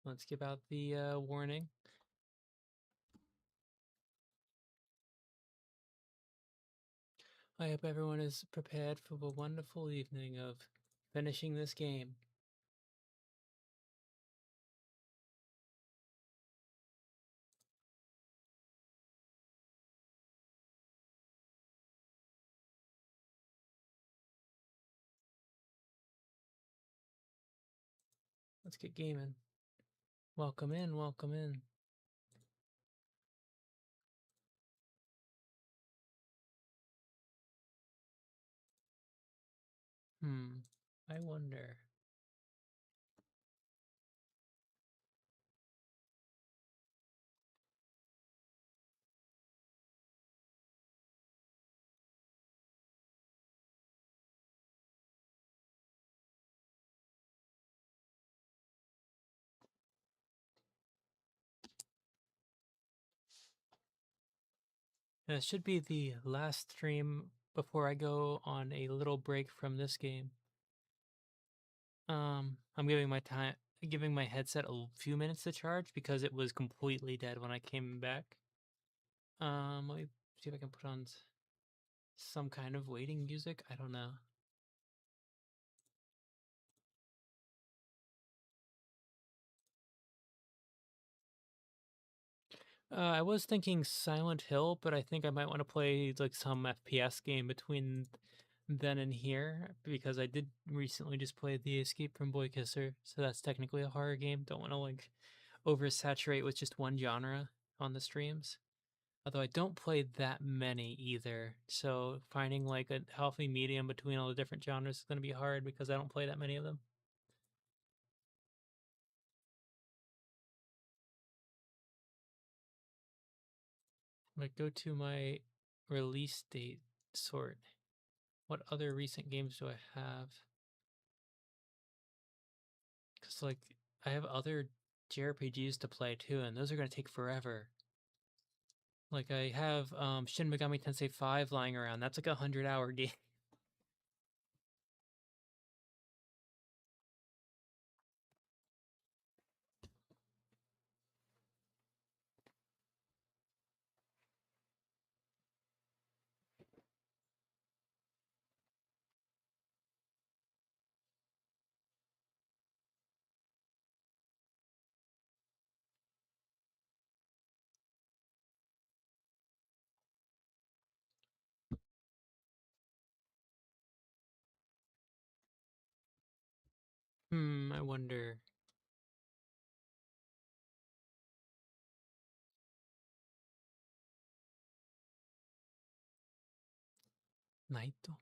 Let's give out the warning. I hope everyone is prepared for the wonderful evening of finishing this game. Let's get gaming. Welcome in, welcome in. I wonder. This should be the last stream before I go on a little break from this game. I'm giving my headset a few minutes to charge because it was completely dead when I came back. Let me see if I can put on some kind of waiting music. I don't know. I was thinking Silent Hill, but I think I might want to play like some FPS game between then and here because I did recently just play the Escape from Boy Kisser, so that's technically a horror game. Don't want to like oversaturate with just one genre on the streams. Although I don't play that many either, so finding like a healthy medium between all the different genres is going to be hard because I don't play that many of them. Like go to my release date sort. What other recent games do I have? Because like I have other JRPGs to play too, and those are going to take forever. Like I have Shin Megami Tensei 5 lying around. That's like a 100-hour game. I wonder. Naito.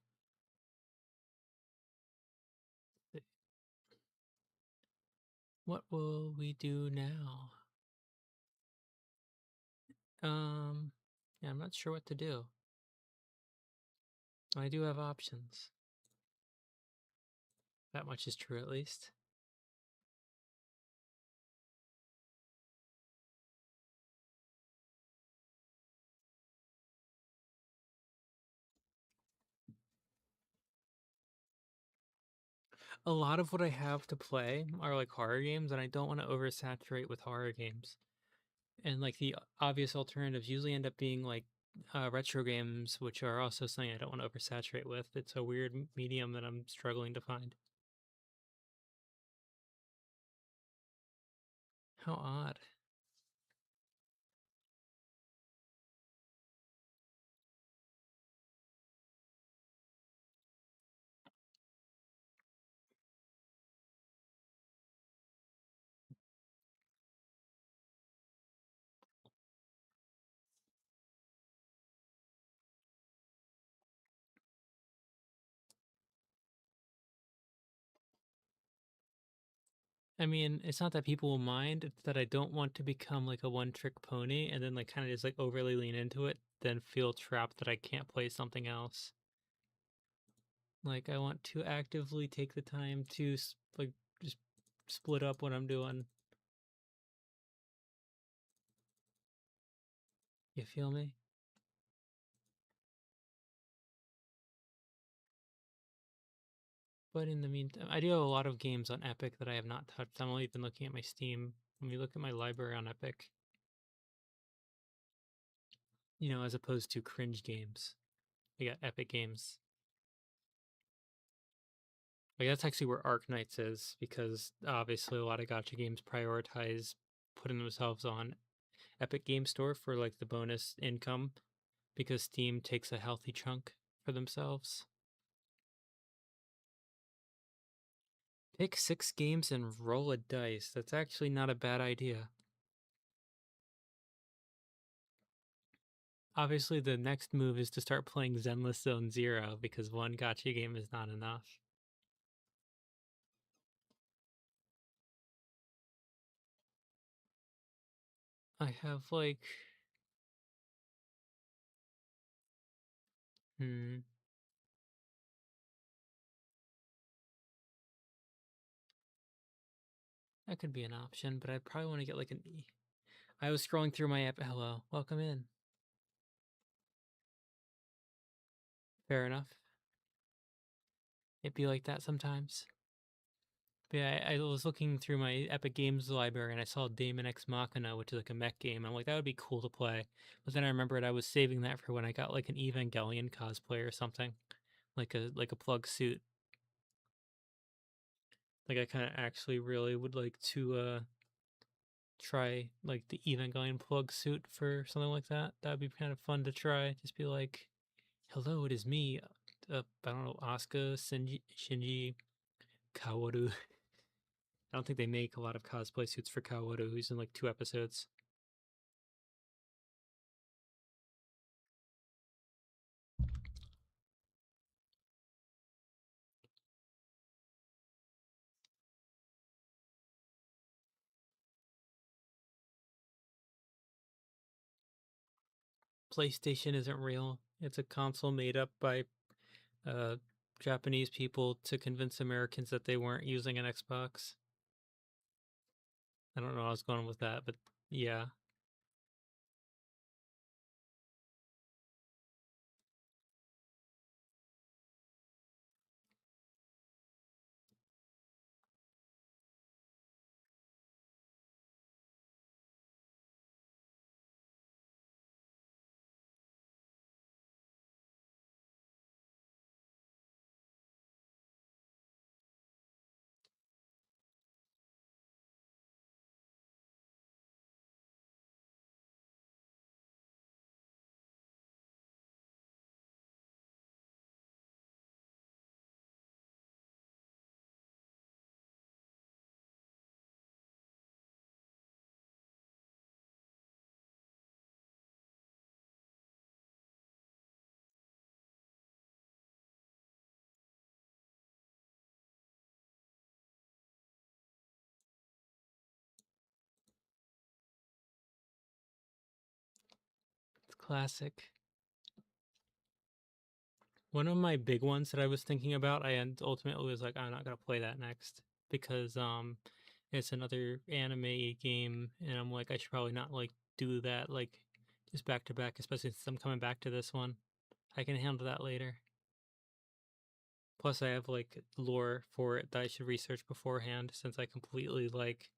What will we do now? Yeah, I'm not sure what to do. I do have options. That much is true, at least. A lot of what I have to play are like horror games, and I don't want to oversaturate with horror games. And like the obvious alternatives usually end up being like retro games, which are also something I don't want to oversaturate with. It's a weird medium that I'm struggling to find. How odd. I mean, it's not that people will mind, it's that I don't want to become like a one-trick pony and then like kind of just like overly lean into it, then feel trapped that I can't play something else. Like I want to actively take the time to like just split up what I'm doing. You feel me? But in the meantime, I do have a lot of games on Epic that I have not touched. I'm only been looking at my Steam Let me look at my library on Epic. You know, as opposed to cringe games. We got Epic Games. Like that's actually where Arknights is, because obviously a lot of gacha games prioritize putting themselves on Epic Game Store for like the bonus income, because Steam takes a healthy chunk for themselves. Pick 6 games and roll a dice. That's actually not a bad idea. Obviously, the next move is to start playing Zenless Zone Zero, because one gacha game is not enough. I have like... That could be an option, but I'd probably want to get like an E. I was scrolling through my app. Hello, welcome in. Fair enough. It'd be like that sometimes. But yeah, I was looking through my Epic Games library and I saw Daemon X Machina, which is like a mech game. I'm like, that would be cool to play. But then I remembered I was saving that for when I got like an Evangelion cosplay or something, like a plug suit. Like I kind of actually really would like to try like the Evangelion plug suit for something like that. That'd be kind of fun to try. Just be like, hello, it is me. I don't know, Asuka, Shinji, Kaworu. I don't think they make a lot of cosplay suits for Kaworu, who's in like 2 episodes. PlayStation isn't real. It's a console made up by uh, Japanese people to convince Americans that they weren't using an Xbox. I don't know how I was going with that, but yeah. It's classic. One of my big ones that I was thinking about, I ultimately was like, I'm not gonna play that next because it's another anime game, and I'm like, I should probably not like do that like just back to back, especially since I'm coming back to this one. I can handle that later. Plus, I have like lore for it that I should research beforehand, since I completely like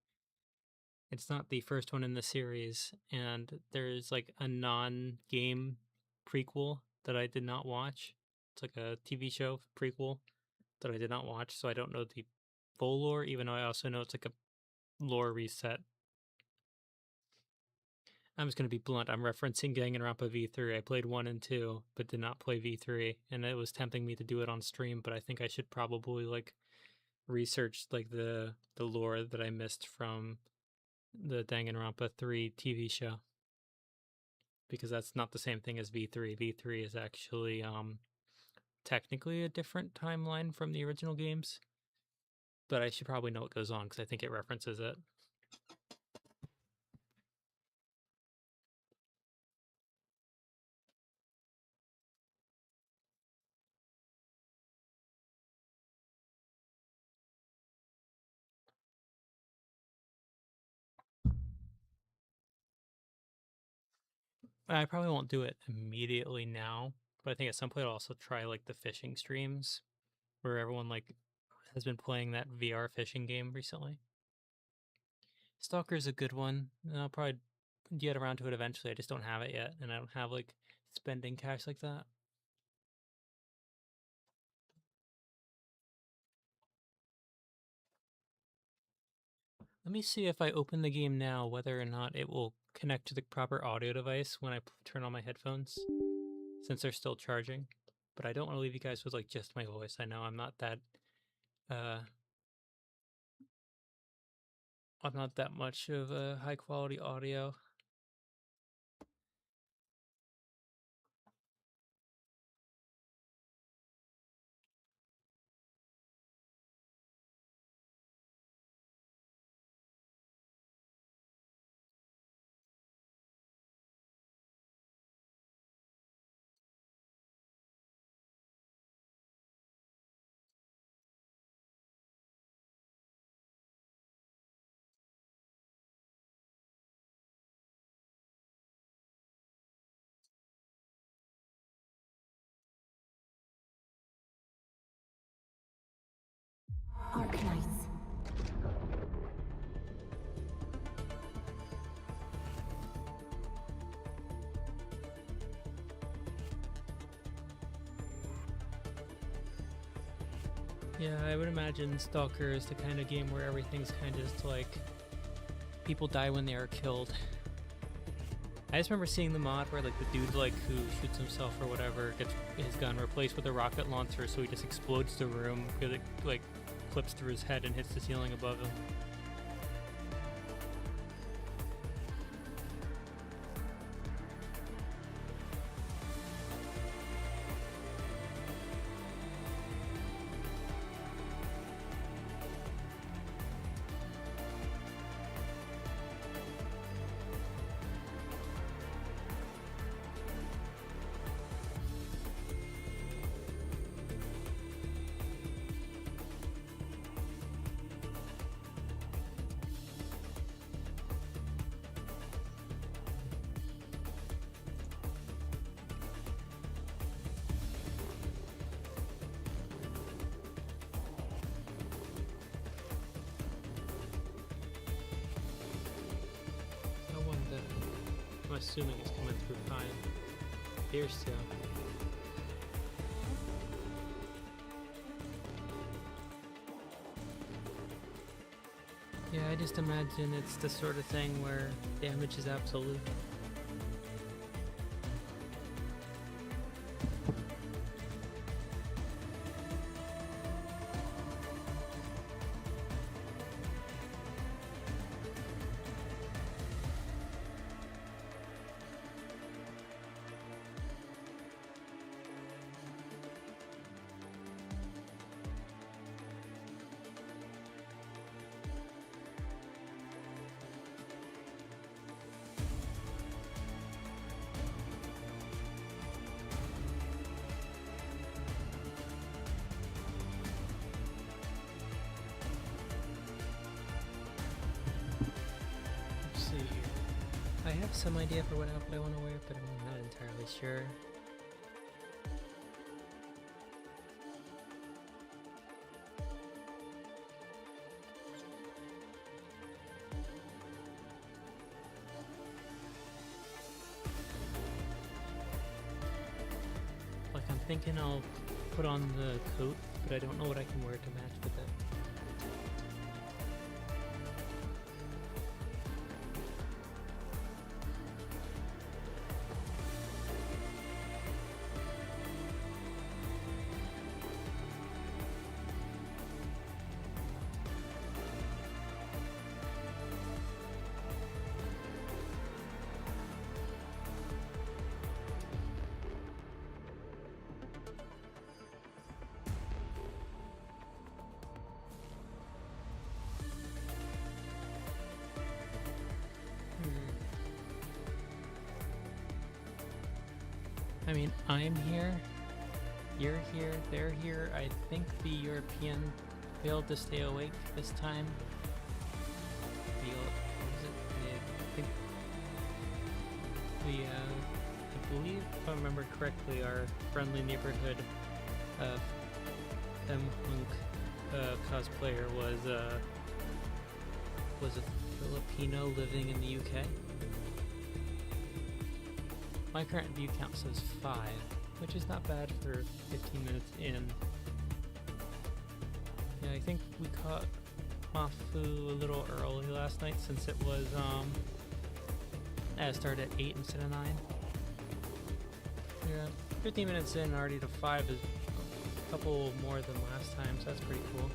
it's not the first one in the series, and there's like a non-game prequel that I did not watch. It's like a TV show prequel that I did not watch, so I don't know the full lore, even though I also know it's like a lore reset. I'm just going to be blunt. I'm referencing Danganronpa V3. I played 1 and 2, but did not play V3, and it was tempting me to do it on stream, but I think I should probably like research like the lore that I missed from the Danganronpa 3 TV show, because that's not the same thing as V3. V3 is actually technically a different timeline from the original games, but I should probably know what goes on because I think it references it. I probably won't do it immediately now, but I think at some point I'll also try like the fishing streams where everyone like has been playing that VR fishing game recently. Stalker's a good one. And I'll probably get around to it eventually. I just don't have it yet, and I don't have like spending cash like that. Let me see if I open the game now, whether or not it will connect to the proper audio device when I turn on my headphones, since they're still charging. But I don't want to leave you guys with like just my voice. I know I'm not that much of a high quality audio. Arknights. Yeah, I would imagine Stalker is the kind of game where everything's kind of just like people die when they are killed. I just remember seeing the mod where like the dude like who shoots himself or whatever gets his gun replaced with a rocket launcher, so he just explodes the room because it like clips through his head and hits the ceiling above him. I'm assuming it's coming through fine. Here still. Yeah, I just imagine it's the sort of thing where damage is absolute. I have some idea for what outfit I want to wear, but I'm not entirely sure. Like, I'm thinking I'll put on the coat, but I don't know what I can wear to match with it. I mean, I'm here, you're here, they're here. I think the European failed to stay awake this time. I believe, if I remember correctly, our friendly neighborhood M-Hunk cosplayer was Filipino living in the UK. My current view count says 5, which is not bad for 15 minutes in. Yeah, I think we caught Mafu a little early last night since it was, it started at 8 instead of 9. Yeah, 15 minutes in already to 5 is a couple more than last time, so that's pretty cool.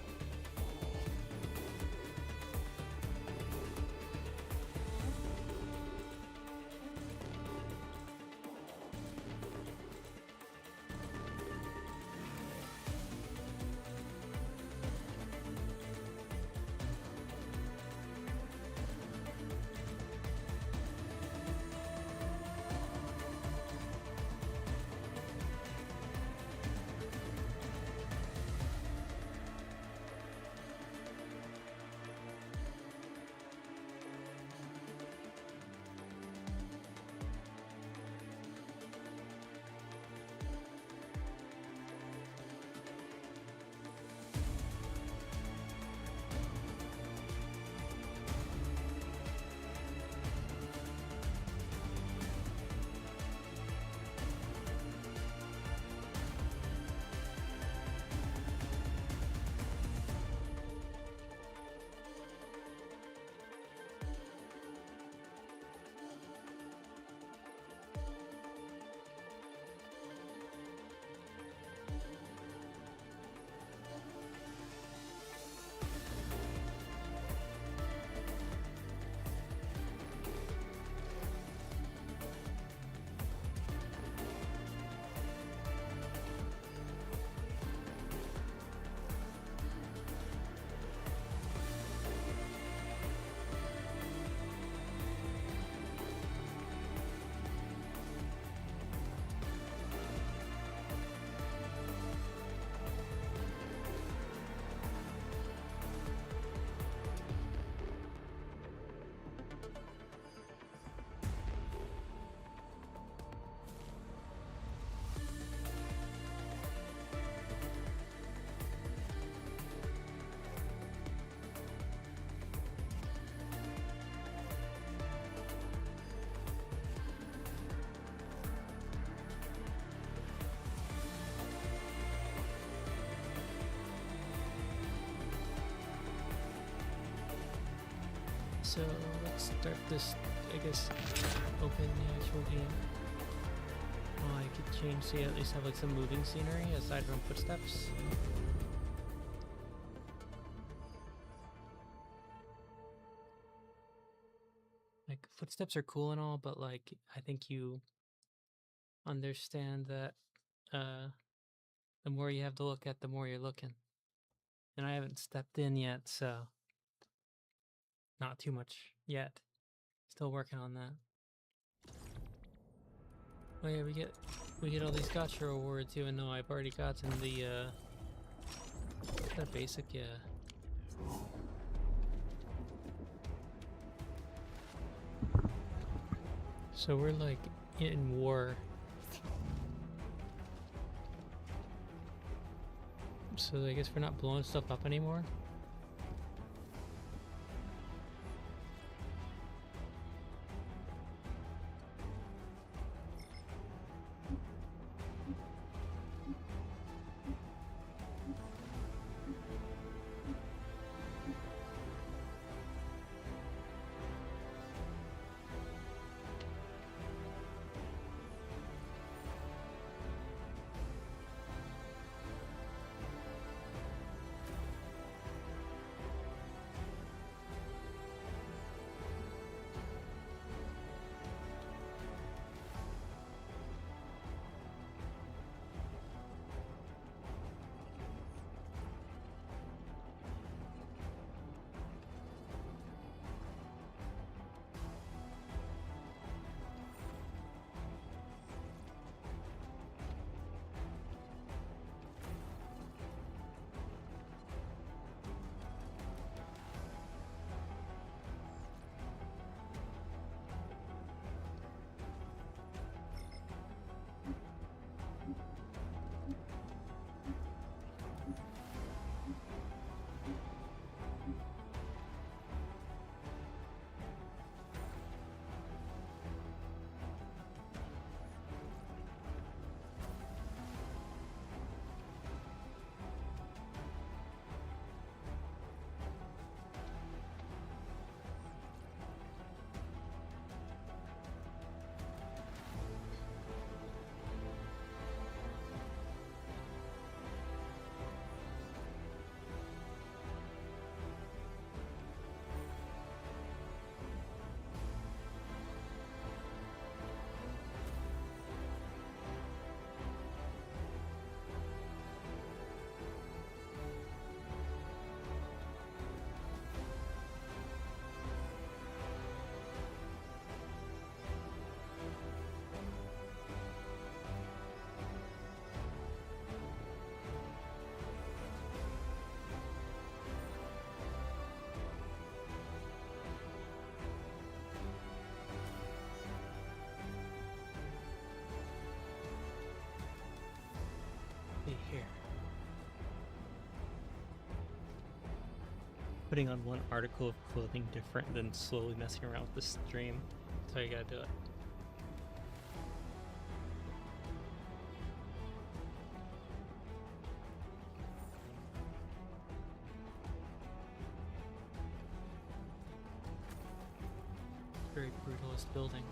So let's start this, I guess, open the actual game. Oh, I could change so you at least have like some moving scenery aside from footsteps. Like, footsteps are cool and all, but like, I think you understand that the more you have to look at, the more you're looking. And I haven't stepped in yet, so not too much yet. Still working on that. Oh yeah, we get all these gotcha rewards even though I've already gotten the basic, yeah. So we're like in war. So I guess we're not blowing stuff up anymore. putting on one article of clothing different than slowly messing around with the stream. That's how you gotta do it. Very brutalist building.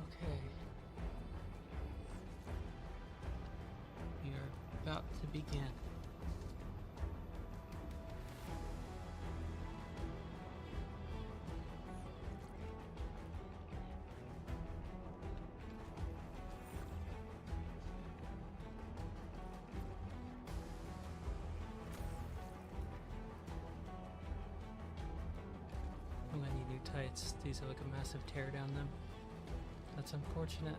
Okay. We are about to begin. I'm gonna need new tights. These are like a massive tear down them. That's unfortunate.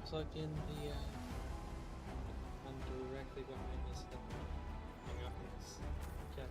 plugged in the one directly behind this hang up in this jacket.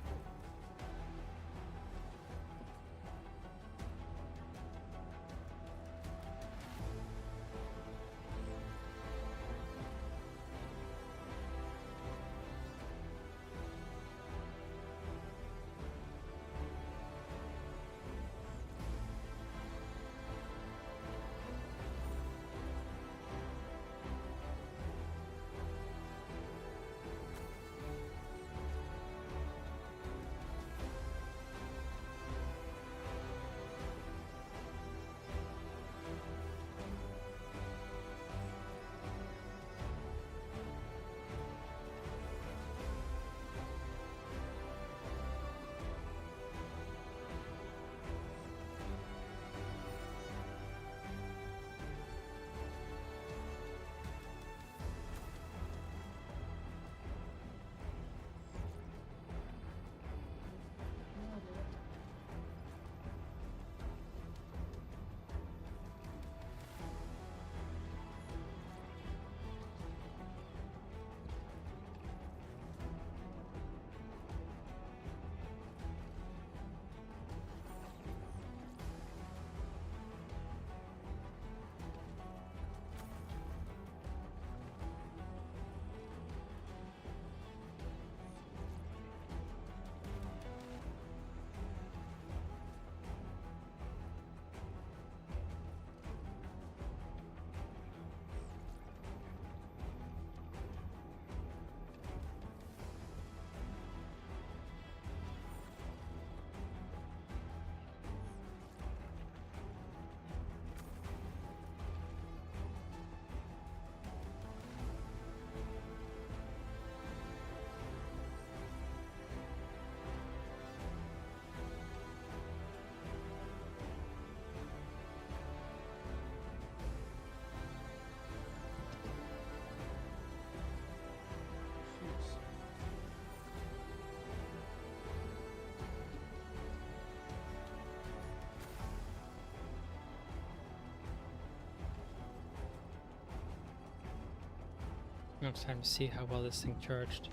Now it's time to see how well this thing charged.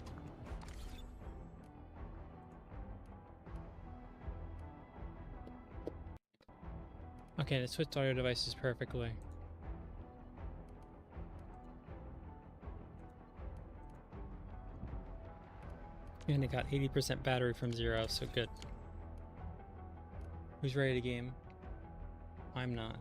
Okay, it switched audio devices perfectly. And it got 80% battery from 0, so good. Who's ready to game? I'm not.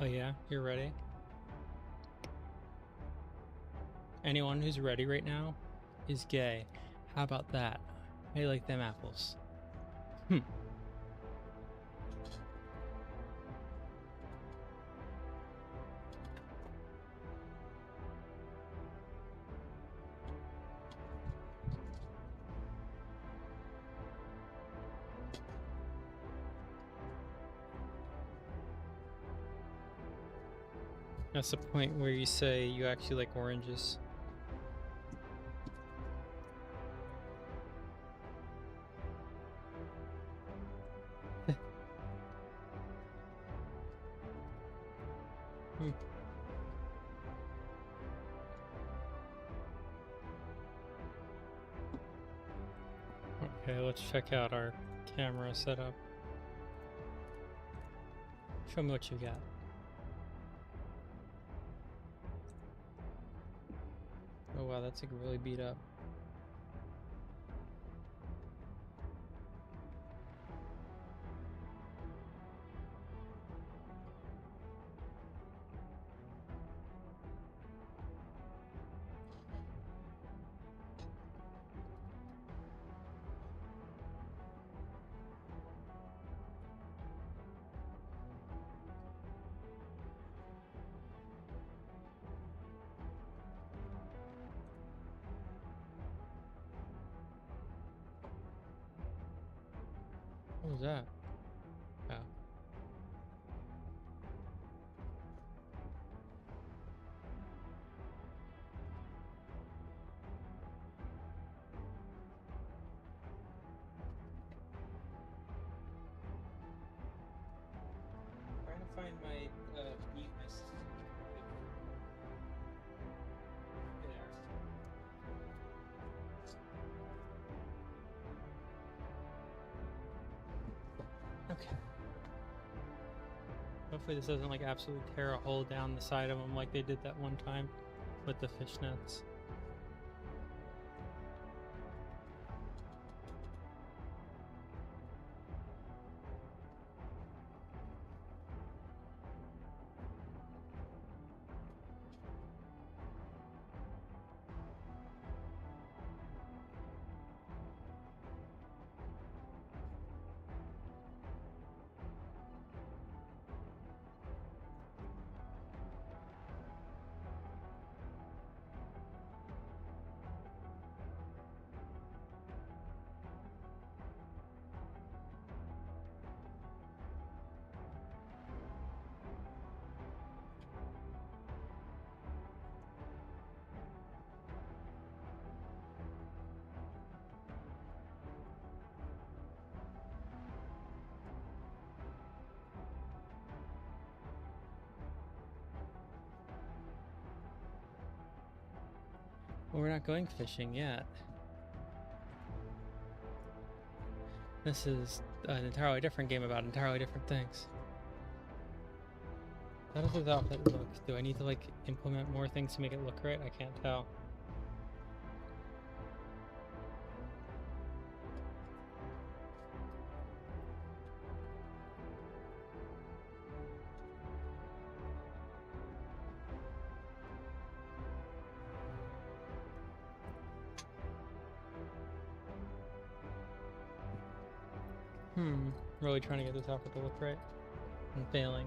Oh yeah, you're ready? Anyone who's ready right now is gay. How about that? How you like them apples? That's the point where you say you actually like oranges. Okay, let's check out our camera setup. Show me what you got. Oh wow, that's like really beat up. What was that? Oh. Hopefully this doesn't like absolutely tear a hole down the side of them like they did that one time with the fish nets. Well, we're not going fishing yet. This is an entirely different game about entirely different things. How does this outfit look? Do I need to like implement more things to make it look right? I can't tell. Really trying to get this outfit to look right. I'm failing.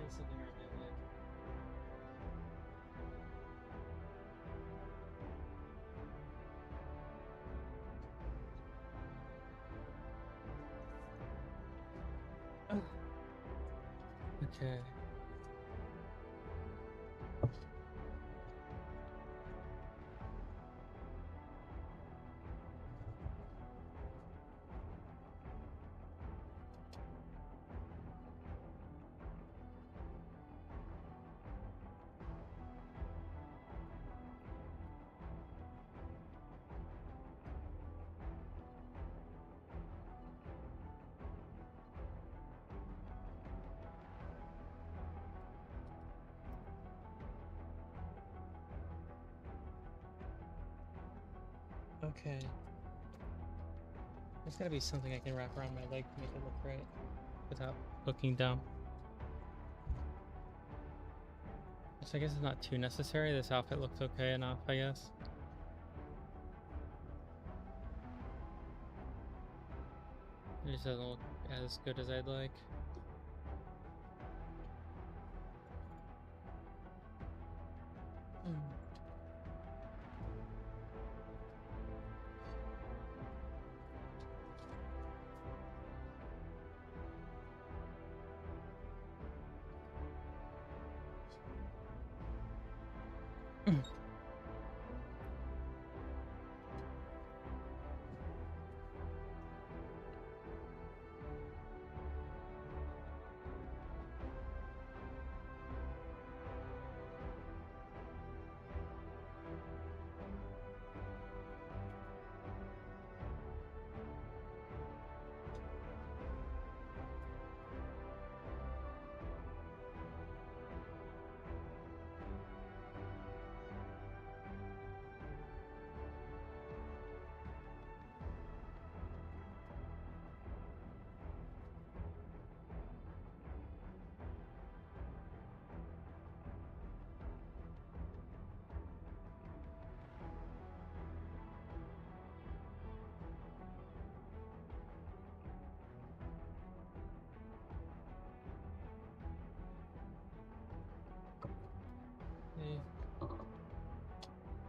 Something I really like. Okay. Okay. There's gotta be something I can wrap around my leg to make it look right without looking dumb. So I guess it's not too necessary. This outfit looks okay enough, I guess. It just doesn't look as good as I'd like.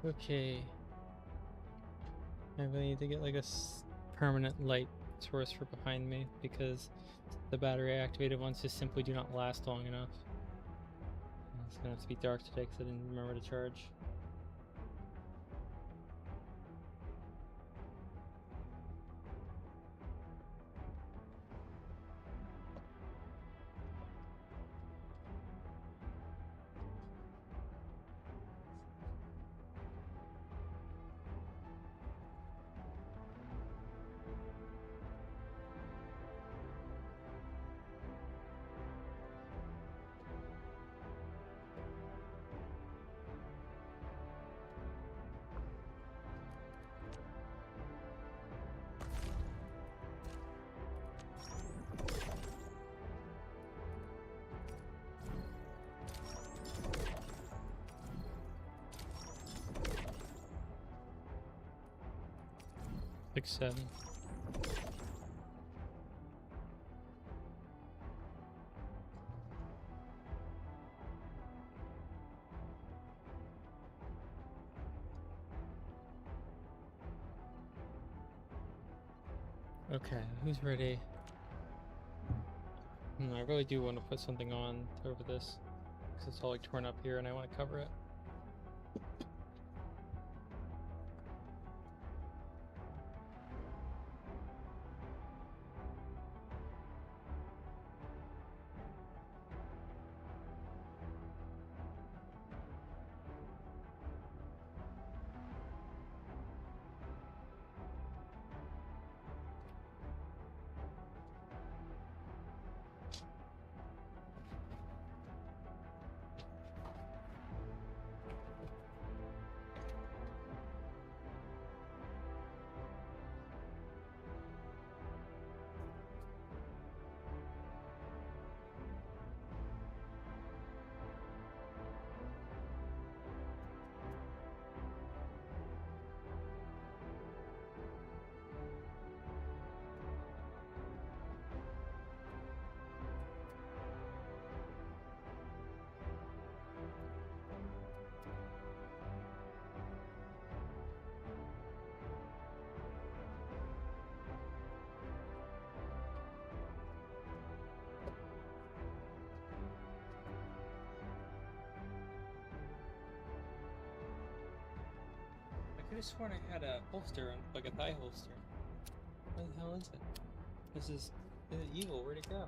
Okay. I really need to get like a permanent light source for behind me because the battery activated ones just simply do not last long enough. It's gonna have to be dark today because I didn't remember to charge. Like 7. Okay, who's ready? I really do want to put something on over this because it's all like torn up here and I want to cover it. I could have sworn I had a holster, like a thigh holster. What the hell is it? This is evil. Where'd it go?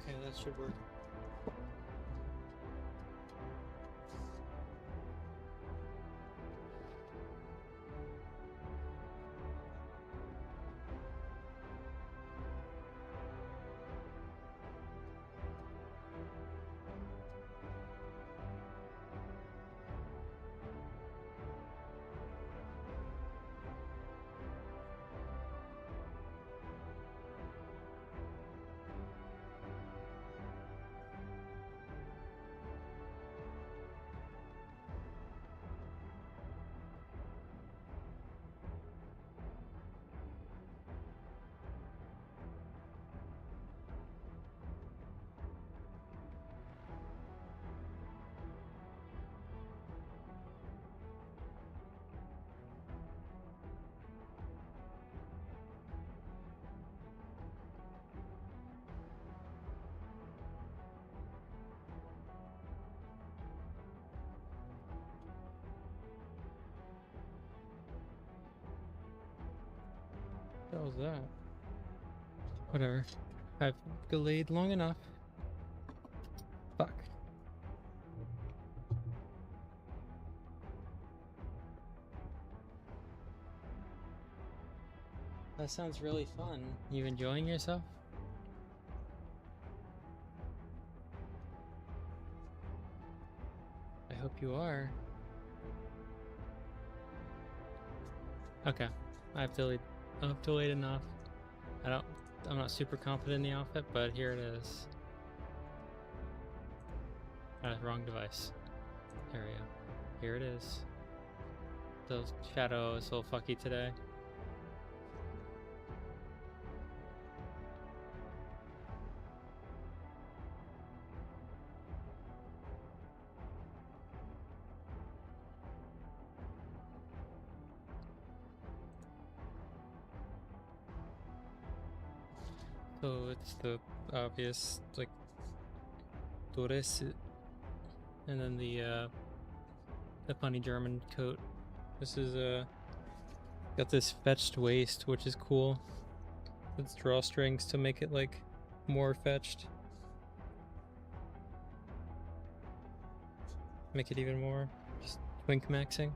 Okay, that should work. What was that? Whatever. I've delayed long enough. Fuck. That sounds really fun. You enjoying yourself? I hope you are. Okay. I've delayed enough. I'm not super confident in the outfit, but here it is. Wrong device. There we go. Here it is. The shadow is a little fucky today. So it's the obvious, like, Torres, and then the funny German coat. This is got this fetched waist, which is cool. It's drawstrings to make it like more fetched. Make it even more, just twink maxing.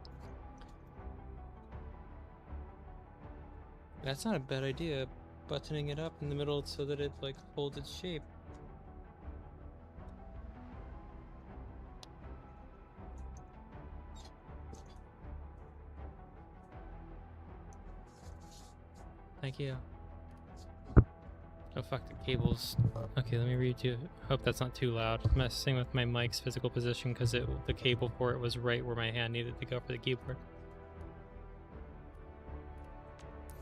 That's not a bad idea. Buttoning it up in the middle so that it like holds its shape. Thank you. Oh fuck, the cables. Okay, let me read you. Hope that's not too loud. I'm messing with my mic's physical position because the cable for it was right where my hand needed to go for the keyboard.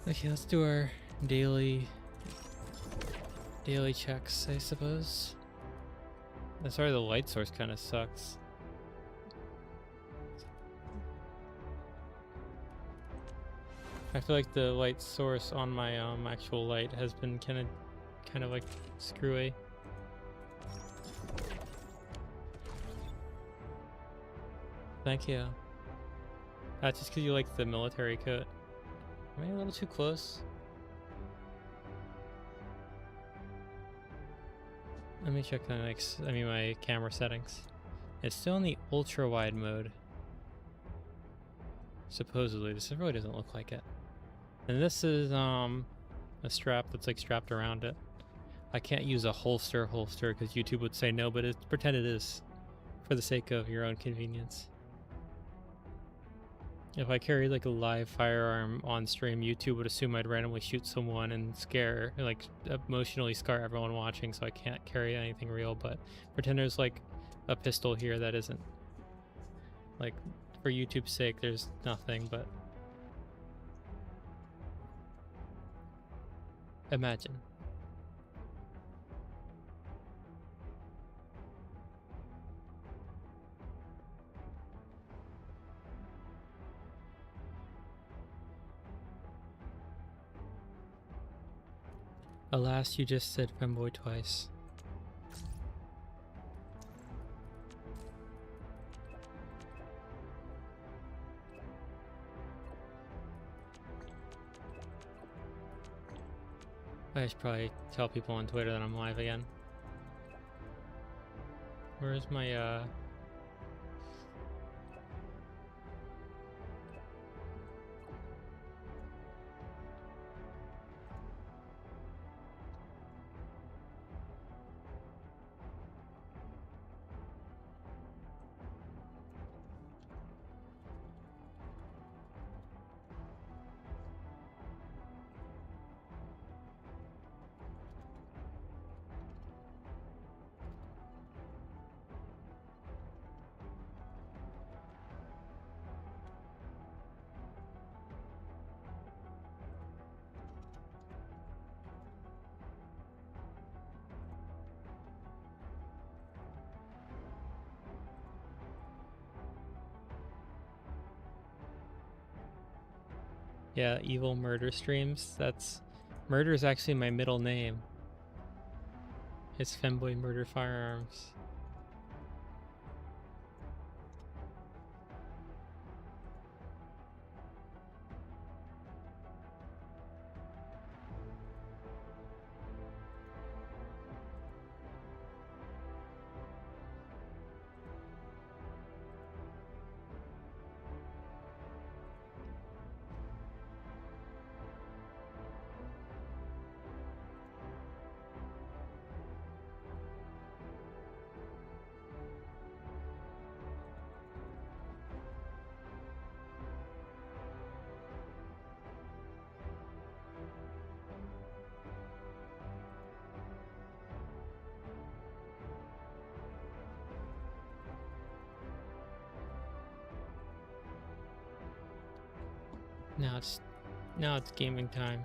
Okay, let's do our daily checks, I suppose. Sorry, the light source kind of sucks. I feel like the light source on my actual light has been kind of like screwy. Thank you. That's just because you like the military coat. Am I a little too close? Let me check my camera settings. It's still in the ultra wide mode. Supposedly, this really doesn't look like it. And this is a strap that's like strapped around it. I can't use a holster because YouTube would say no, but pretend it is for the sake of your own convenience. If I carried like a live firearm on stream, YouTube would assume I'd randomly shoot someone and emotionally scar everyone watching, so I can't carry anything real, but pretend there's like a pistol here that isn't. Like, for YouTube's sake, there's nothing, but imagine. Alas, you just said Femboy twice. I should probably tell people on Twitter that I'm live again. Where's my yeah, evil murder streams? That's murder is actually my middle name. It's Femboy Murder Firearms. Now it's gaming time.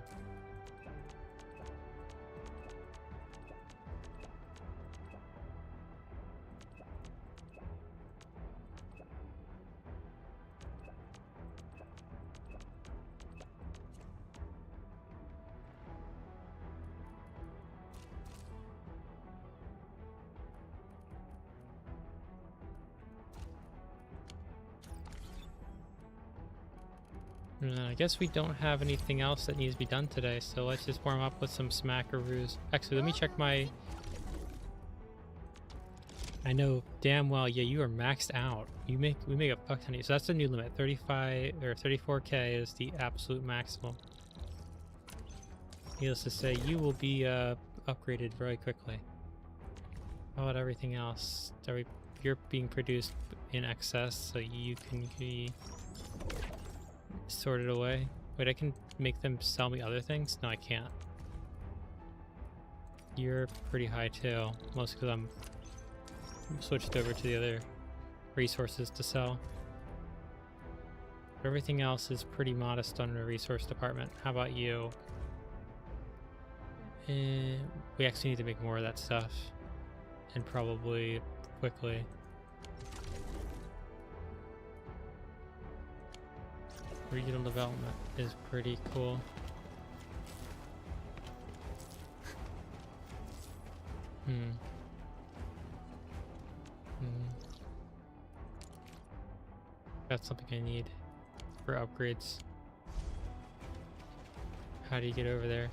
I guess we don't have anything else that needs to be done today, so let's just warm up with some smackaroos. Actually, let me check my... I know damn well, yeah, you are maxed out. We make a fuck ton of... So that's the new limit. 35 or 34k is the absolute maximum. Needless to say, you will be upgraded very quickly. How about everything else? You're being produced in excess, so you can be sorted away. Wait, I can make them sell me other things? No, I can't. You're pretty high too, mostly because I'm switched over to the other resources to sell. But everything else is pretty modest on the resource department. How about you? We actually need to make more of that stuff, and probably quickly. Regional development is pretty cool. That's something I need for upgrades. How do you get over there?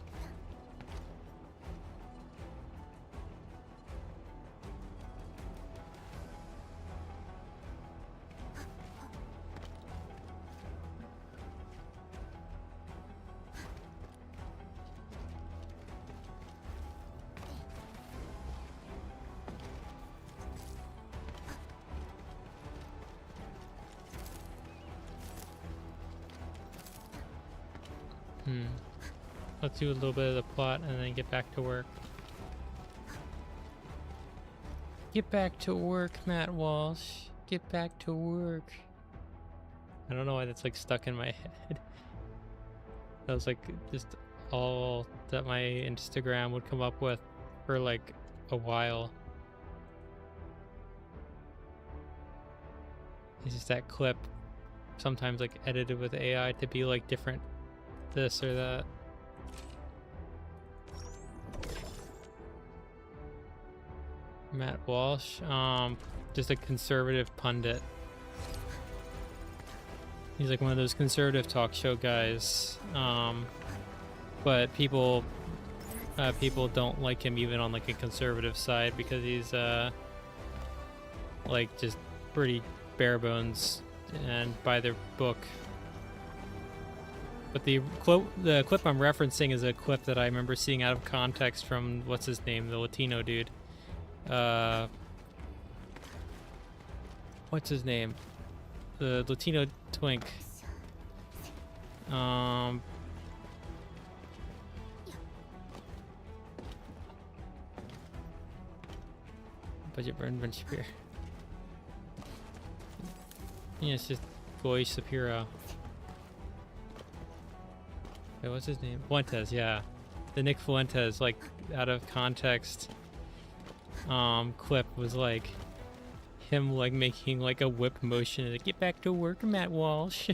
Let's do a little bit of the plot and then get back to work. Get back to work, Matt Walsh. Get back to work. I don't know why that's like stuck in my head. That was like just all that my Instagram would come up with for like a while. It's just that clip, sometimes like edited with AI to be like different this or that. Matt Walsh, just a conservative pundit. He's like one of those conservative talk show guys, but people don't like him even on like a conservative side because he's like just pretty bare bones and by their book. But the clip I'm referencing is a clip that I remember seeing out of context from what's his name, the Latino dude. What's his name? The Latino twink. Budget burn Ben Shapiro. Yeah, it's just Boy Shapiro. Wait, what's his name? Fuentes, yeah. The Nick Fuentes, like, out of context clip was like him like making like a whip motion and like, get back to work, Matt Walsh.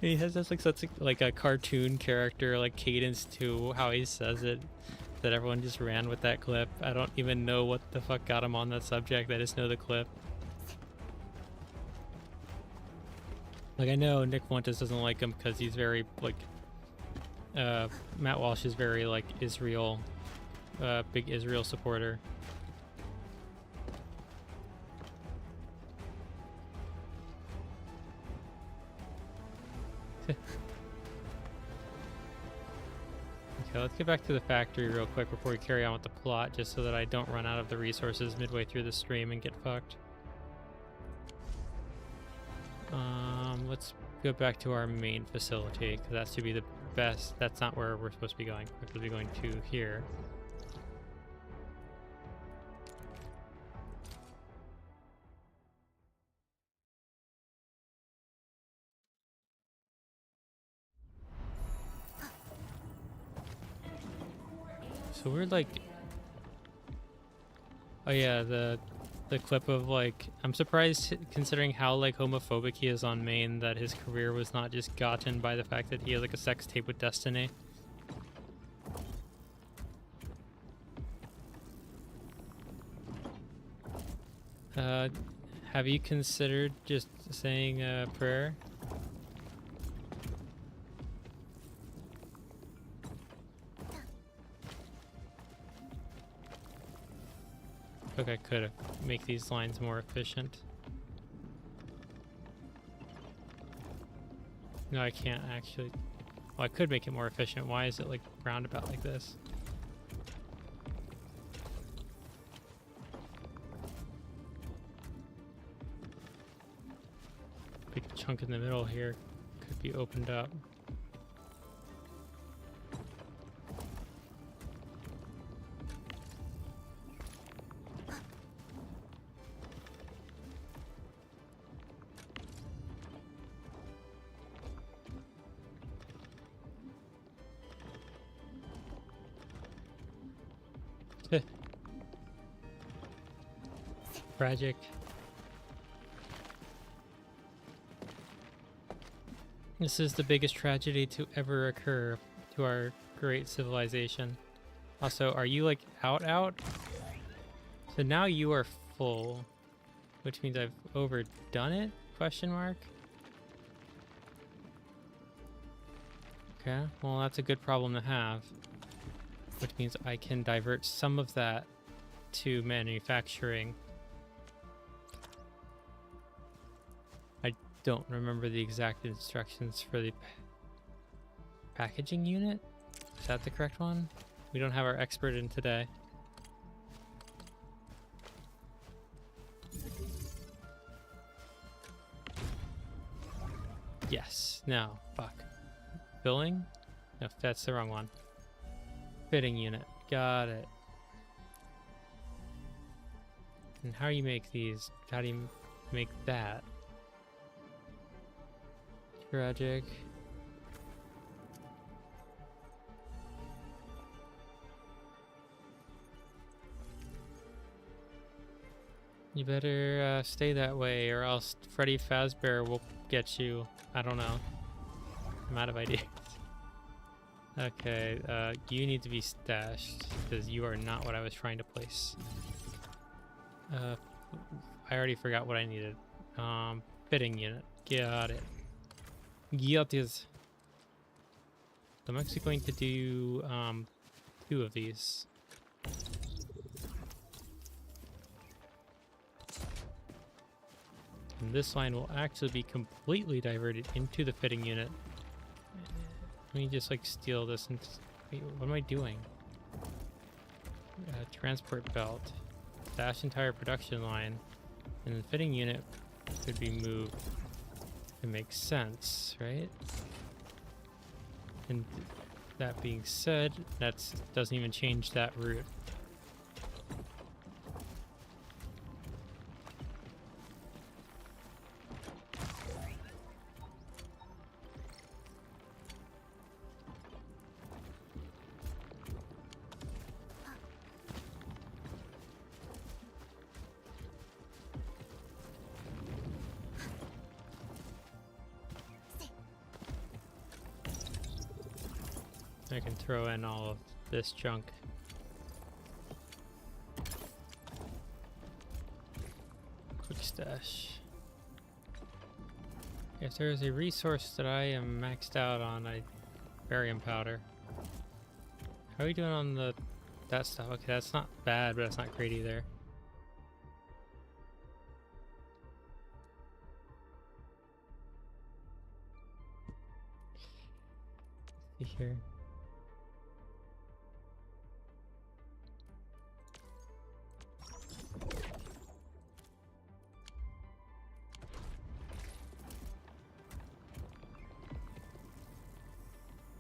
He has this like such like a cartoon character like cadence to how he says it that everyone just ran with that clip. I don't even know what the fuck got him on that subject. I just know the clip. Like I know Nick Fuentes doesn't like him because he's very like Matt Walsh is very like Israel, big Israel supporter. Okay, let's get back to the factory real quick before we carry on with the plot, just so that I don't run out of the resources midway through the stream and get fucked. Let's go back to our main facility, because that should be the best. That's not where we're supposed to be going. We're supposed to be going to here. So we're like, oh yeah, the clip of like, I'm surprised considering how like homophobic he is on main that his career was not just gotten by the fact that he has like a sex tape with Destiny. Have you considered just saying a prayer? Okay, I could make these lines more efficient. No, I can't actually. Well, I could make it more efficient. Why is it like roundabout like this? Big chunk in the middle here could be opened up. Tragic. This is the biggest tragedy to ever occur to our great civilization. Also, are you like out? So now you are full, which means I've overdone it? Question mark. Okay, well that's a good problem to have, which means I can divert some of that to manufacturing. I don't remember the exact instructions for the packaging unit. Is that the correct one? We don't have our expert in today. Yes. No. Fuck. Filling? No, that's the wrong one. Fitting unit. Got it. And how do you make these? How do you make that? Tragic. You better stay that way or else Freddy Fazbear will get you. I don't know. I'm out of ideas. Okay, you need to be stashed because you are not what I was trying to place. I already forgot what I needed. Fitting unit. Got it. Got this. I'm actually going to do 2 of these. And this line will actually be completely diverted into the fitting unit. Let me just like steal this and wait, what am I doing? Transport belt, dash entire production line, and the fitting unit could be moved. It makes sense, right? And that being said, that doesn't even change that route. I can throw in all of this junk. Quick stash. If there is a resource that I am maxed out on, barium powder. How are we doing on that stuff? Okay, that's not bad, but that's not great either. Let's see here.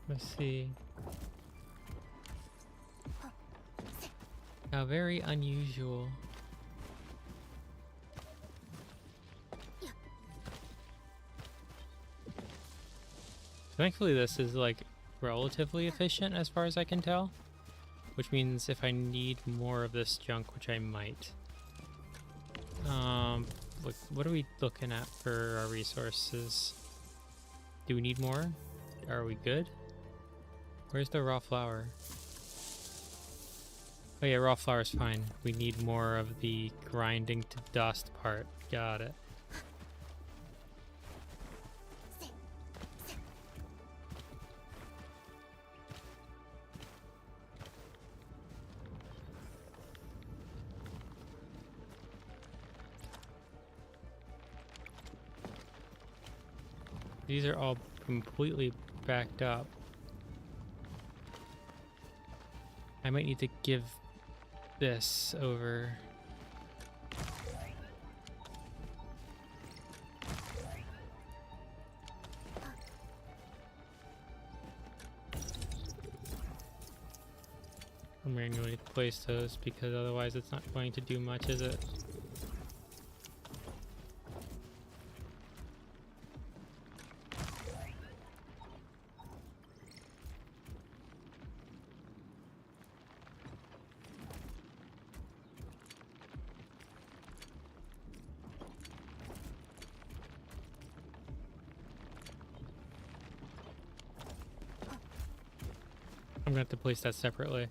Let's see. How very unusual. Thankfully this is like relatively efficient as far as I can tell. Which means if I need more of this junk, which I might. Look, what are we looking at for our resources? Do we need more? Are we good? Where's the raw flour? Oh yeah, raw flour is fine. We need more of the grinding to dust part. Got it. These are all completely backed up. I might need to give this over. I'll manually place those because otherwise it's not going to do much, is it? I'm gonna have to place that separately.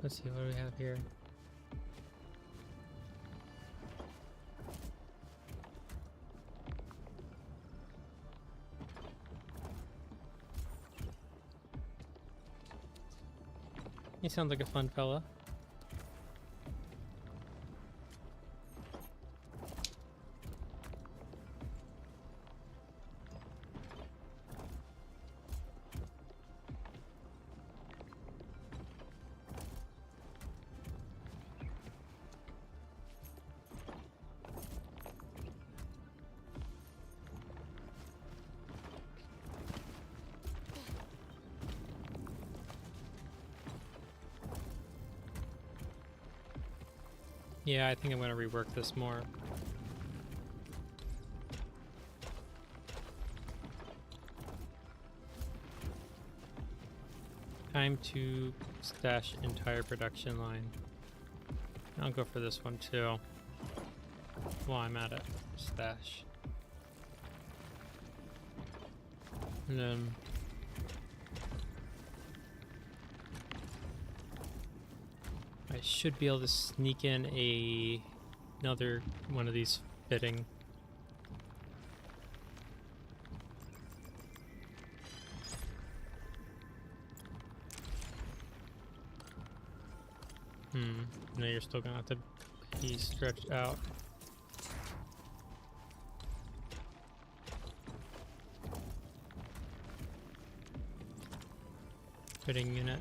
Let's see, what do we have here? He sounds like a fun fella. Yeah, I think I'm going to rework this more. Time to stash entire production line. I'll go for this one too. While I'm at it. Stash. And then I should be able to sneak in another one of these fitting. No, you're still gonna have to be stretched out. Shredding unit.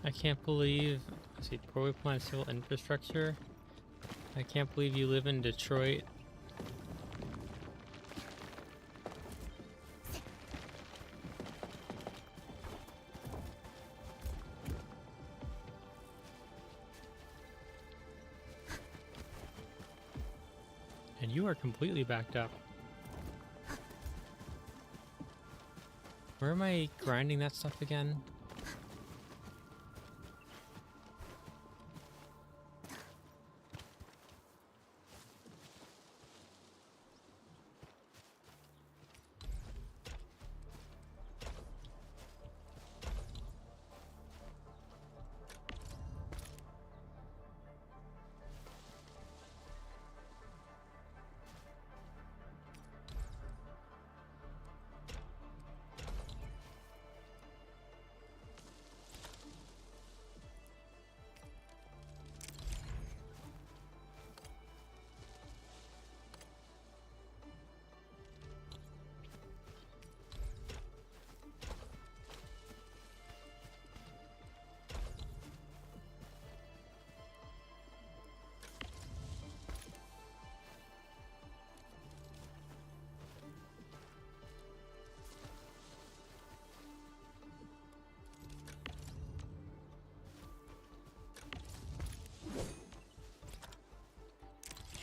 I can't believe, let's see, poorly planned civil infrastructure. I can't believe you live in Detroit. And you are completely backed up. Where am I grinding that stuff again?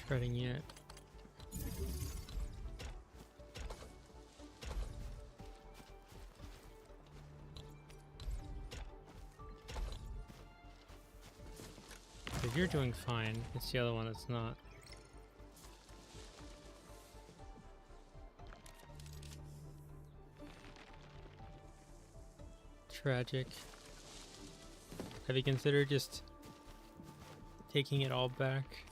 Shredding unit. If you're doing fine, it's the other one that's not. Tragic. Have you considered just taking it all back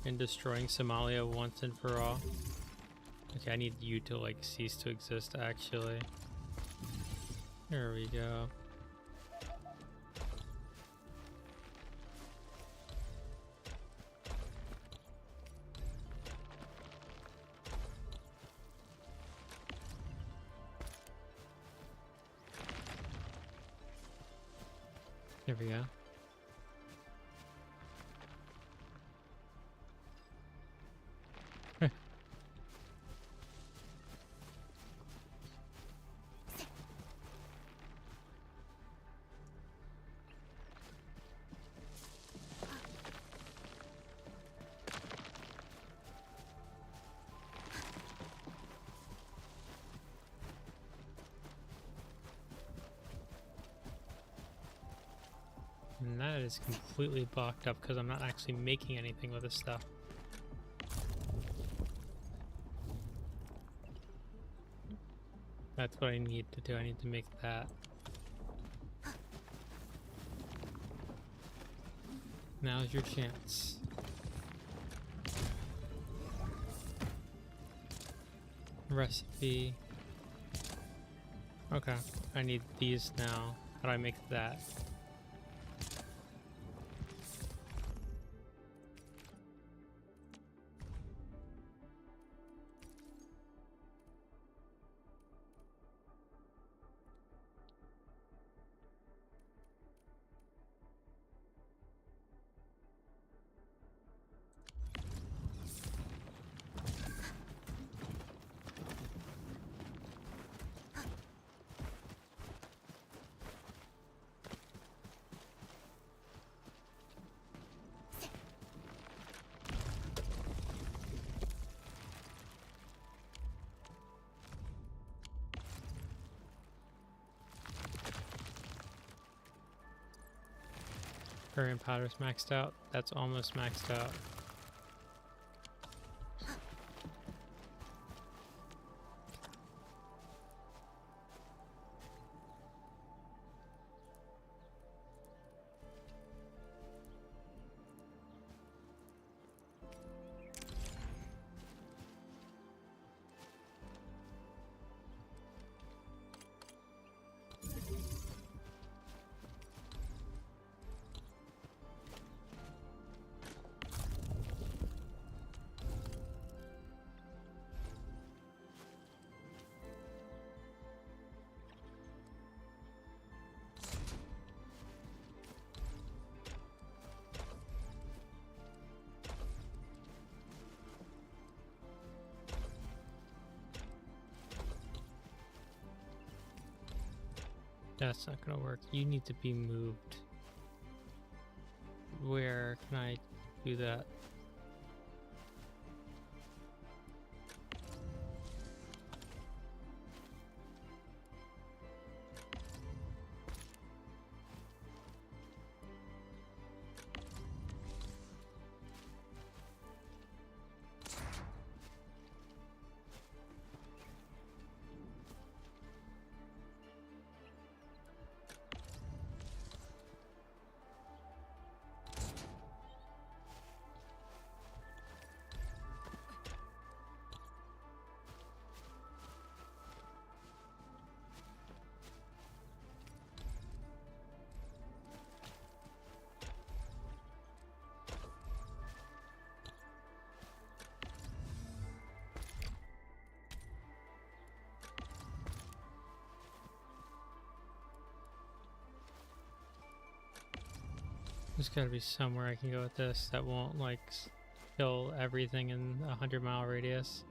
and destroying Somalia once and for all? Okay, I need you to like cease to exist actually. There we go. There we go. And that is completely blocked up because I'm not actually making anything with this stuff. That's what I need to do. I need to make that. Now's your chance. Recipe. Okay, I need these now. How do I make that? Current powder's maxed out. That's almost maxed out. That's not gonna work. You need to be moved. Where can I do that? There's gotta be somewhere I can go with this that won't like kill everything in a 100-mile radius.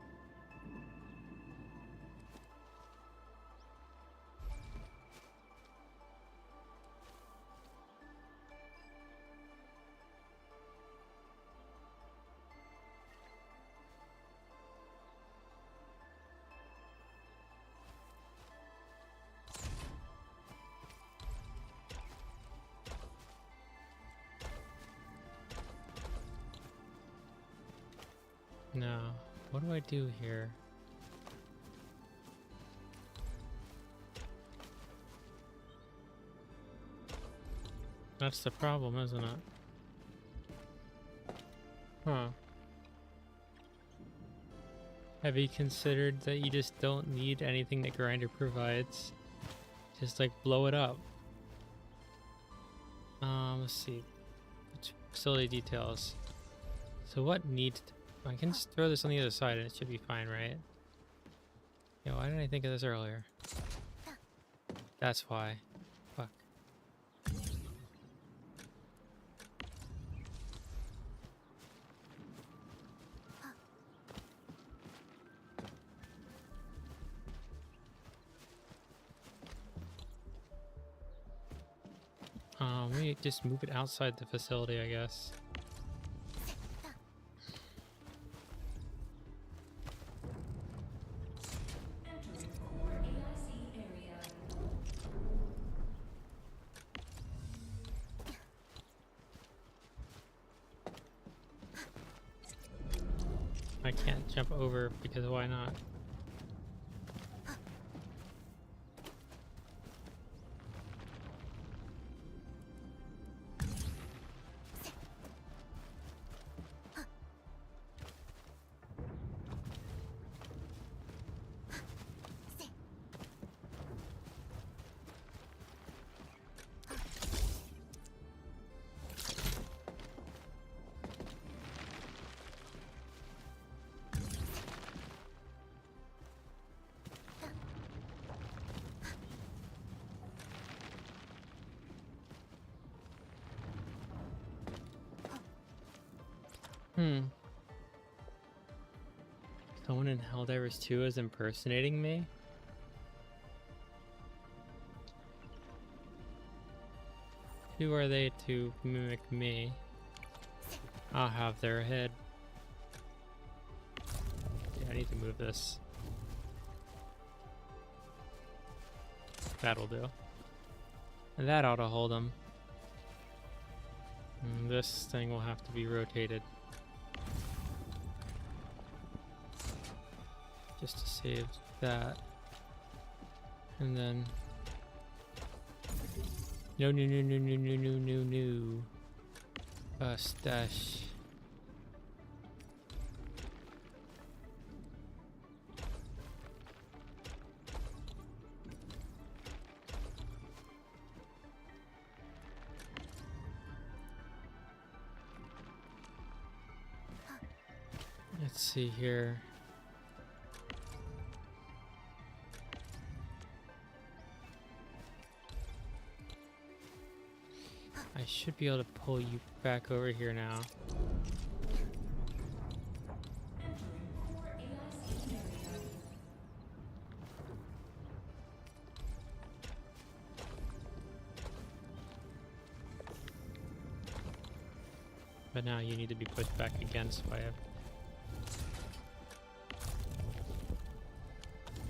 No. What do I do here? That's the problem, isn't it? Huh. Have you considered that you just don't need anything that Grinder provides? Just like blow it up. Let's see. Facility details. So what needs to... I can just throw this on the other side and it should be fine, right? Yeah, why didn't I think of this earlier? That's why. Fuck. We just move it outside the facility, I guess. I can't jump over because why not? Someone in Helldivers 2 is impersonating me? Who are they to mimic me? I'll have their head. Yeah, I need to move this. That'll do. And that ought to hold them. And this thing will have to be rotated. Just to save that. And then... No. Stash. Let's see here. I should be able to pull you back over here now. But now you need to be pushed back against by a...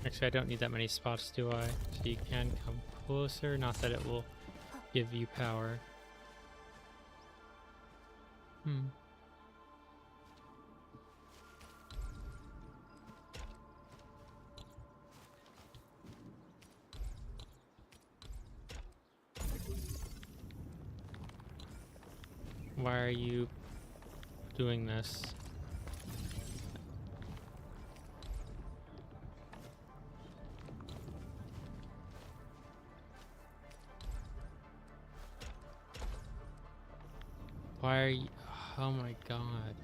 Actually, I don't need that many spots, do I? So you can come closer, not that it will give you power. Why are you doing this? Why are you... Oh my god.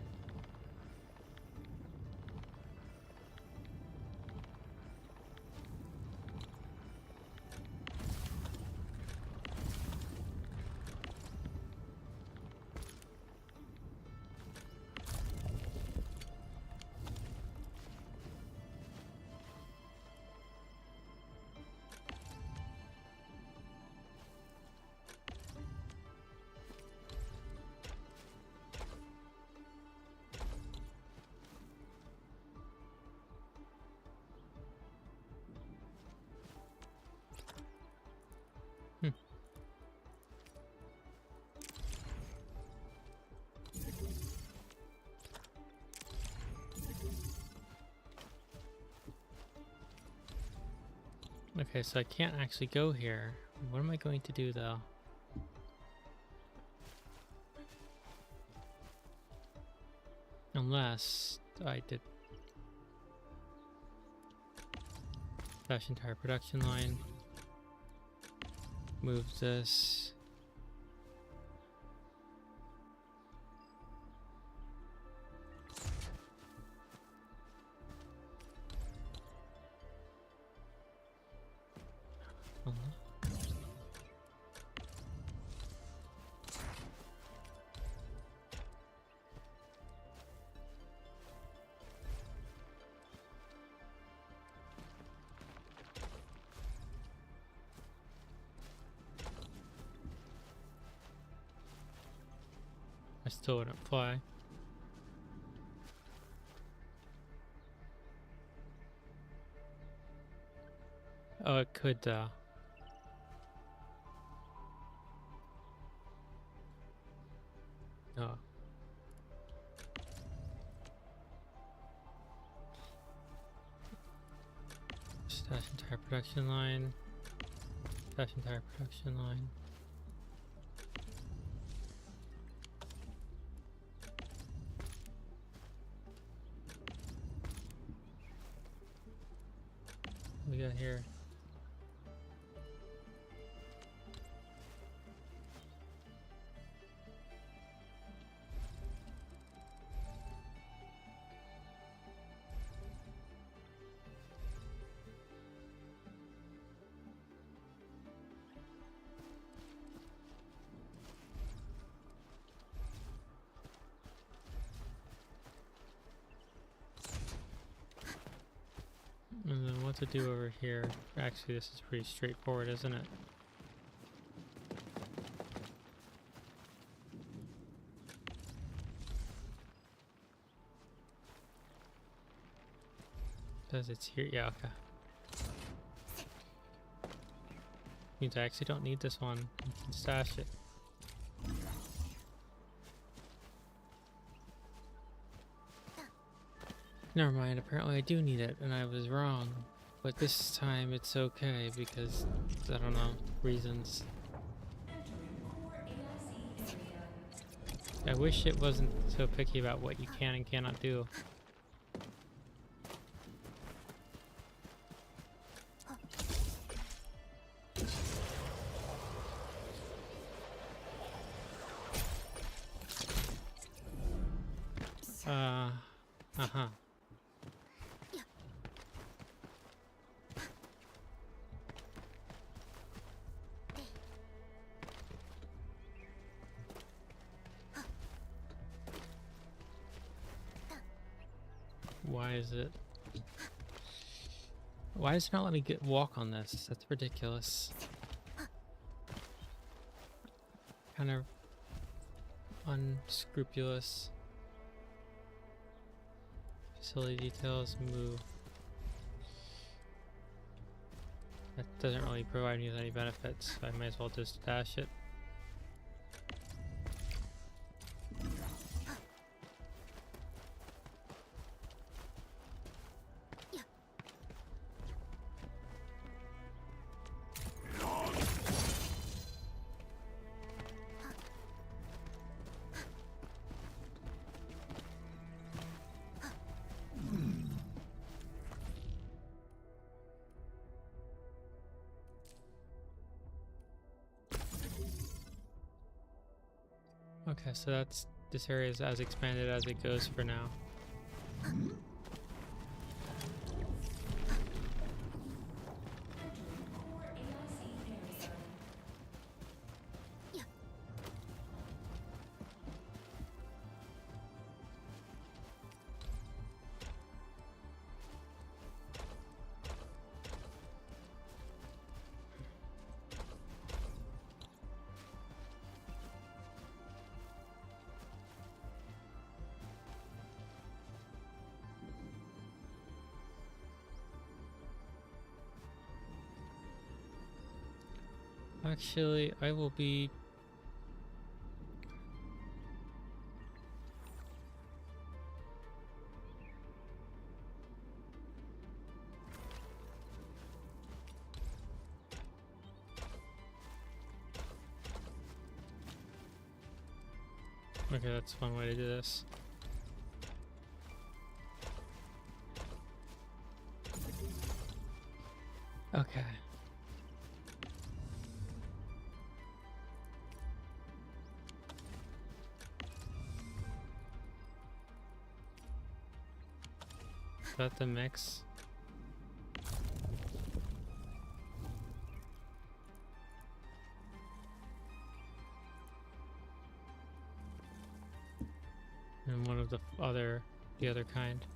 Okay, so I can't actually go here. What am I going to do though? Unless I did dash entire production line, move this. I still wouldn't fly. Oh, it could, Oh. Stash entire production line. Stash entire production line. What we got here? And then what to do over here? Actually, this is pretty straightforward, isn't it? Says it's here. Yeah, okay. Means I actually don't need this one. I can stash it. Never mind, apparently I do need it, and I was wrong. But this time it's okay, because, I don't know, reasons. I wish it wasn't so picky about what you can and cannot do. Uh-huh. Why is it? Why does it not let me walk on this? That's ridiculous. Kind of unscrupulous. Facility details, move. That doesn't really provide me with any benefits, so I might as well just dash it. Okay, so this area is as expanded as it goes for now. Actually, I will be... Okay, that's one way to do this. Okay. Is that the mix? And one of the other kind.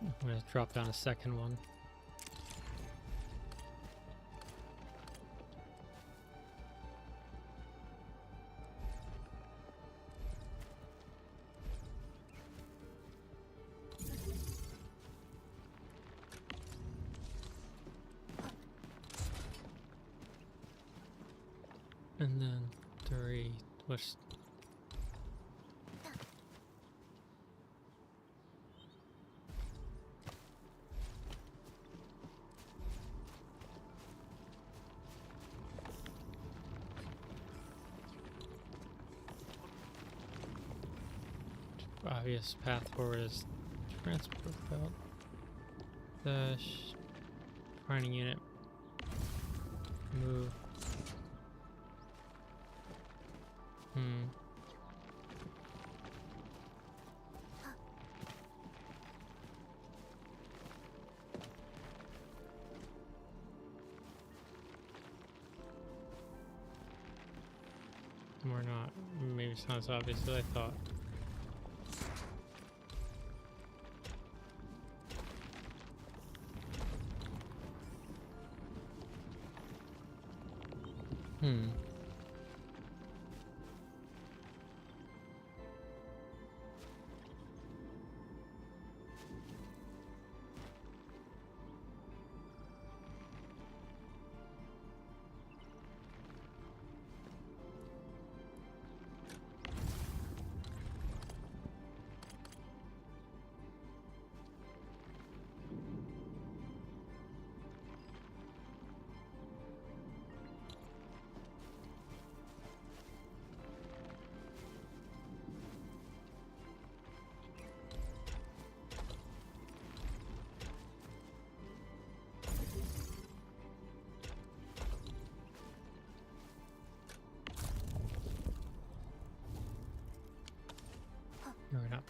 I'm gonna drop down a second one. And then 3, which... obvious path forward is transport belt. Dash. Finding unit. Move. Or not. Maybe it's not as obvious as I thought.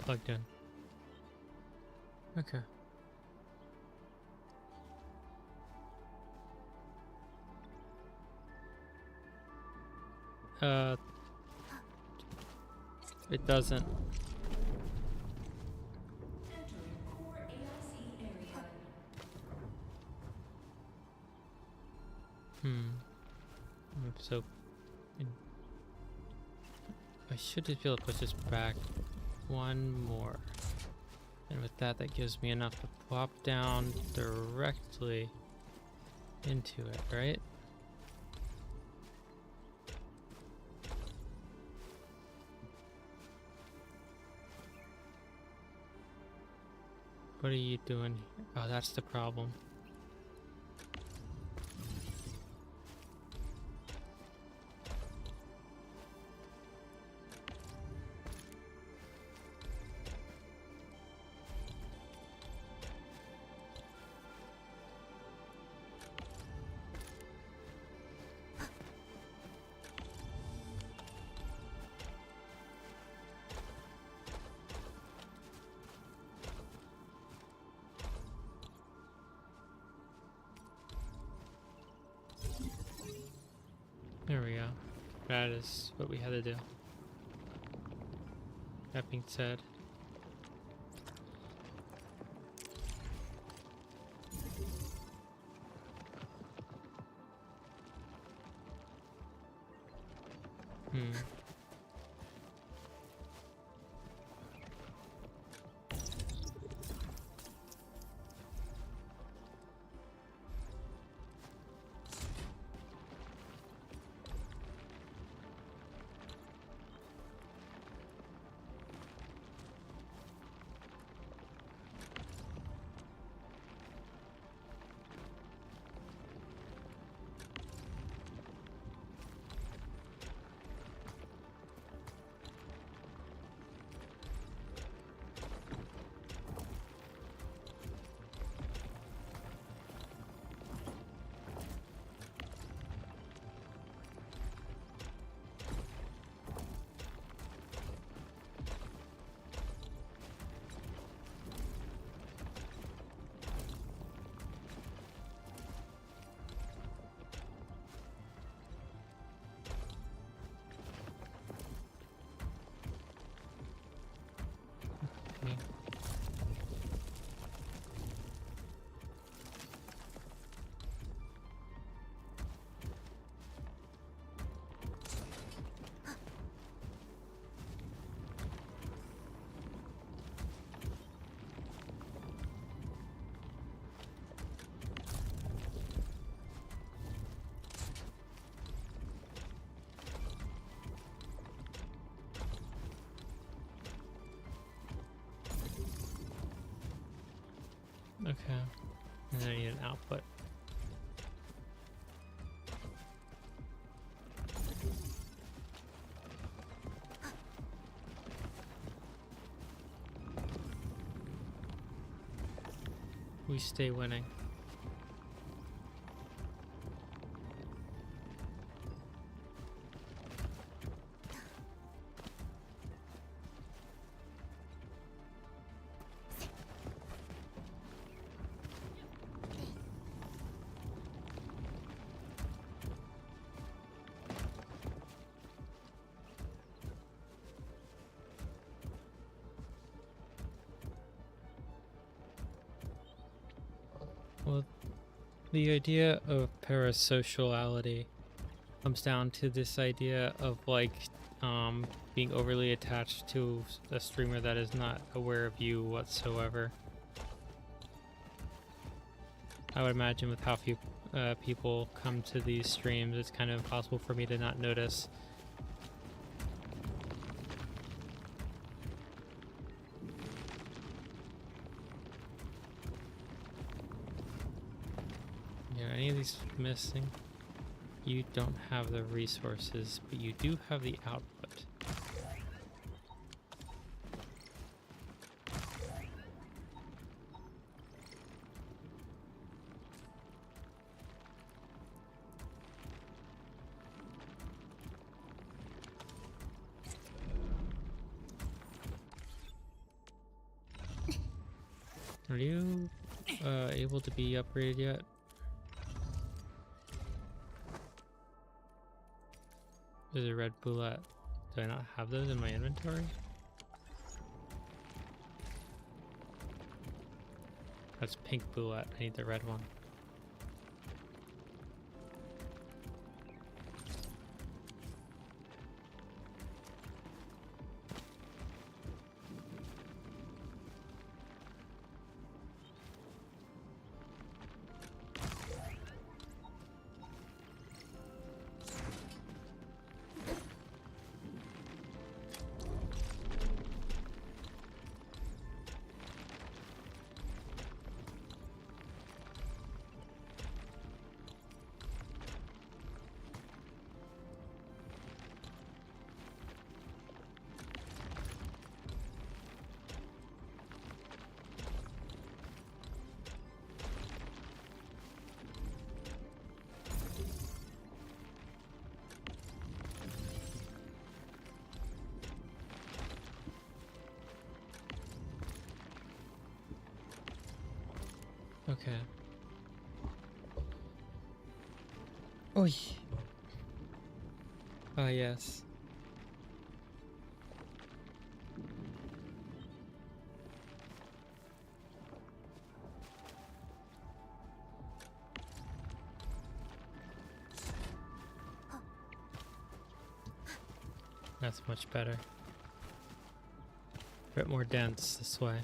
plugged in. Okay. It doesn't. So I should just be able to push this back one more. And with that, that gives me enough to plop down directly into it, right? What are you doing? Oh, that's the problem. There we go. That is what we had to do. That being said, okay. Okay. And then I need an output. We stay winning. Well, the idea of parasociality comes down to this idea of like being overly attached to a streamer that is not aware of you whatsoever. I would imagine with how few people come to these streams, it's kind of impossible for me to not notice. Yeah, any of these missing? You don't have the resources, but you do have the output. Are you able to be upgraded yet? There's a red bullet. Do I not have those in my inventory? That's pink bullet. I need the red one. Okay. Oi. Ah, yes. That's much better. A bit more dense this way.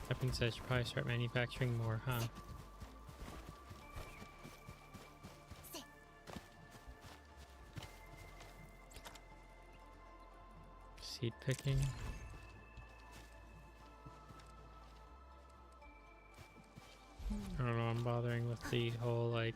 That means I should probably start manufacturing more, huh? Seed picking. I don't know, I'm bothering with the whole, like...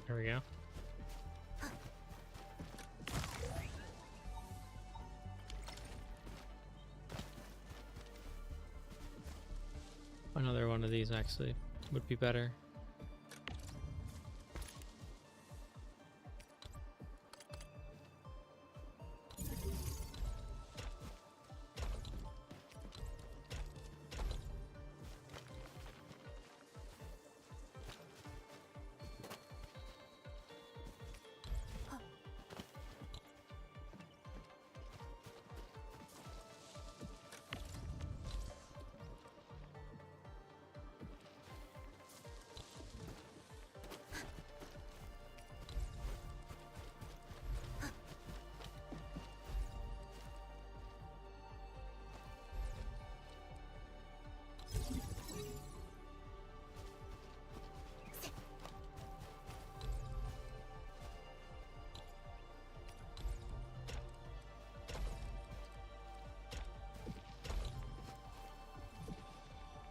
There we go. Another one of these actually would be better.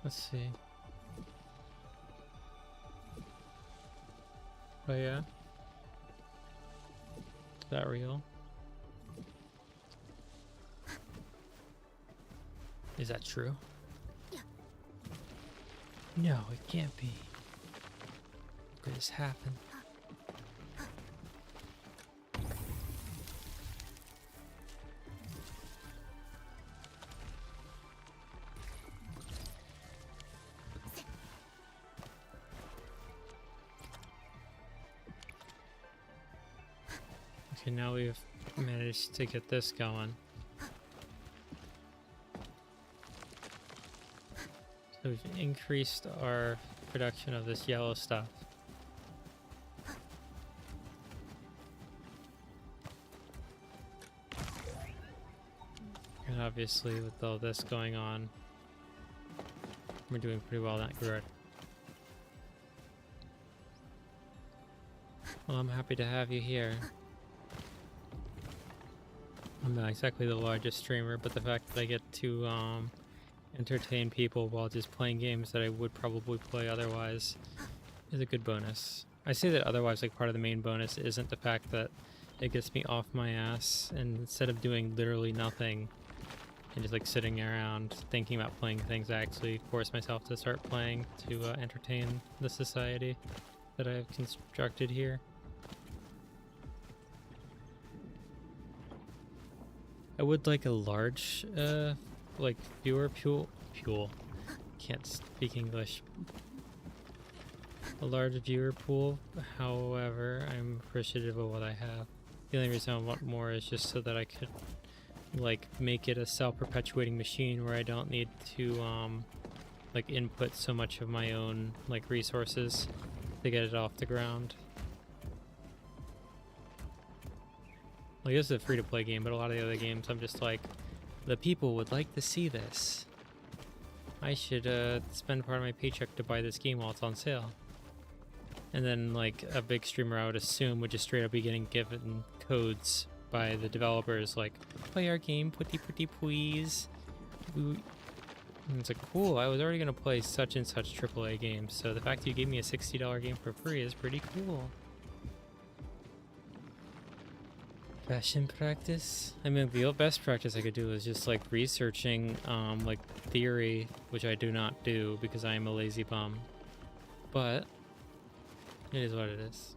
Let's see. Oh yeah? Is that real? Is that true? No, it can't be. Could this happen? Okay, now we've managed to get this going. So we've increased our production of this yellow stuff. And obviously with all this going on, we're doing pretty well in that regard. Well, I'm happy to have you here. I'm not exactly the largest streamer, but the fact that I get to entertain people while just playing games that I would probably play otherwise is a good bonus. I say that otherwise, like, part of the main bonus isn't the fact that it gets me off my ass, and instead of doing literally nothing and just like sitting around thinking about playing things, I actually force myself to start playing to entertain the society that I have constructed here. I would like a large, like, viewer pool. Can't speak English. A large viewer pool. However, I'm appreciative of what I have. The only reason I want more is just so that I could, like, make it a self-perpetuating machine where I don't need to, like, input so much of my own, like, resources to get it off the ground. Like, this is a free-to-play game, but a lot of the other games, I'm just like, the people would like to see this. I should spend part of my paycheck to buy this game while it's on sale. And then, like, a big streamer, I would assume, would just straight up be getting given codes by the developers, like, play our game, pretty please. And it's like, cool, I was already going to play such and such AAA games, so the fact that you gave me a $60 game for free is pretty cool. Fashion practice? I mean, the best practice I could do is just, like, researching, like, theory, which I do not do because I am a lazy bum. But it is what it is.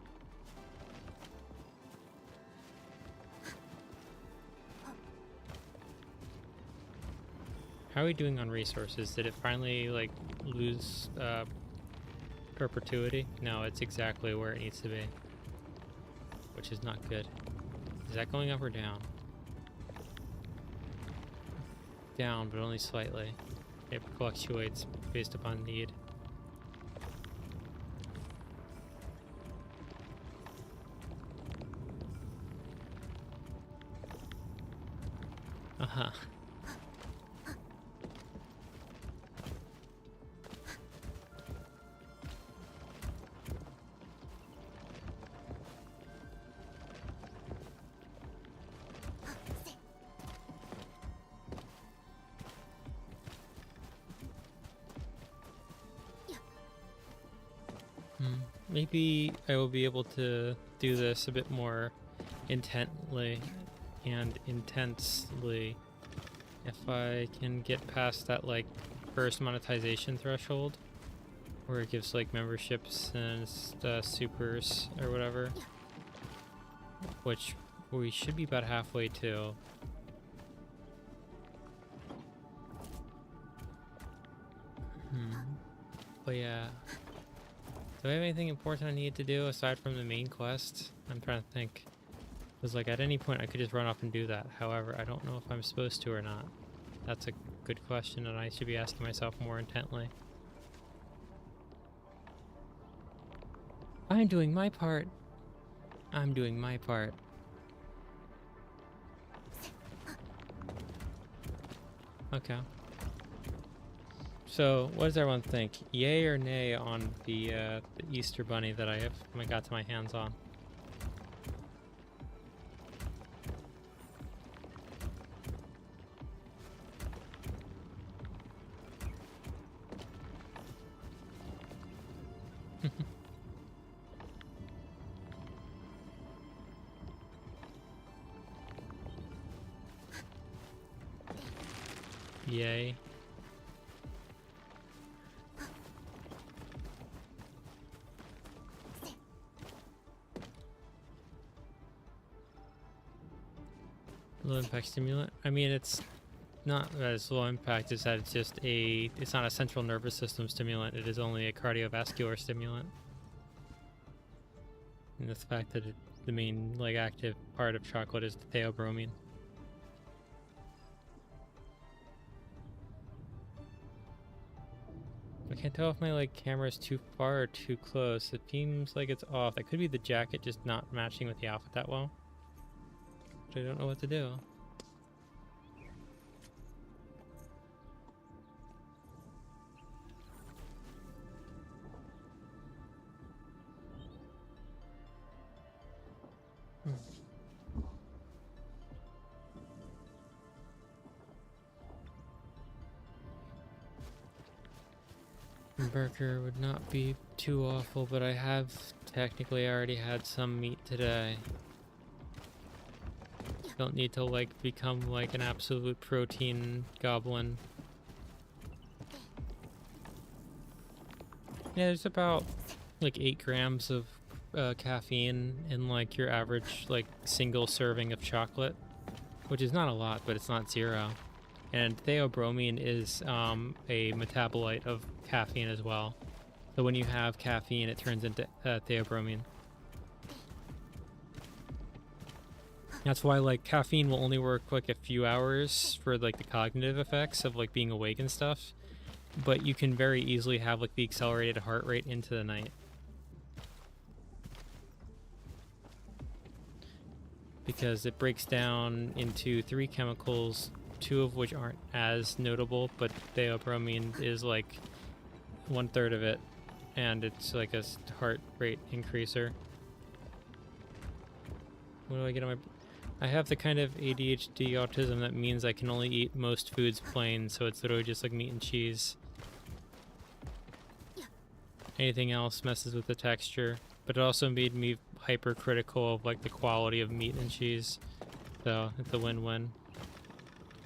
How are we doing on resources? Did it finally, like, lose perpetuity? No, it's exactly where it needs to be, which is not good. Is that going up or down? Down, but only slightly. It fluctuates based upon need. Uh-huh. Maybe I will be able to do this a bit more intently and intensely if I can get past that, like, first monetization threshold where it gives, like, memberships and supers or whatever, which we should be about halfway to. But yeah. Do I have anything important I need to do aside from the main quest? I'm trying to think. Because, like, at any point I could just run off and do that. However, I don't know if I'm supposed to or not. That's a good question, and I should be asking myself more intently. I'm doing my part. I'm doing my part. Okay. So, what does everyone think? Yay or nay on the Easter Bunny that I got to my hands on? Yay. Low impact stimulant. I mean, it's not as low impact as that. It's just it's not a central nervous system stimulant. It is only a cardiovascular stimulant. And the fact that the main like active part of chocolate is the theobromine. I can't tell if my like camera is too far or too close. It seems like it's off. That could be the jacket just not matching with the outfit that well. But I don't know what to do. Burger would not be too awful, but I have technically already had some meat today. Don't need to like become like an absolute protein goblin. Yeah, there's about like 8 grams of caffeine in like your average like single serving of chocolate, which is not a lot, but it's not 0. And theobromine is a metabolite of caffeine as well. So when you have caffeine, it turns into theobromine. That's why like caffeine will only work like a few hours for like the cognitive effects of like being awake and stuff. But you can very easily have like the accelerated heart rate into the night. Because it breaks down into 3 chemicals, 2 of which aren't as notable, but theobromine is like 1/3 of it, and it's like a heart rate increaser. What do I get on my... I have the kind of ADHD autism that means I can only eat most foods plain, so it's literally just like meat and cheese. Anything else messes with the texture, but it also made me hypercritical of like the quality of meat and cheese, so it's a win-win.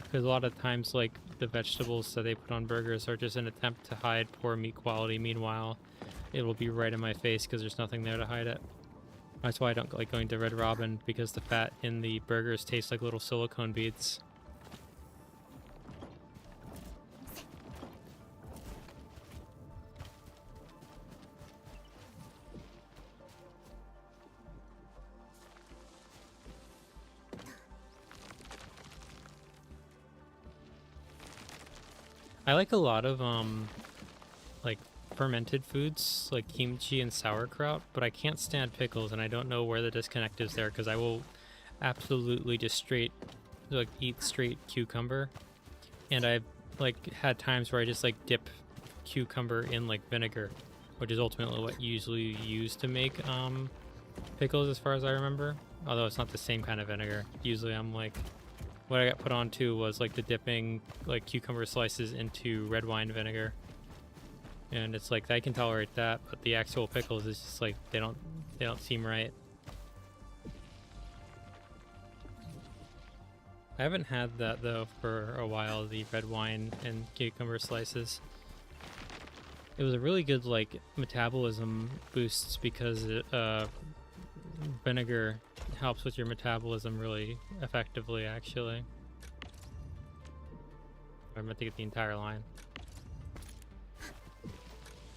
Because a lot of times like the vegetables that they put on burgers are just an attempt to hide poor meat quality. Meanwhile, it will be right in my face because there's nothing there to hide it. That's why I don't like going to Red Robin, because the fat in the burgers tastes like little silicone beads. I like a lot of like fermented foods like kimchi and sauerkraut, but I can't stand pickles, and I don't know where the disconnect is there, because I will absolutely just eat straight cucumber, and I've like had times where I just like dip cucumber in like vinegar, which is ultimately what you usually use to make pickles as far as I remember, although it's not the same kind of vinegar. Usually I'm like, what I got put onto was like the dipping like cucumber slices into red wine vinegar. And it's like, I can tolerate that, but the actual pickles is just like, they don't seem right. I haven't had that though for a while, the red wine and cucumber slices. It was a really good like metabolism boost, because vinegar helps with your metabolism really effectively, actually. I meant to get the entire line.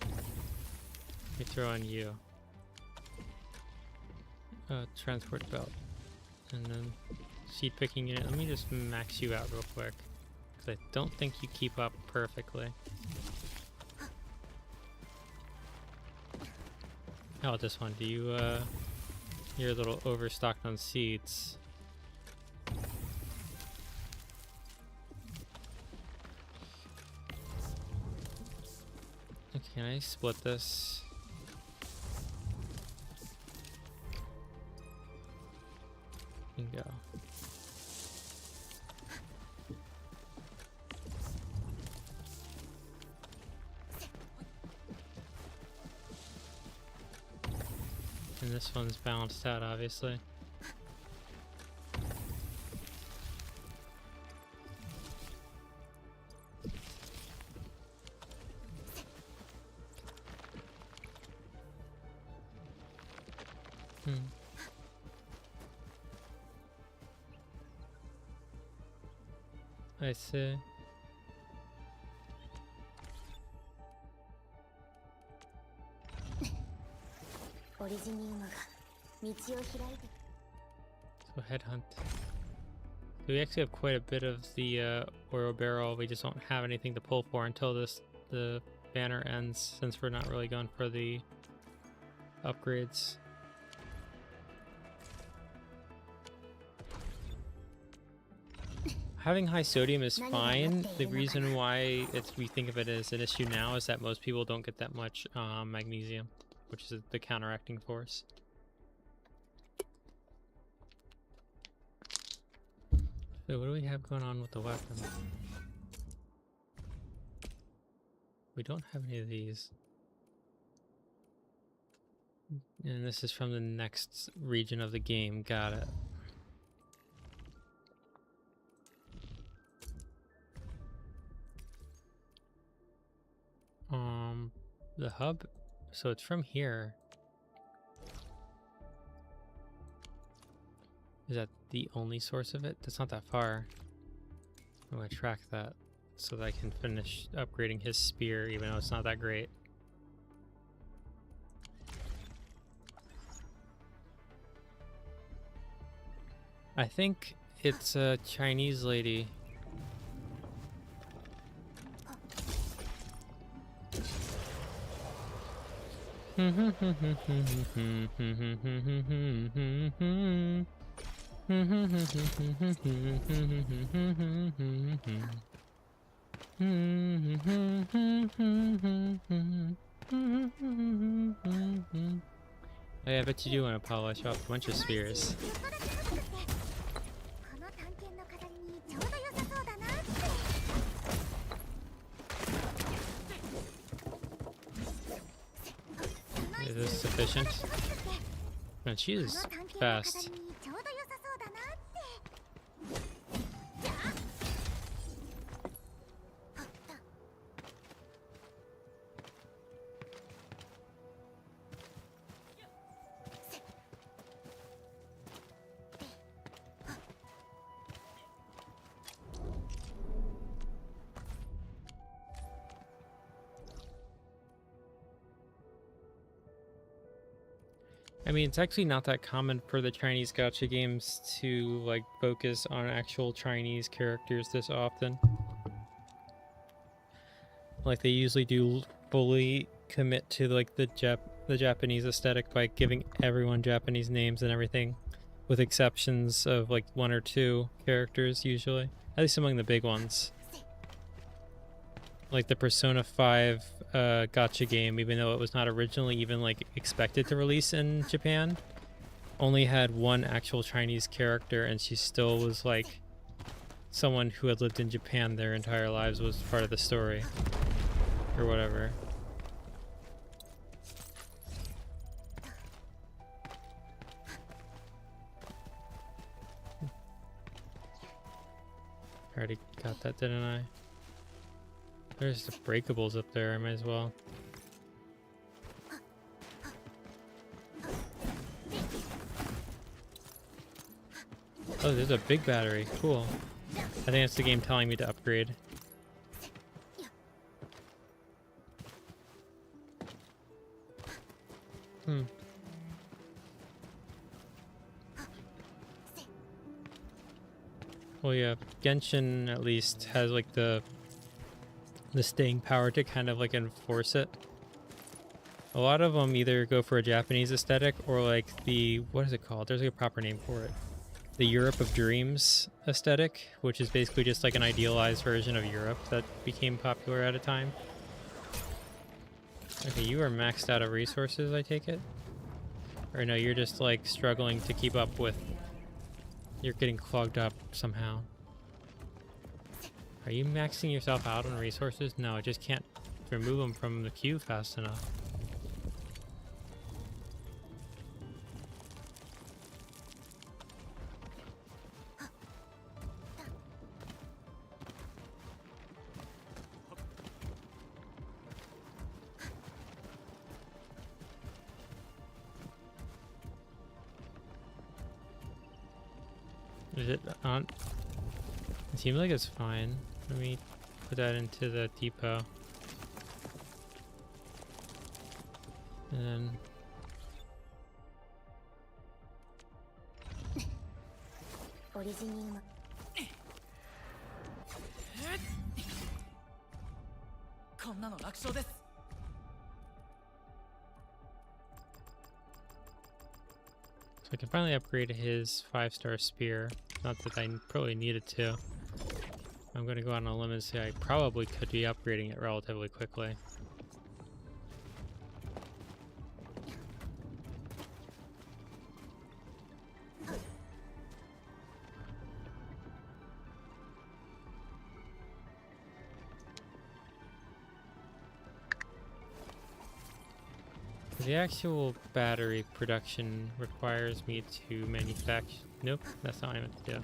Let me throw on you. Transport belt. And then seed picking unit. Let me just max you out real quick, because I don't think you keep up perfectly. How about this one? Do you, you're a little overstocked on seeds. Okay, can I split this? Bingo. And this one's balanced out, obviously. Hmm. I see. So headhunt. We actually have quite a bit of the oil barrel. We just don't have anything to pull for until the banner ends, since we're not really going for the upgrades. Having high sodium is fine. The reason why we think of it as an issue now is that most people don't get that much magnesium, which is the counteracting force. So what do we have going on with the weapon? We don't have any of these. And this is from the next region of the game. Got it. The hub, so it's from here. Is that the only source of it? That's not that far. I'm gonna track that so that I can finish upgrading his spear, even though it's not that great. I think it's a Chinese lady. I bet you do want to polish off a bunch of spears. Is this sufficient? Man, she is fast. I mean, it's actually not that common for the Chinese gacha games to like focus on actual Chinese characters this often. Like they usually do fully commit to like the Japanese aesthetic by giving everyone Japanese names and everything, with exceptions of like 1 or 2 characters usually, at least among the big ones. Like the Persona 5 gacha game, even though it was not originally even like expected to release in Japan, only had 1 actual Chinese character, and she still was like someone who had lived in Japan their entire lives, was part of the story or whatever. I already got that, didn't I? There's the breakables up there, I might as well. Oh, there's a big battery. Cool. I think that's the game telling me to upgrade. Well, yeah, Genshin at least has like the staying power to kind of like enforce it. A lot of them either go for a Japanese aesthetic or like the, what is it called? There's like a proper name for it. The Europe of Dreams aesthetic, which is basically just like an idealized version of Europe that became popular at a time. Okay, you are maxed out of resources, I take it? Or no, you're just like struggling to keep up with... You're getting clogged up somehow. Are you maxing yourself out on resources? No, I just can't remove them from the queue fast enough. Is it on? It seems like it's fine. Let me put that into the depot. And then... So I can finally upgrade his 5-star spear. Not that I probably needed to. I'm going to go out on a limb and say I probably could be upgrading it relatively quickly. The actual battery production requires me to manufacture... Nope, that's not what I meant to do.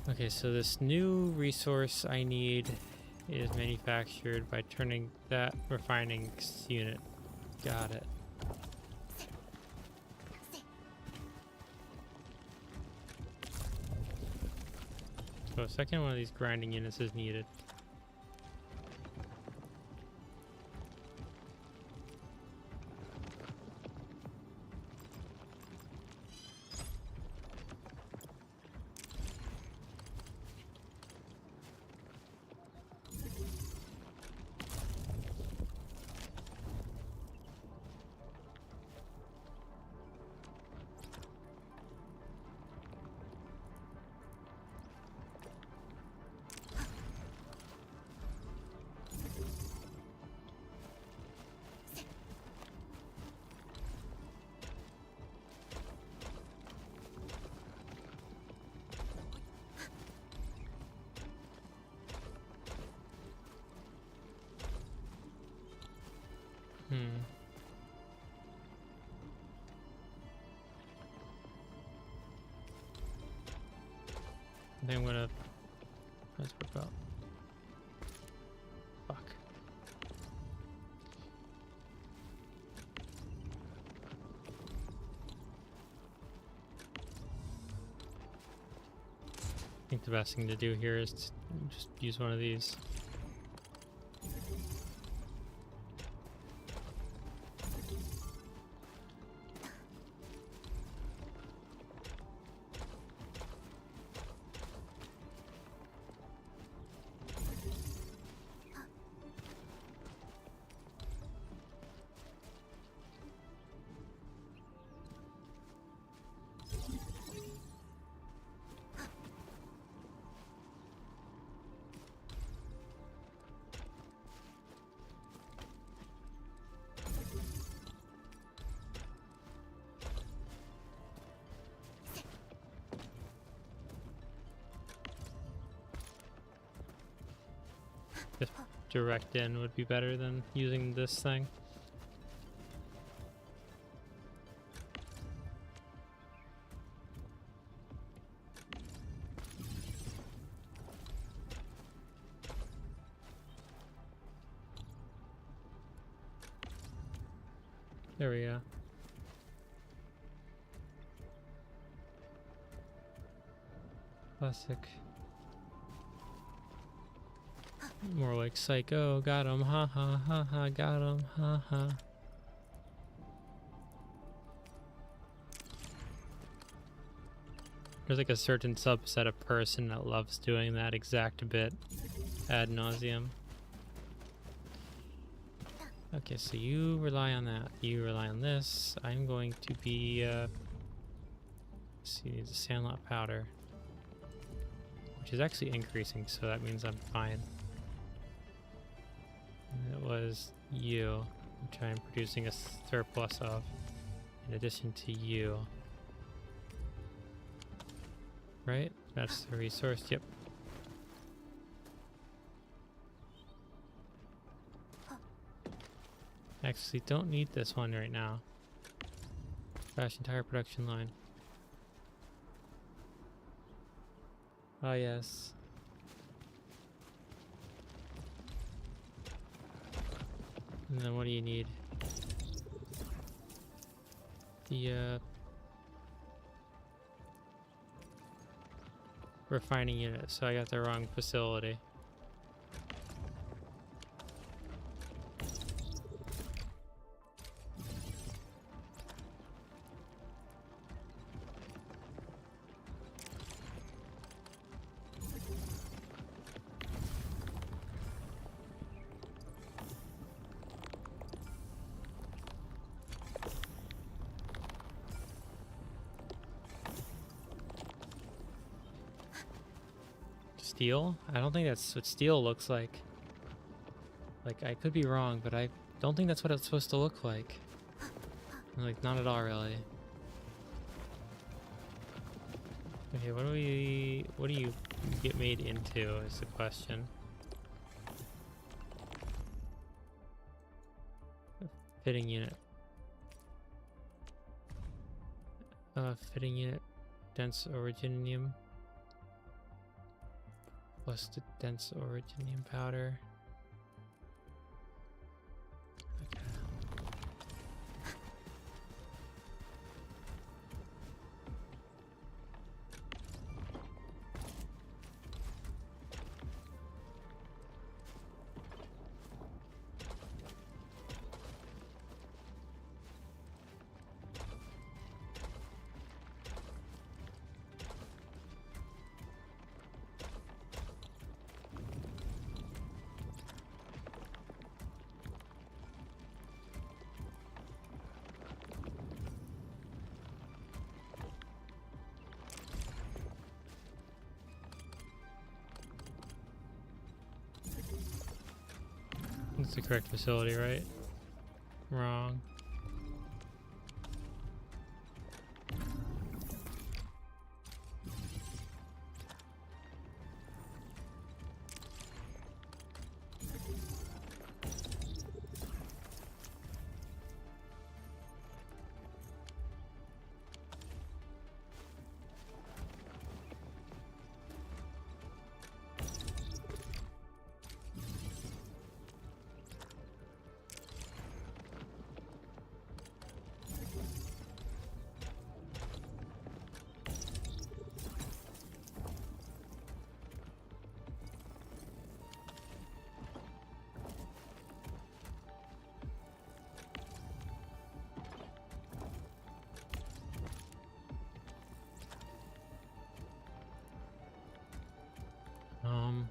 Okay, so this new resource I need is manufactured by turning that refining unit. Got it. So a second one of these grinding units is needed. I think I'm gonna... Let's whip out. Fuck. I think the best thing to do here is to just use one of these. Just direct in would be better than using this thing. There we go. Classic. More like psycho, got him, ha ha ha ha, got him, ha ha. There's like a certain subset of person that loves doing that exact bit ad nauseum. Okay, so you rely on that, you rely on this. I'm going to be, let's see, the sandlot powder, which is actually increasing, so that means I'm fine. It was you, which I'm producing a surplus of, in addition to you. Right? That's the resource, yep. Actually, don't need this one right now. Crash entire production line. Oh yes. And then what do you need? the refining unit, so I got the wrong facility. Steel? I don't think that's what steel looks like. Like, I could be wrong, but I don't think that's what it's supposed to look like. Like, not at all, really. Okay, what do you get made into is the question. Fitting unit. Fitting unit. Dense originium. Plus the dense originium powder. Okay. That's the correct facility, right? Wrong. Um,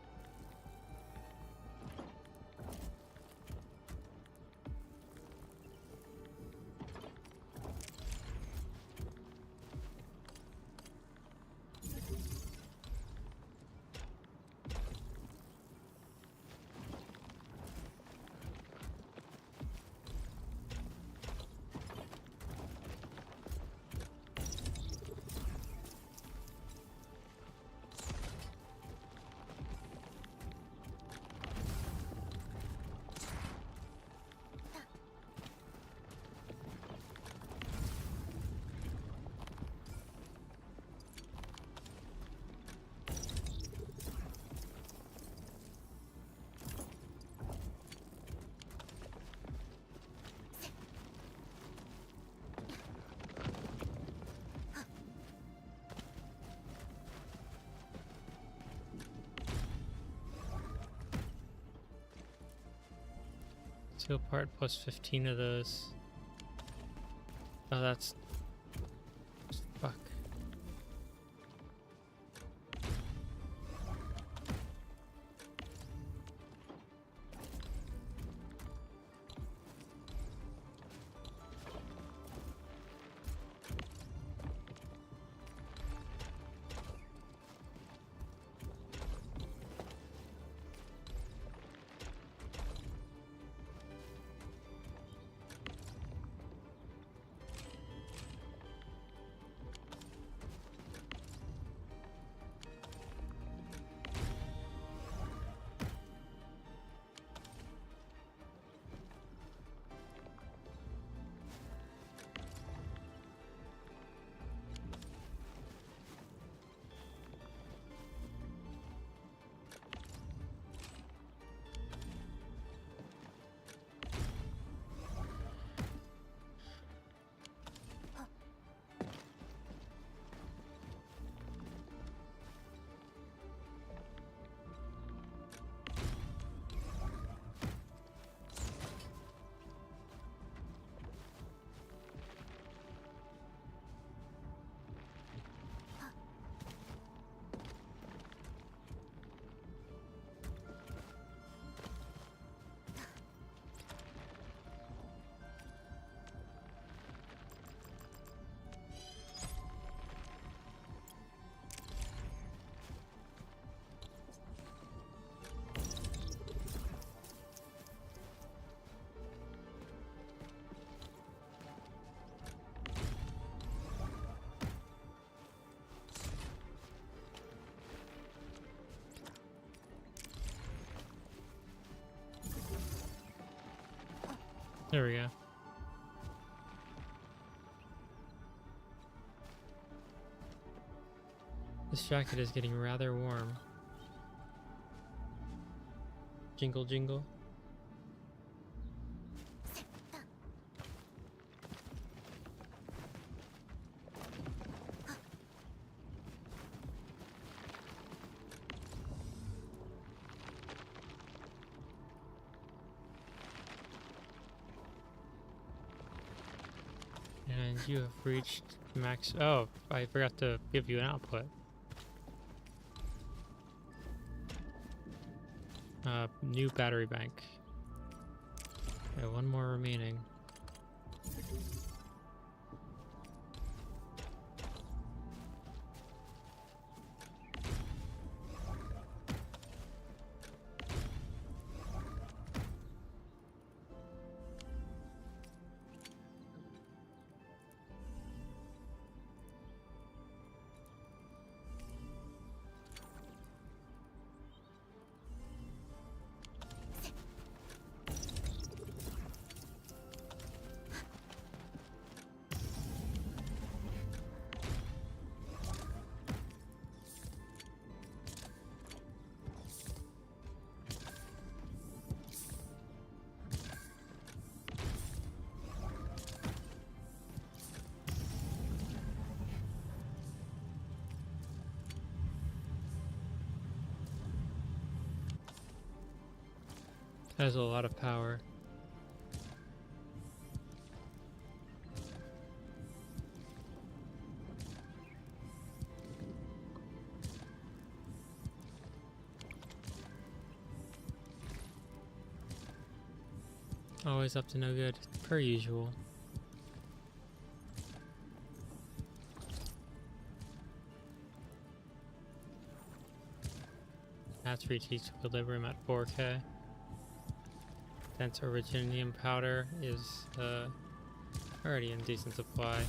Steel part plus 15 of those. Oh, that's... Fuck. There we go. This jacket is getting rather warm. Jingle, jingle. And you have reached max. Oh, I forgot to give you an output. New battery bank. Okay, one more remaining. That has a lot of power. Always up to no good, per usual. That's reached equilibrium at 4K. Dense originium powder is already in decent supply.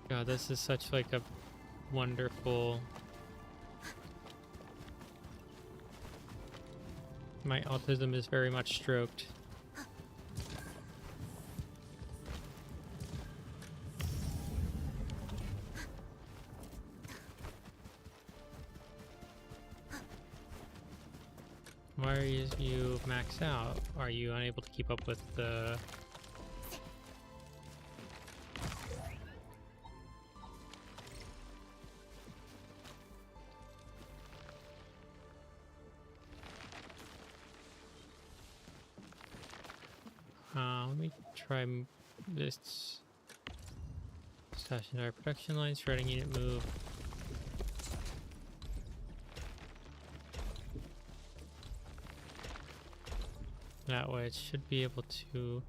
God, this is such like a wonderful... My autism is very much stroked. Why are you maxed out? Are you unable to keep up with the... let me try this stationary production line, shredding unit move. That way it should be able to...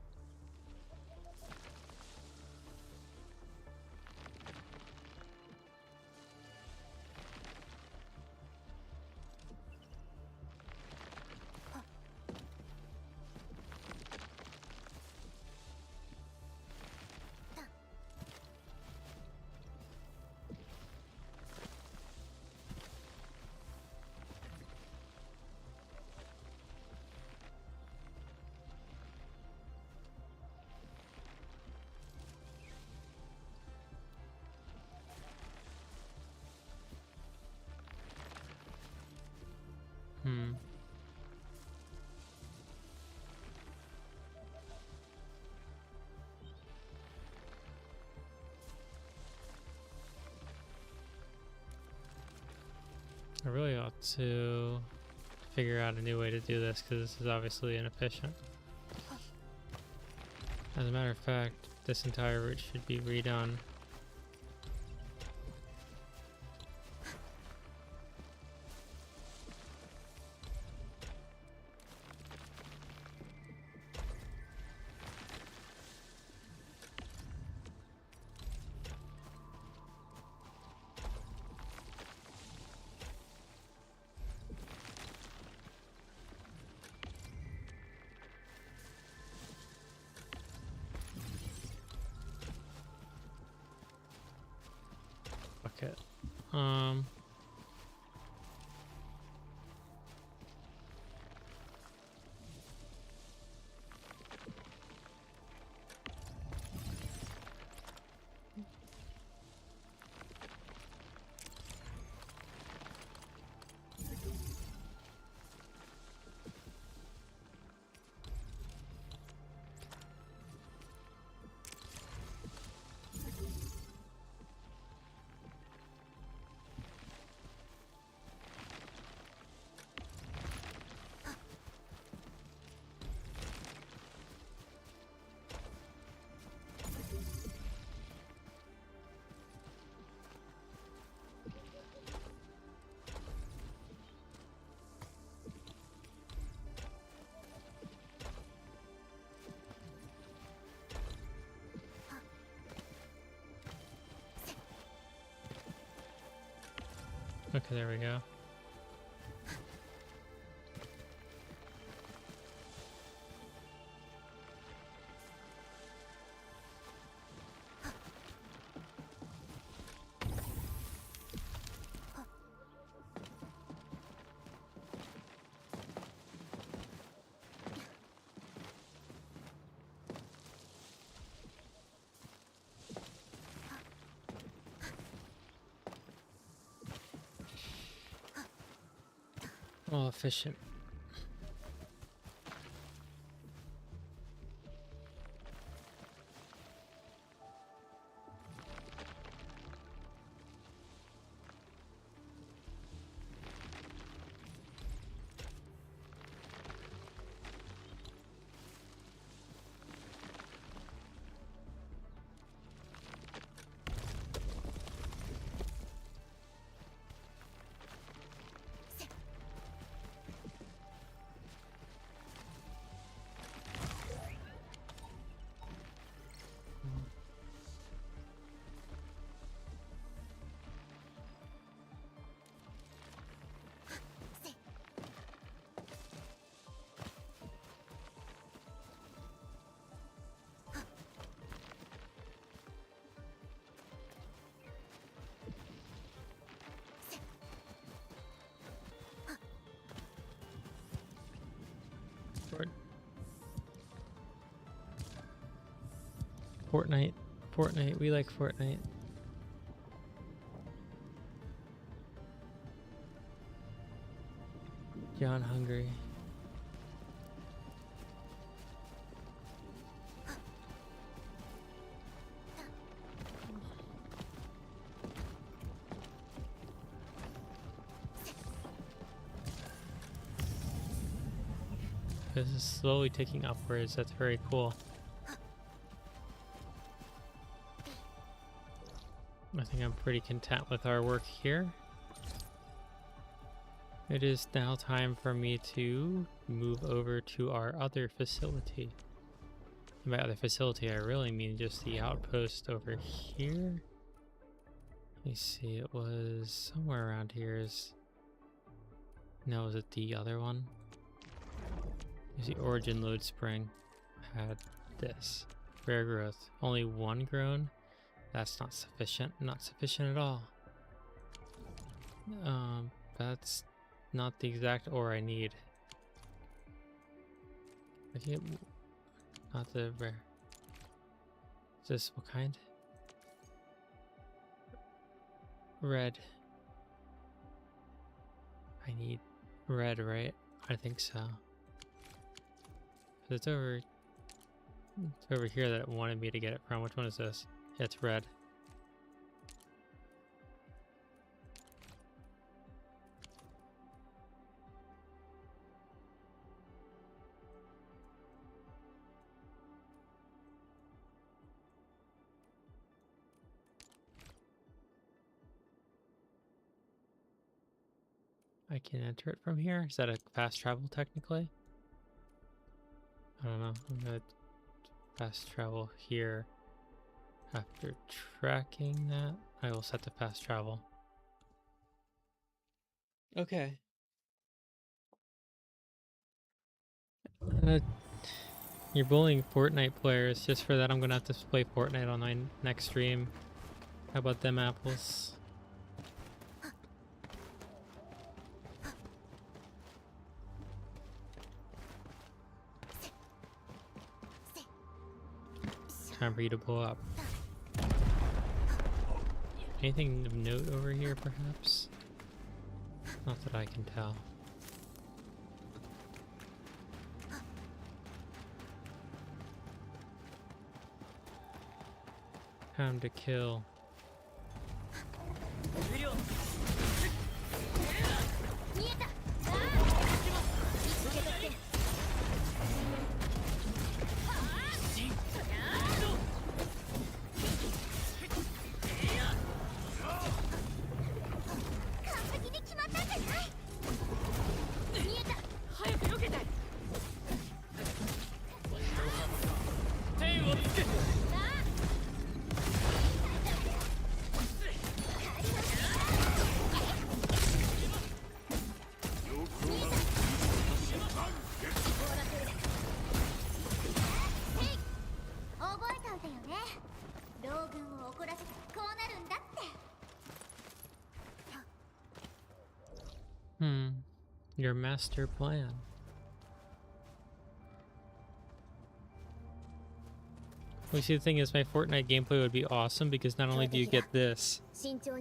I really ought to figure out a new way to do this because this is obviously inefficient. As a matter of fact, this entire route should be redone. Okay. Okay, there we go. Oh, efficient. Fortnite, we like Fortnite. John hungry. This is slowly ticking upwards, that's very cool. I think I'm pretty content with our work here. It is now time for me to move over to our other facility. And by other facility, I really mean just the outpost over here. Let me see, it was somewhere around here. No, was it the other one? It was the Origin Load Spring. Had this. Rare growth. Only one grown? That's not sufficient. Not sufficient at all. That's not the exact ore I need. I can't. Not the rare. Is this what kind? Red. I need red, right? I think so. It's over here that it wanted me to get it from. Which one is this? Yeah, it's red. I can enter it from here. Is that a fast travel technically? I don't know. I'm gonna fast travel here. After tracking that, I will set to fast travel. Okay. You're bullying Fortnite players. Just for that, I'm gonna have to play Fortnite on my next stream. How about them apples? Time for you to blow up. Anything of note over here, perhaps? Not that I can tell. Time to kill. Your master plan. Well, see, the thing is, my Fortnite gameplay would be awesome because not only do you get this,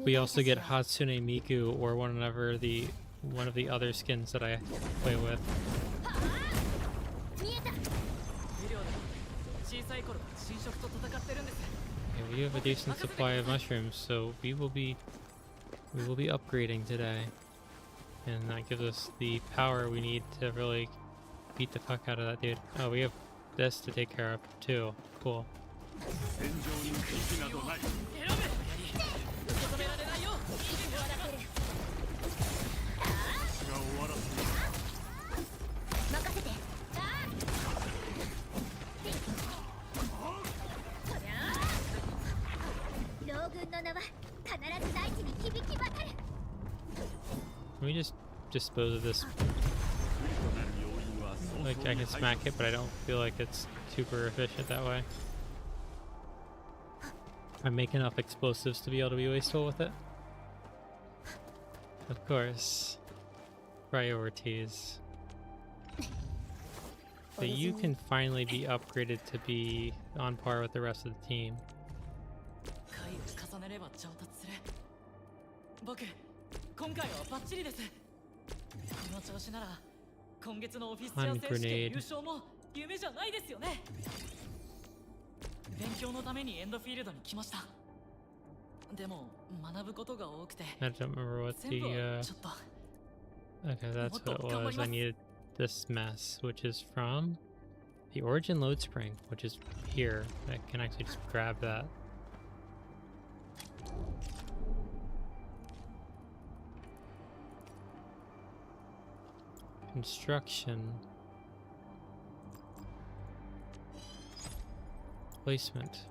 we also get Hatsune Miku or one of the other skins that I play with. Yeah, we have a decent supply of mushrooms, so we will be upgrading today. And that gives us the power we need to really beat the fuck out of that dude. Oh, we have this to take care of too. Cool. Can we just dispose of this? Like, I can smack it, but I don't feel like it's super efficient that way. I make enough explosives to be able to be wasteful with it. Of course. Priorities. So you can finally be upgraded to be on par with the rest of the team. Hand grenade. I don't remember what the okay, that's what it was. I needed this mess, which is from the Origin Load Spring, which is here. I can actually just grab that. Construction. Placement.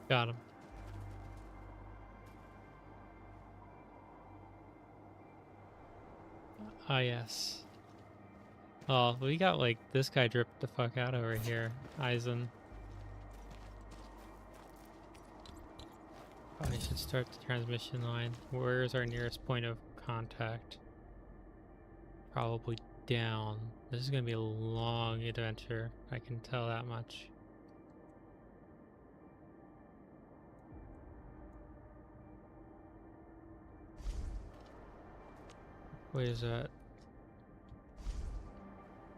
Got him. Ah, yes. Oh, we got like this guy dripped the fuck out over here. Eisen. Probably should start the transmission line. Where's our nearest point of contact? Probably down. This is gonna be a long adventure. I can tell that much. Where is that?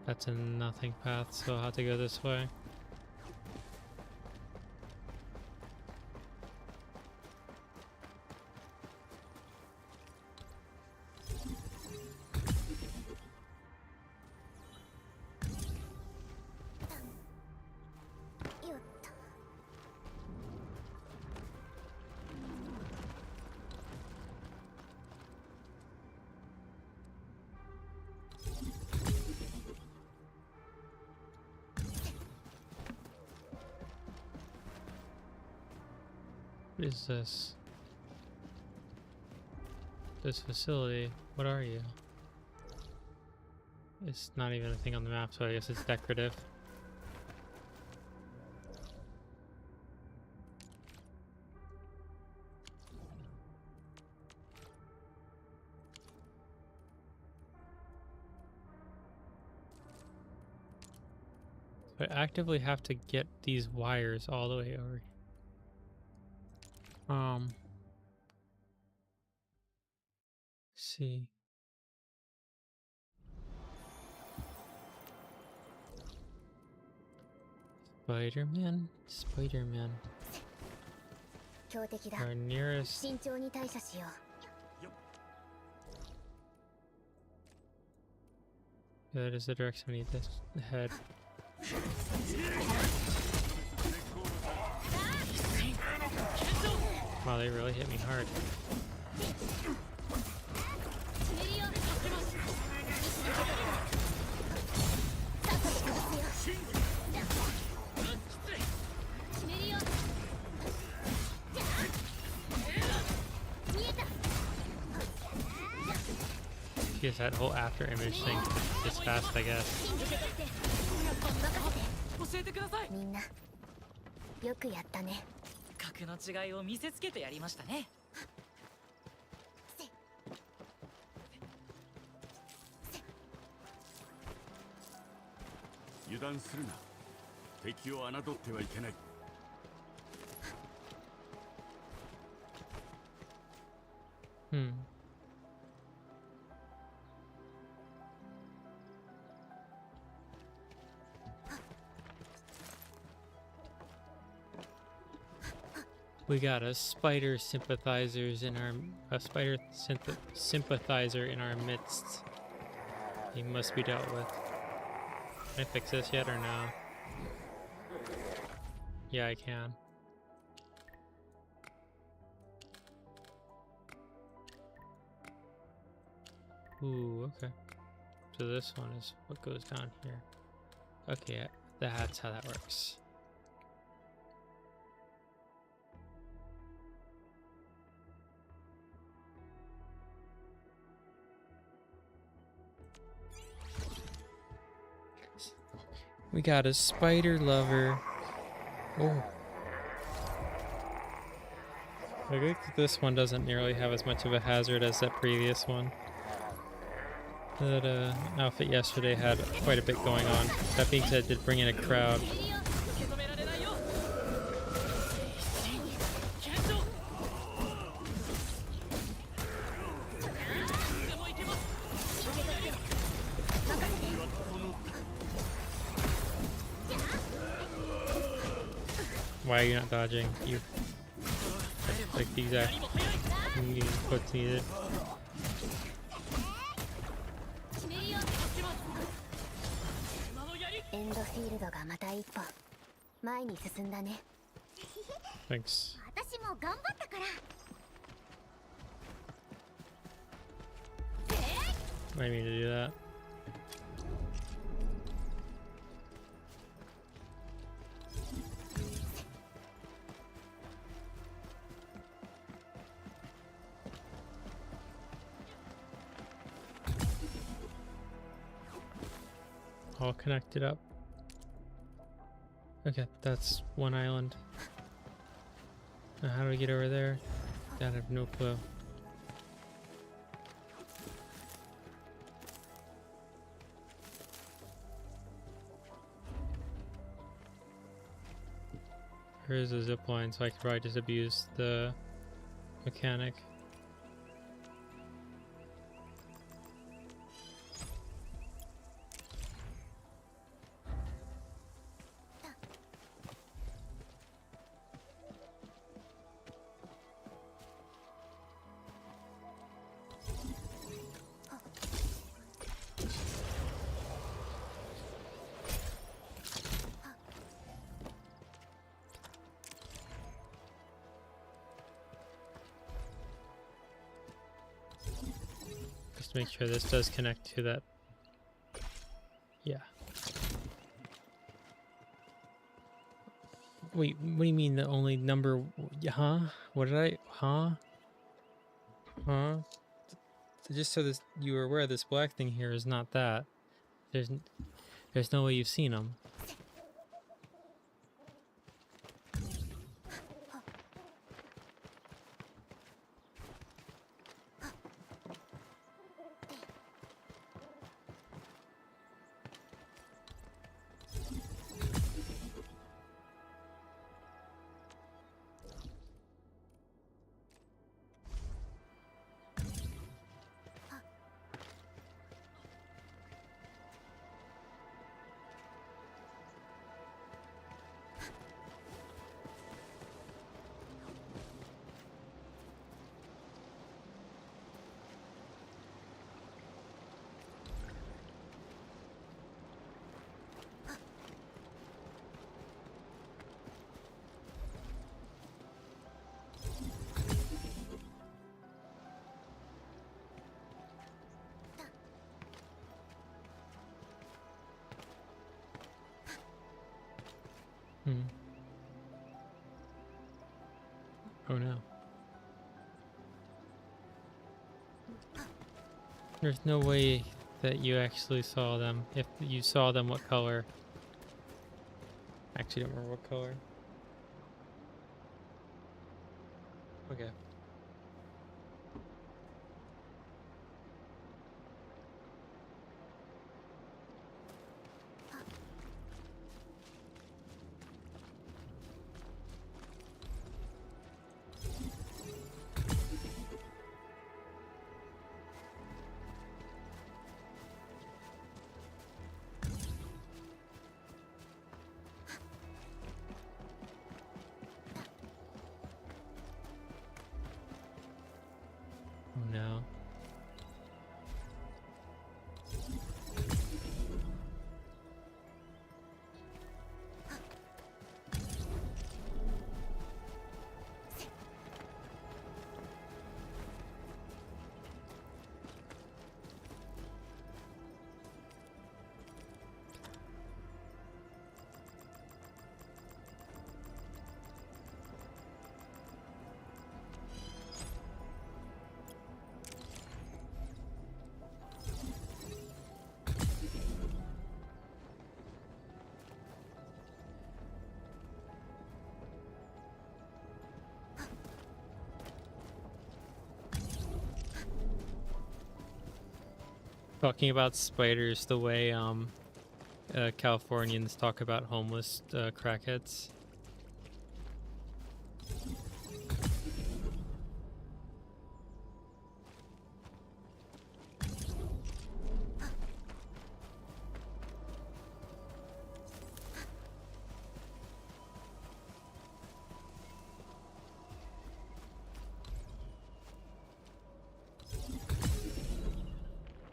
That's a nothing path, so I'll have to go this way. What is this? This facility, what are you? It's not even a thing on the map, so I guess it's decorative. I actively have to get these wires all the way over. See. Spider-Man? Spider-Man. Our nearest... That is the direction we need to head. Wow, they really hit me hard. Yes, that whole after image thing is fast, I guess. We got a spider sympathizer in our midst. He must be dealt with. Can I fix this yet or no? Yeah, I can. Ooh, okay. So this one is what goes down here. Okay, that's how that works. We got a spider lover. Oh. I think this one doesn't nearly have as much of a hazard as that previous one. That outfit yesterday had quite a bit going on. That being said, it did bring in a crowd. Why are you not dodging? You like the exact what's needed. Thanks. I need to do that. all connected up. Okay, that's one island. Now how do we get over there? I have no clue. Here's a zip line, so I could probably just abuse the mechanic. Just make sure this does connect to that. Yeah. Wait, what do you mean the only number? Huh? What did I? Huh? Huh? Just so this you were aware, this black thing here is not that. There's no way you've seen them. Hmm. Oh no. There's no way that you actually saw them. If you saw them, what color? Actually, I don't remember what color. Okay. Oh no. Talking about spiders the way Californians talk about homeless crackheads.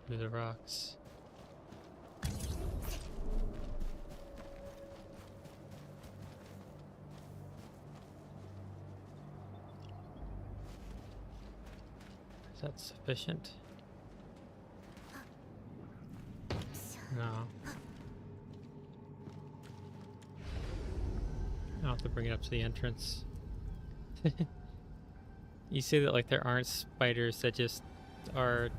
Through the rocks. Is that sufficient? No. I'll have to bring it up to the entrance. You say that like there aren't spiders that just are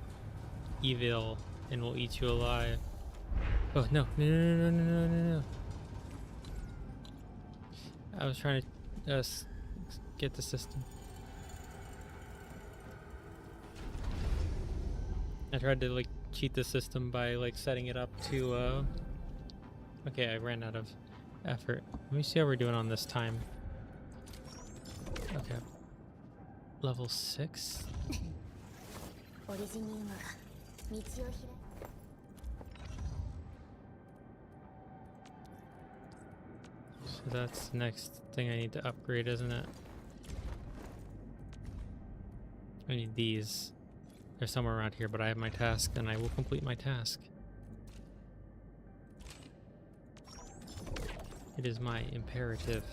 evil and will eat you alive. Oh no, no, no, no, no, no, no, no. I was trying to get the system. I tried to like cheat the system by like setting it up to okay, I ran out of effort. Let me see how we're doing on this time. Okay. Level 6? So that's the next thing I need to upgrade, isn't it? I need these. They're somewhere around here, but I have my task, and I will complete my task. It is my imperative.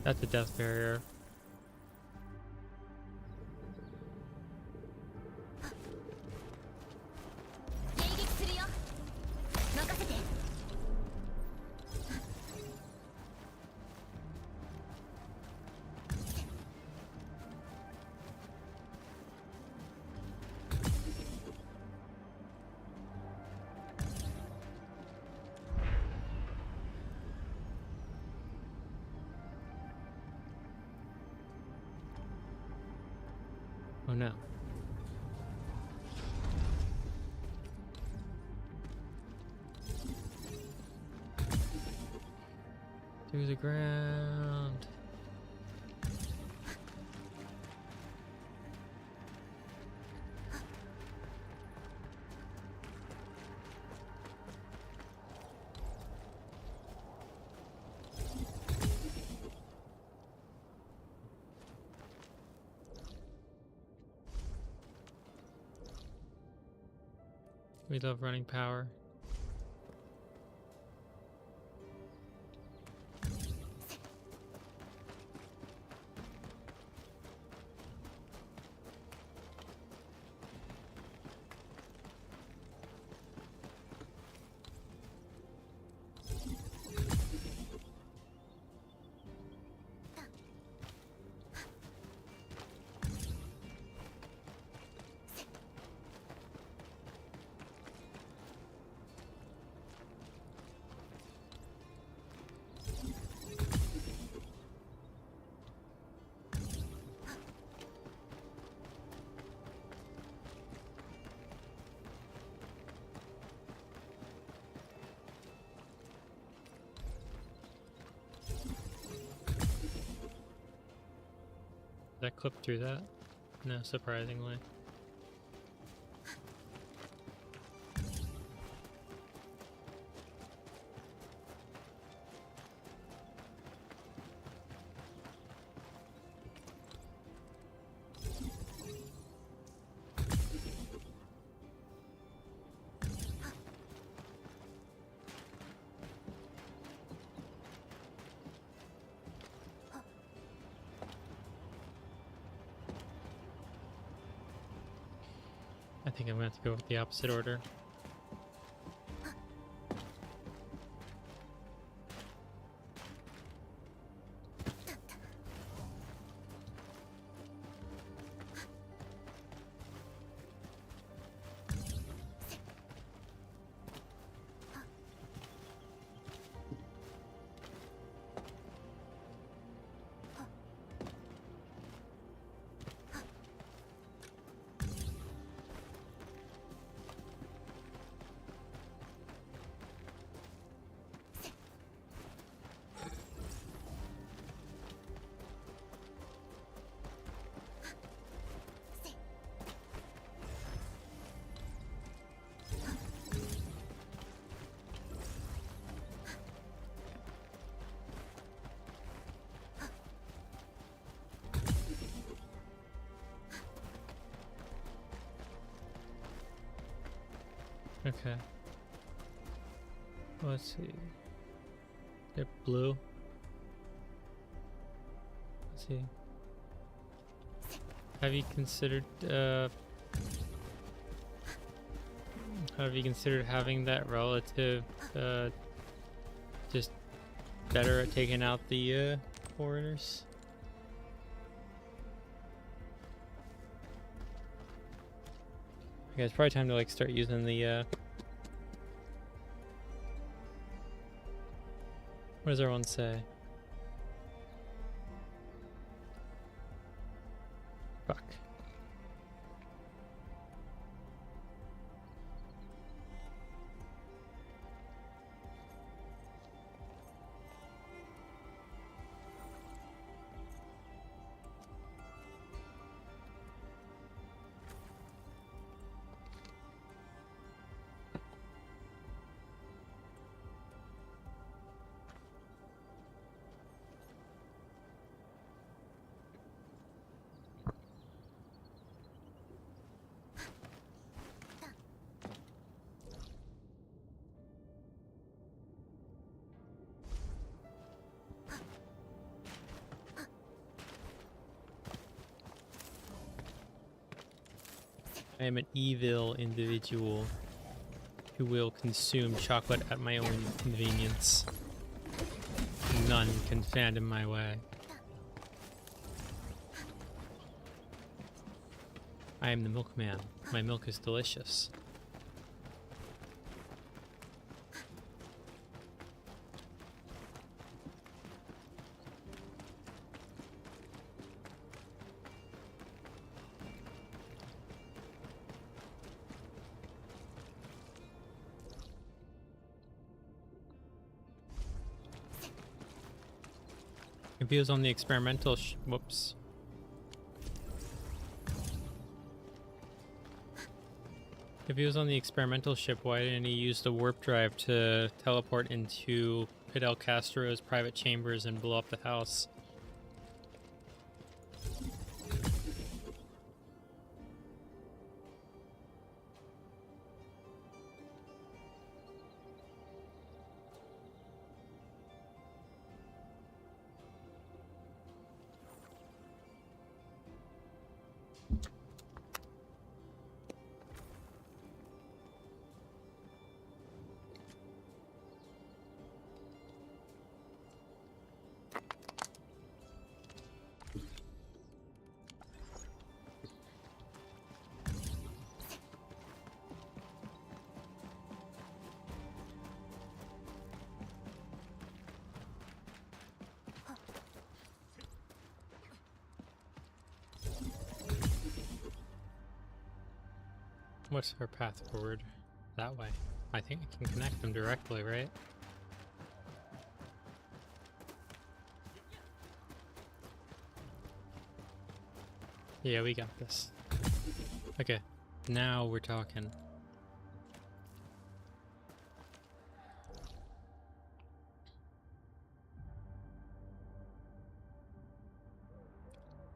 That's a death barrier. Oh no. Through the ground. We love running power. Did I clip through that? No, surprisingly. I think I'm going to have to go with the opposite order. Okay. Let's see. They're blue. Let's see. Have you considered having that relative just better at taking out the foreigners? Yeah, it's probably time to like start using the what does everyone say? Fuck. I am an evil individual who will consume chocolate at my own convenience. None can stand in my way. I am the milkman. My milk is delicious. If he was on the experimental whoops. If he was on the experimental ship, why didn't he use the warp drive to teleport into Fidel Castro's private chambers and blow up the house? What's our path forward? That way. I think I can connect them directly, right? Yeah, we got this. Okay, now we're talking.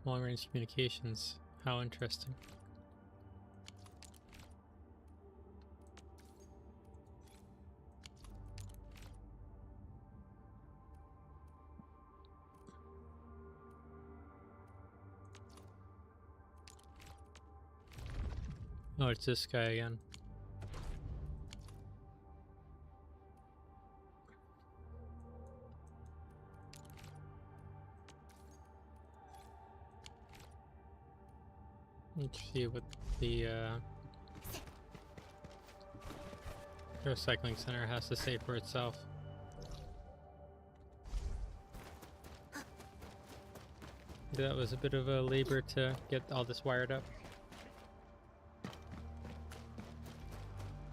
Long-range communications. How interesting. Oh, it's this guy again. Let's see what the recycling center has to say for itself. That was a bit of a labor to get all this wired up.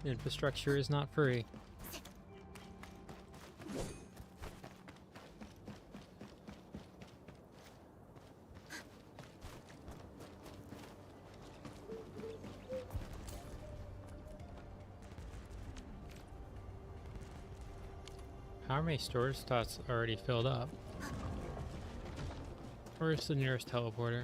Infrastructure is not free. How are my storage slots already filled up? Where's the nearest teleporter?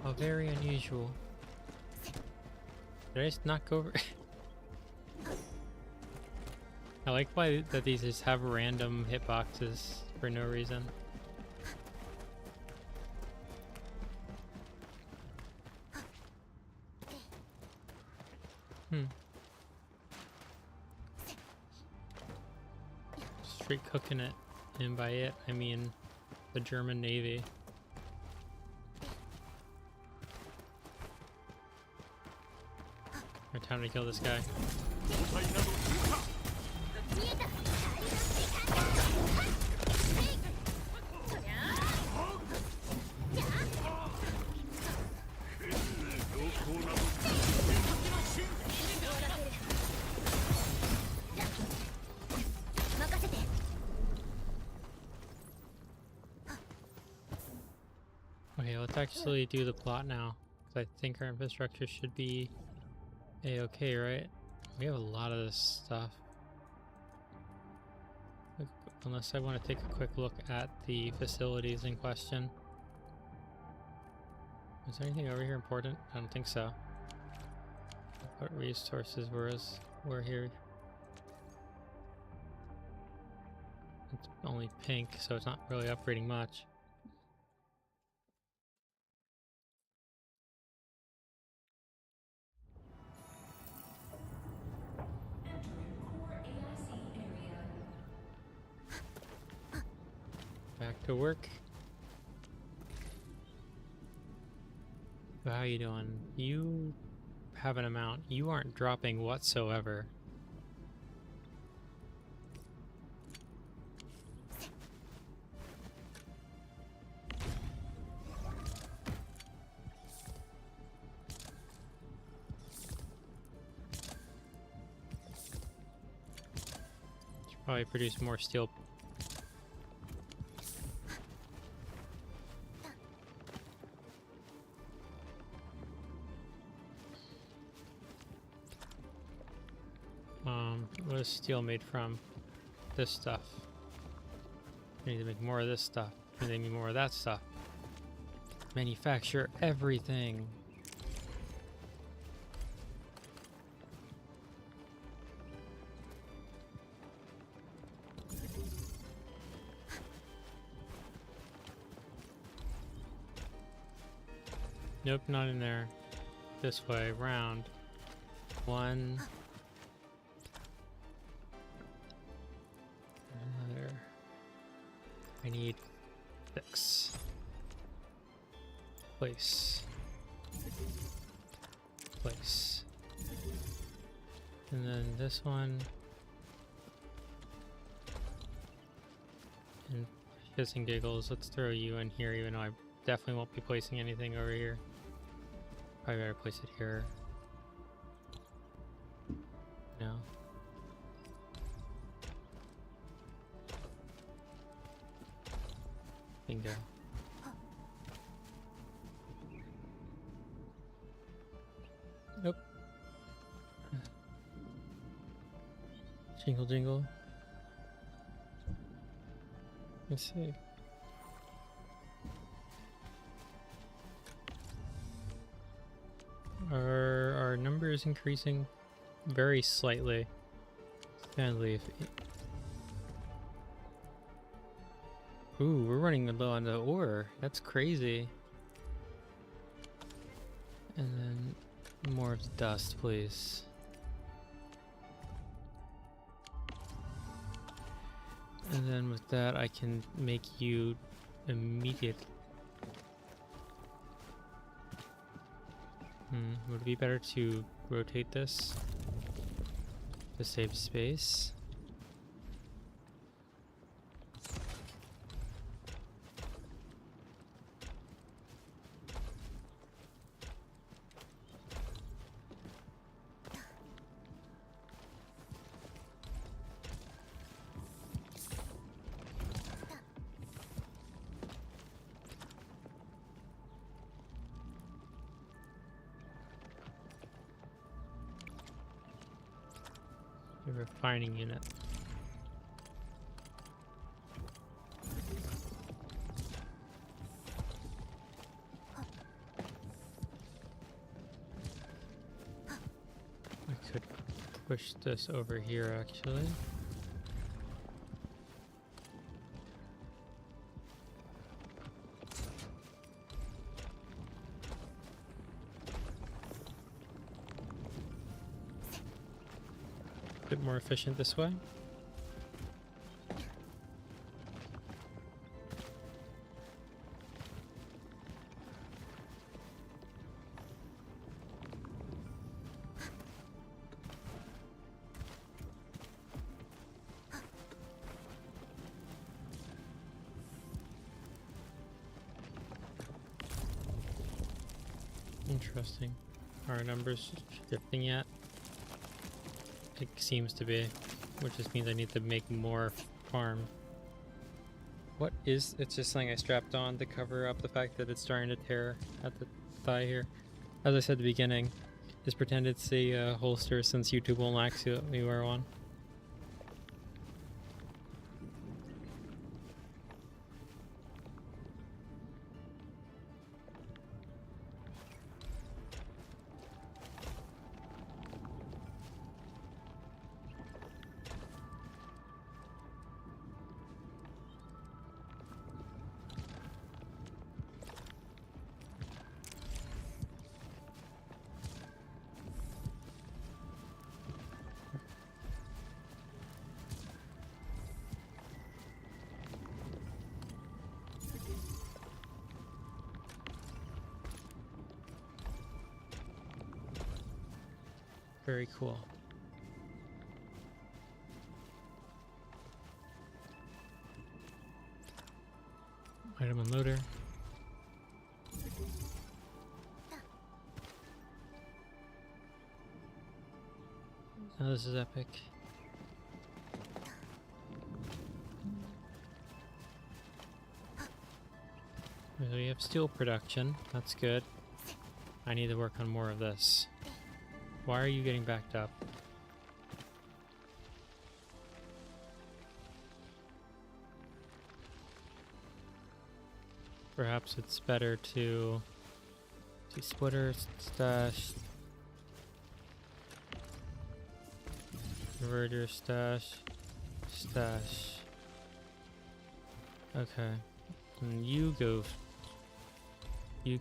How very unusual. Did I just knock over? I like why that these just have random hitboxes for no reason. Straight cooking it, and by it I mean the German Navy. Time to kill this guy. Okay, let's actually do the plot now, because I think our infrastructure should be A-okay, right? We have a lot of this stuff. Unless I want to take a quick look at the facilities in question. Is there anything over here important? I don't think so. What resources were here? It's only pink, so it's not really upgrading much. Back to work. So how you doing? You have an amount. You aren't dropping whatsoever. Should probably produce more steel. What is steel made from? This stuff. I need to make more of this stuff. I need more of that stuff. Manufacture everything. Nope, not in there. This way, round. One. Another. I need 6. Place. Place. And then this one. And shits and giggles, let's throw you in here, even though I definitely won't be placing anything over here. Probably better place it here. No. Bingo. Nope. Jingle jingle. Let's see. Are our numbers increasing? Very slightly. Sadly, ooh, we're running low on the ore. That's crazy. And then more of the dust, please. And then with that, I can make you immediate. Would it be better to rotate this to save space? A refining unit. I could push this over here actually. Bit more efficient this way. Interesting. Are our numbers shifting yet? It seems to be, which just means I need to make more farm. What is, it's just something I strapped on to cover up the fact that it's starting to tear at the thigh here. As I said at the beginning, just pretend it's a holster since YouTube won't actually let me wear one. Very cool. Item unloader. Oh, this is epic. So we have steel production. That's good. I need to work on more of this. Why are you getting backed up? Perhaps it's better to see splitter, stash, converter, stash, stash. Okay, and you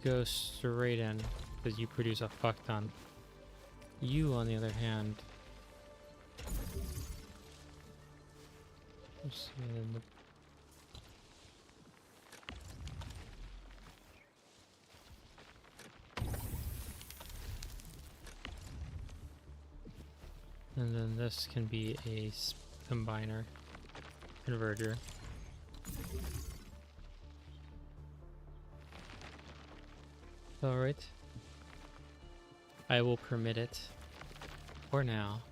go straight in because you produce a fuck ton. You, on the other hand, and then this can be a combiner, converter. All right. I will permit it for now.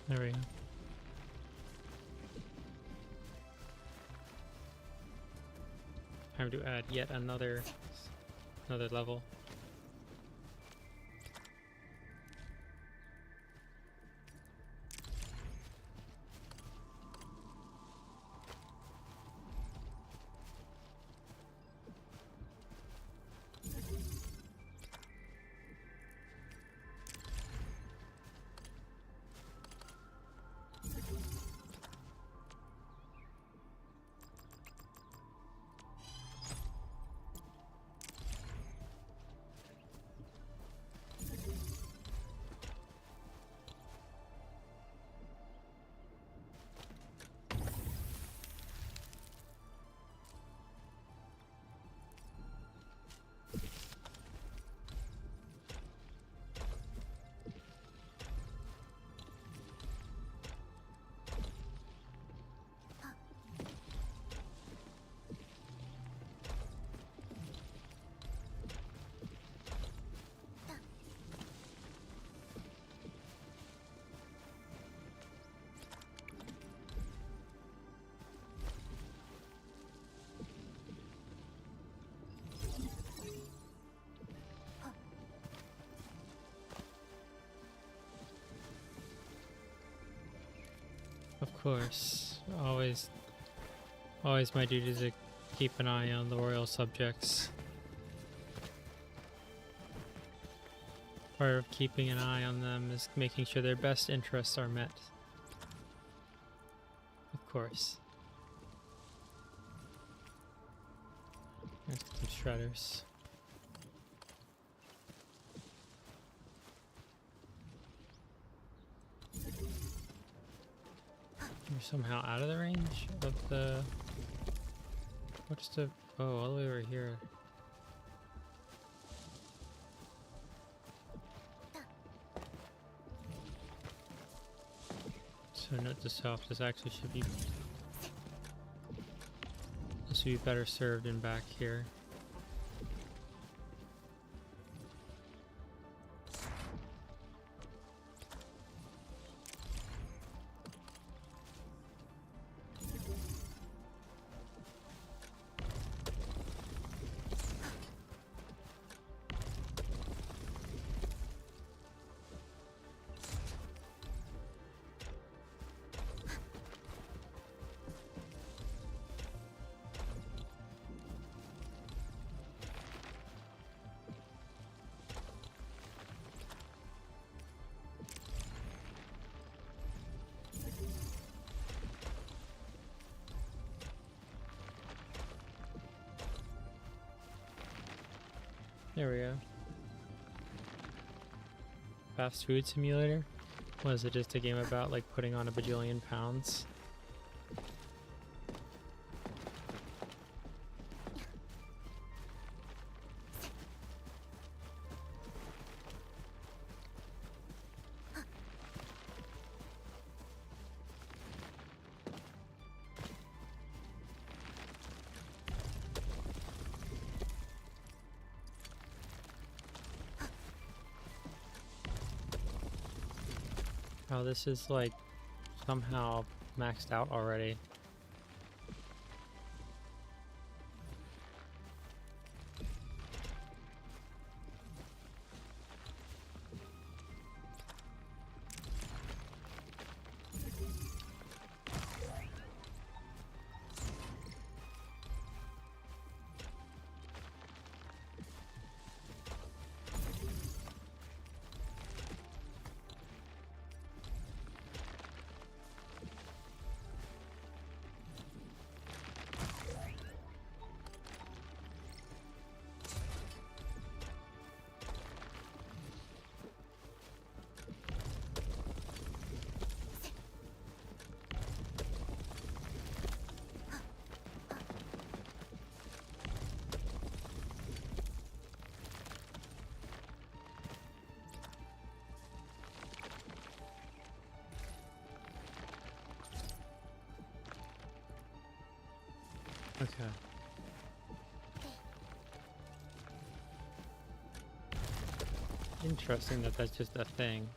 There we go. Time to add yet another level. course. Always my duty to keep an eye on the royal subjects. Part of keeping an eye on them is making sure their best interests are met. Of course. Let's get some shredders. We're somehow out of the range of the... What's the... Oh, all the way over here. So note to self, this actually should be... This would be better served in back here. There we go. Fast food simulator? Was it just a game about like putting on a bajillion pounds? Oh, this is like somehow maxed out already. Okay. Interesting that that's just a thing.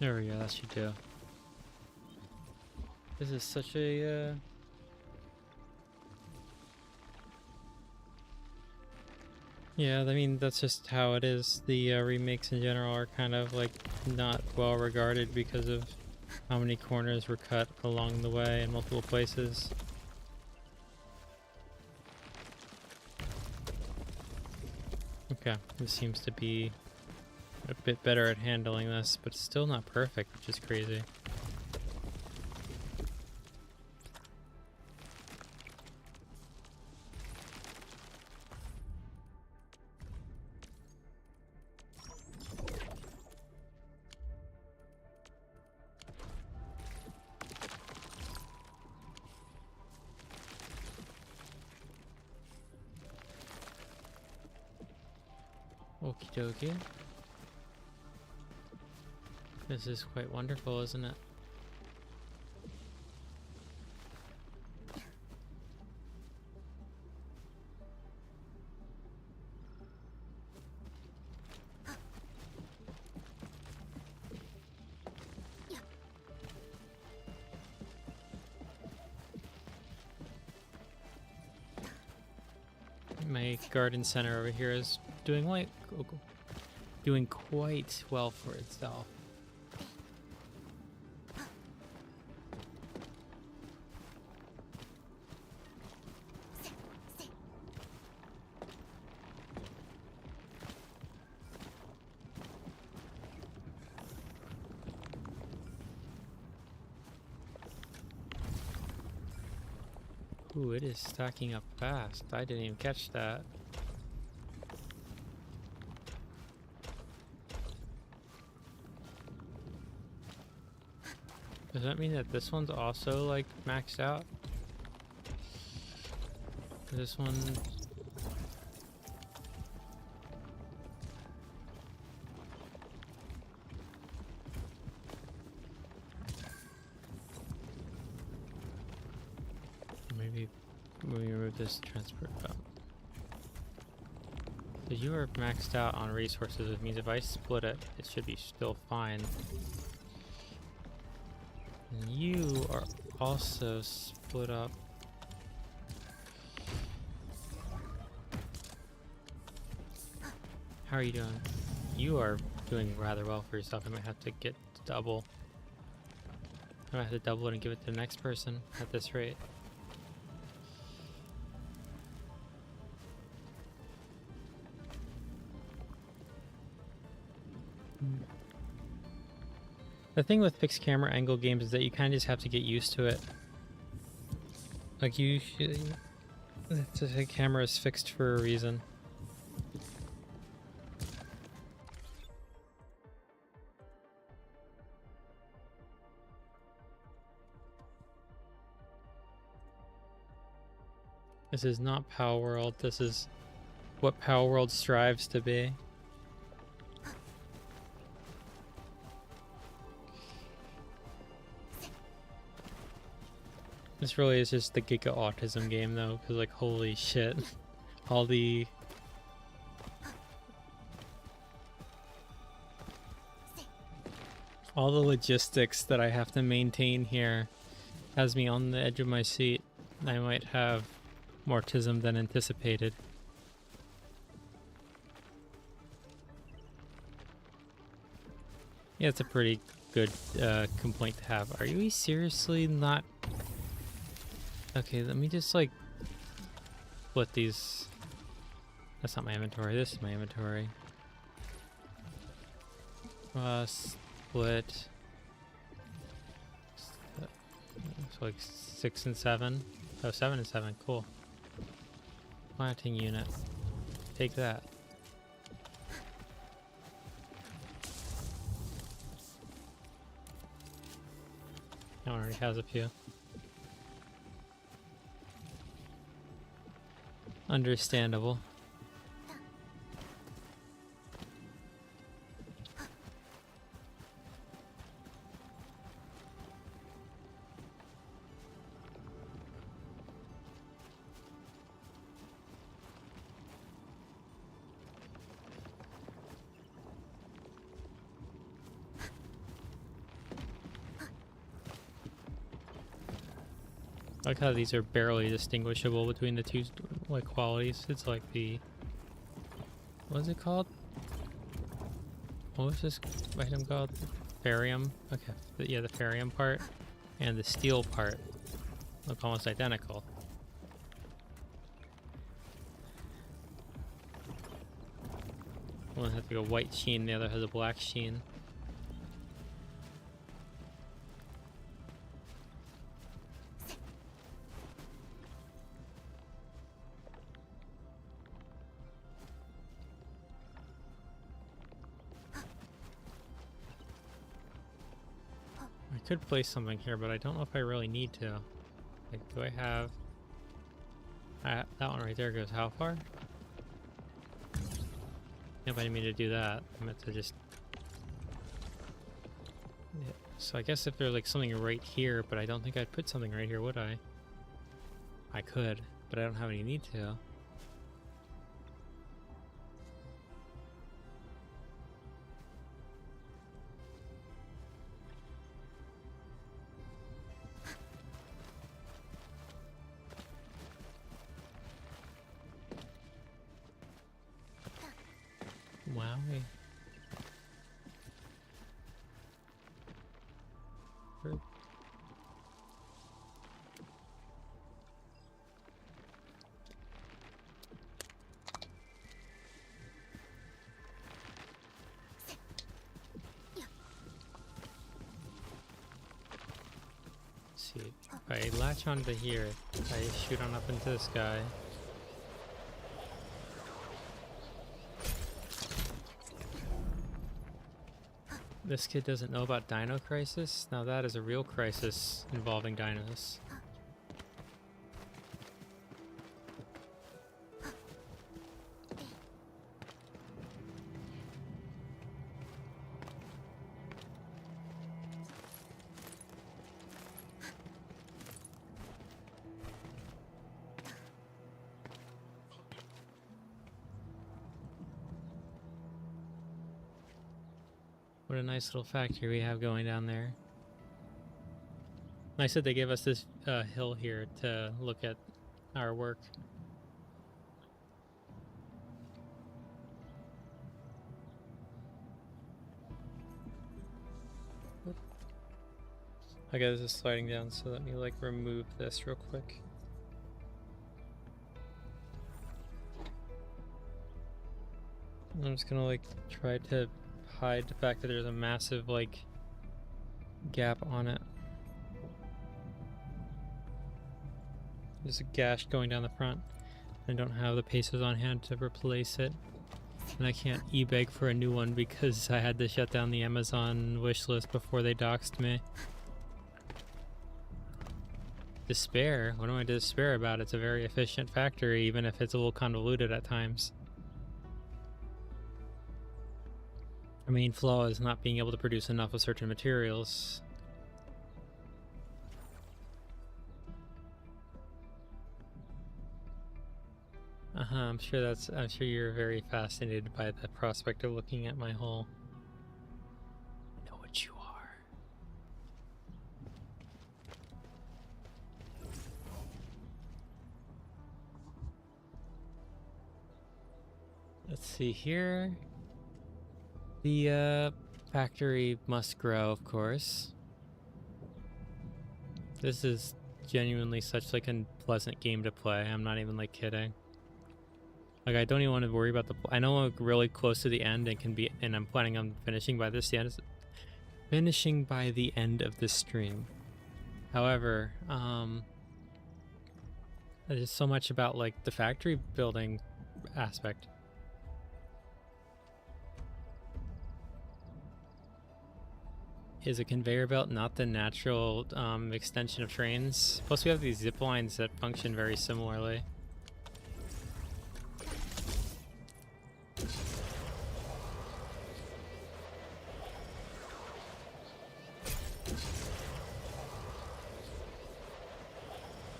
There we go, that should do. This is such a, yeah, I mean, that's just how it is. The remakes in general are kind of like not well regarded because of how many corners were cut along the way in multiple places. Okay, this seems to be a bit better at handling this, but it's still not perfect, which is crazy. Okie dokie. This is quite wonderful, isn't it? My garden center over here is doing quite well for itself. Ooh, it is stacking up fast. I didn't even catch that. Does that mean that this one's also like maxed out? This one... Maybe when we remove this transport belt. So you are maxed out on resources, which means if I split it, it should be still fine. And you are also split up. How are you doing? You are doing rather well for yourself. I might have to get double. I might have to double it and give it to the next person at this rate. The thing with fixed camera angle games is that you kind of just have to get used to it. Like the camera is fixed for a reason. This is not Power World. This is what Power World strives to be. This really is just the Giga Autism game though, because like holy shit, all the logistics that I have to maintain here has me on the edge of my seat. I might have more autism than anticipated. Yeah, it's a pretty good complaint to have. Are you seriously not... Okay, let me just like split these. That's not my inventory, this is my inventory. Split. So like 6 and 7. Oh, 7 and 7, cool. Planting unit. Take that. That one already has a few. Understandable. I like how these are barely distinguishable between the two like qualities. It's like the, what is it called? What was this item called? Farium? Okay, yeah, the Farium part and the steel part look almost identical. One has like a white sheen, the other has a black sheen. I could place something here, but I don't know if I really need to. Like, do I have... that one right there goes how far? Nobody didn't mean to do that. I meant to just... yeah. So I guess if there's like something right here, but I don't think I'd put something right here, would I? I could, but I don't have any need to. Wowie. See, if I latch onto here, I shoot on up into the sky. This kid doesn't know about Dino Crisis? Now that is a real crisis involving dinos. What a nice little factory we have going down there. Nice that they gave us this hill here to look at our work. Okay, this is sliding down, so let me like remove this real quick. I'm just gonna like try to hide the fact that there's a massive like gap on it. There's a gash going down the front. I don't have the pesos on hand to replace it, and I can't e-beg for a new one because I had to shut down the Amazon wish list before they doxed me. Despair? What am I to despair about? It's a very efficient factory, even if it's a little convoluted at times. Our main flaw is not being able to produce enough of certain materials. I'm sure you're very fascinated by the prospect of looking at my hole. I know what you are. Let's see here. The factory must grow, of course. This is genuinely such like a pleasant game to play. I'm not even like kidding. Like I don't even want to worry about I know I'm really close to the end and I'm planning on finishing by the end of this stream. However, there's so much about like the factory building aspect. Is a conveyor belt not the natural extension of trains? Plus we have these zip lines that function very similarly.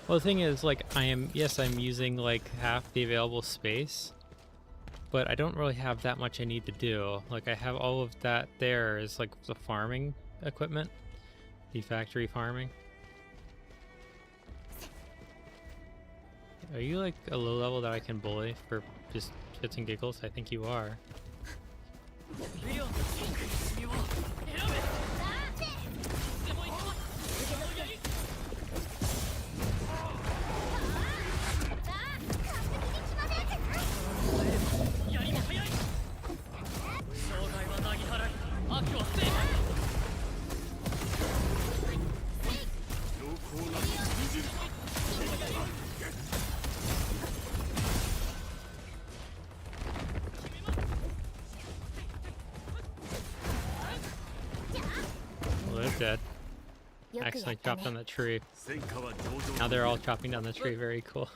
Well, the thing is, like, I'm using like half the available space, but I don't really have that much I need to do. Like, I have all of that there is like the farming equipment, the factory farming. Are you like a low level that I can bully for just shits and giggles? I think you are. Well, they're dead. I accidentally chopped down the tree. Now they're all chopping down the tree. Very cool.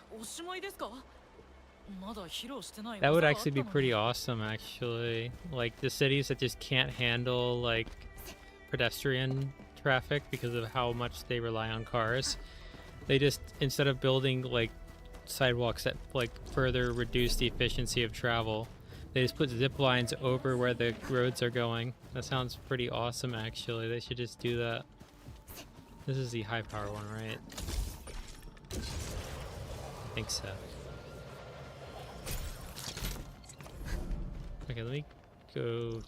That would actually be pretty awesome, actually. Like, the cities that just can't handle, like, pedestrian traffic because of how much they rely on cars. They just, instead of building, like, sidewalks that, like, further reduce the efficiency of travel, they just put zip lines over where the roads are going. That sounds pretty awesome, actually. They should just do that. This is the high power one, right? I think so. Okay, let me go.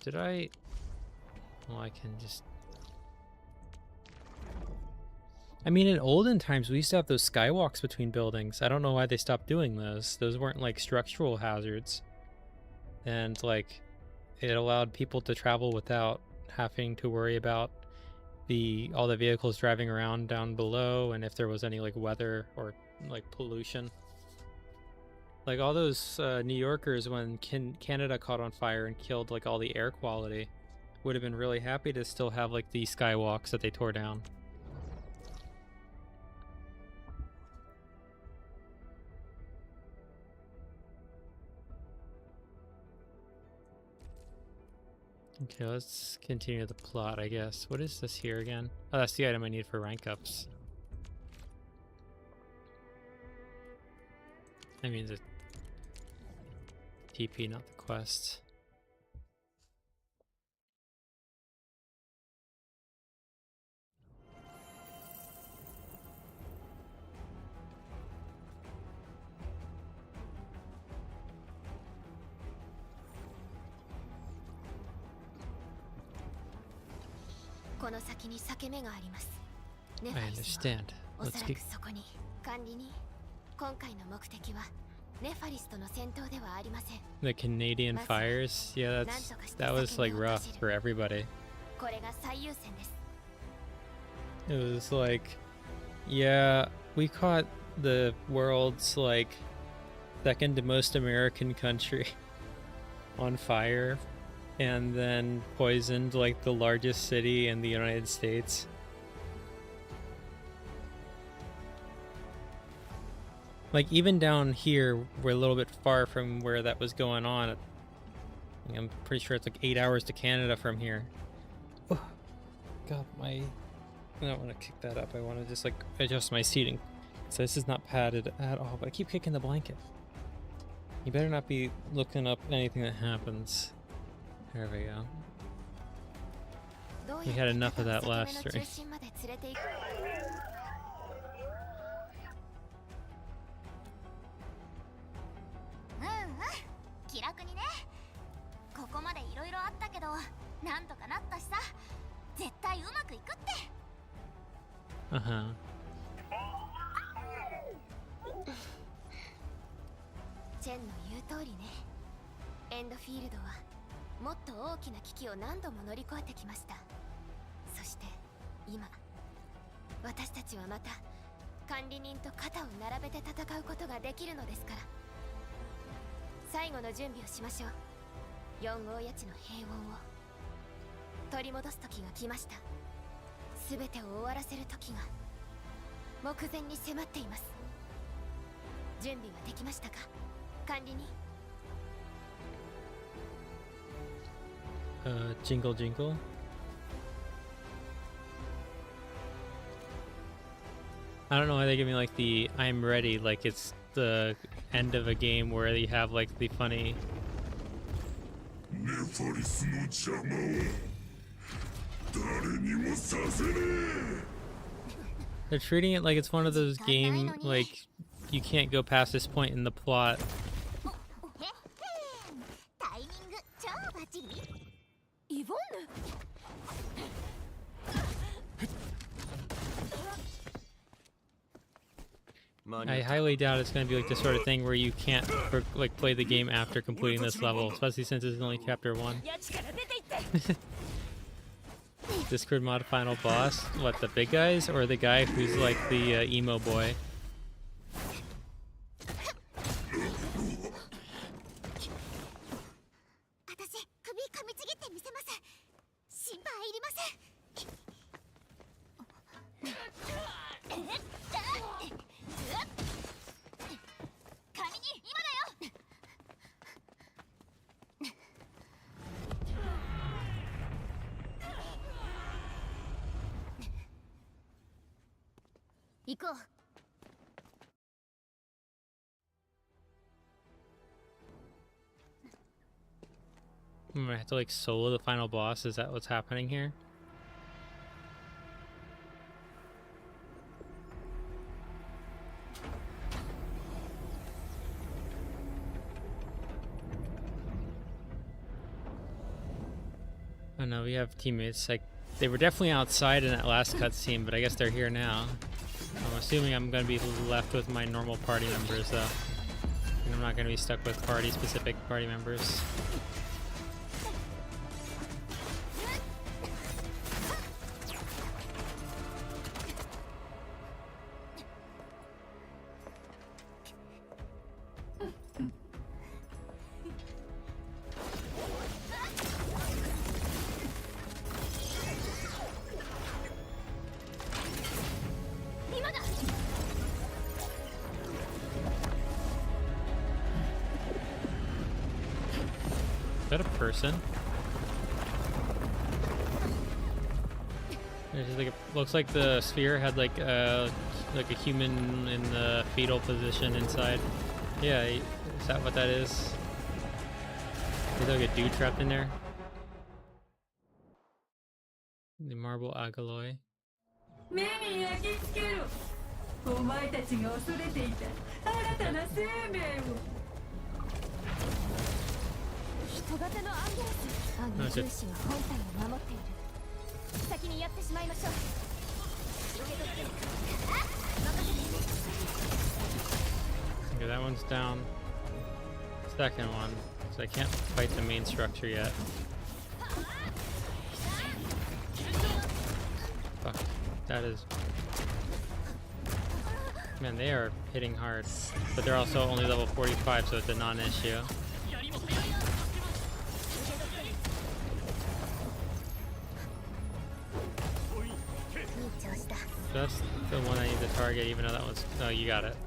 Did I? Well, I can just. I mean, in olden times, we used to have those skywalks between buildings. I don't know why they stopped doing those. Those weren't like structural hazards. And like, it allowed people to travel without having to worry about all the vehicles driving around down below, and if there was any like weather or like pollution. Like all those New Yorkers, when Canada caught on fire and killed like all the air quality, would have been really happy to still have like the skywalks that they tore down. Okay, let's continue the plot, I guess. What is this here again? Oh, that's the item I need for rank ups. I mean the TP, not the quest. I understand. Let's get... The Canadian fires? Yeah, that was like rough for everybody. It was like, yeah, we caught the world's like second most American country on fire, and then poisoned like the largest city in the United States. Like even down here, we're a little bit far from where that was going on. I'm pretty sure it's like 8 hours to Canada from here. Oh, God, I don't want to kick that up. I want to just like adjust my seating. So this is not padded at all, but I keep kicking the blanket. You better not be looking up anything that happens. There we go. We had enough of that last stream. Uh-huh. Endfield はもっと大きな危機を何度も乗り越えてきました。そして今、私たちはまた管理人と肩を並べて戦うことができるのですから。最後の準備をしましょう。4号谷地の平穏を取り戻す時が来ました。すべてを終わらせる時が目前に迫っています。準備はできましたか、管理人。Jingle jingle. I don't know why they give me like the I'm ready, like it's the end of a game where you have like the funny. They're treating it like it's one of those like you can't go past this point in the plot. I highly doubt it's going to be like the sort of thing where you can't like play the game after completing this level, especially since it's only chapter 1. Discord mod final boss? What, the big guys or the guy who's like the emo boy? I have to like solo the final boss? Is that what's happening here? Oh no, we have teammates. Like, they were definitely outside in that last cutscene, but I guess they're here now. I'm assuming I'm going to be left with my normal party members, though. And I'm not going to be stuck with specific party members. Is that a person? There's like looks like the sphere had like a human in the fetal position inside. Yeah, is that what that is? There's like a dude trapped in there. The marble alloy. 小型のアンゲラス。あの重視が本体を守っている。先にやってしまいましょう。受け取って。任せて。 Okay, that one's down. Second one. So I can't fight the main structure yet. Fuck. That is... Man, they are hitting hard. But they're also only level 45, so it's a non-issue. That's the one I need to target, even though that one's... Oh, you got it.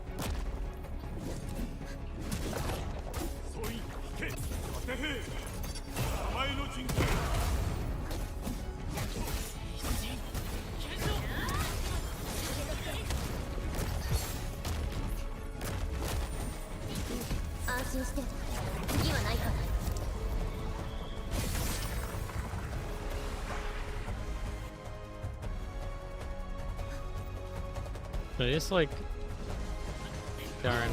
But it's like... Darn.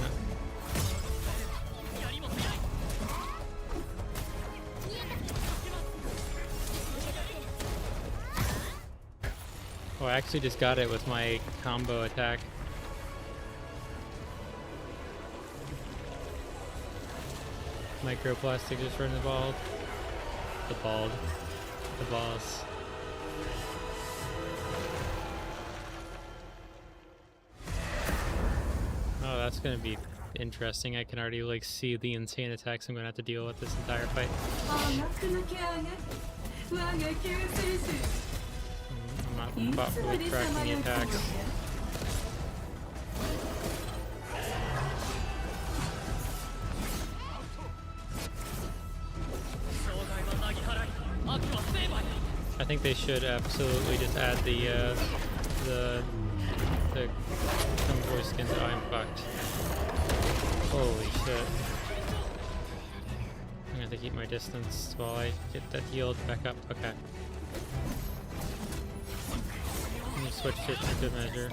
Oh, I actually just got it with my combo attack. Microplastic just running the bald. The balls. Oh, that's gonna be interesting. I can already like see the insane attacks I'm gonna have to deal with this entire fight. I'm not properly tracking the attacks. I think they should absolutely just add the Femboy skins. Oh, I'm fucked. Holy shit. I'm gonna have to keep my distance while I get that healed back up. Okay. Let me switch to good measure.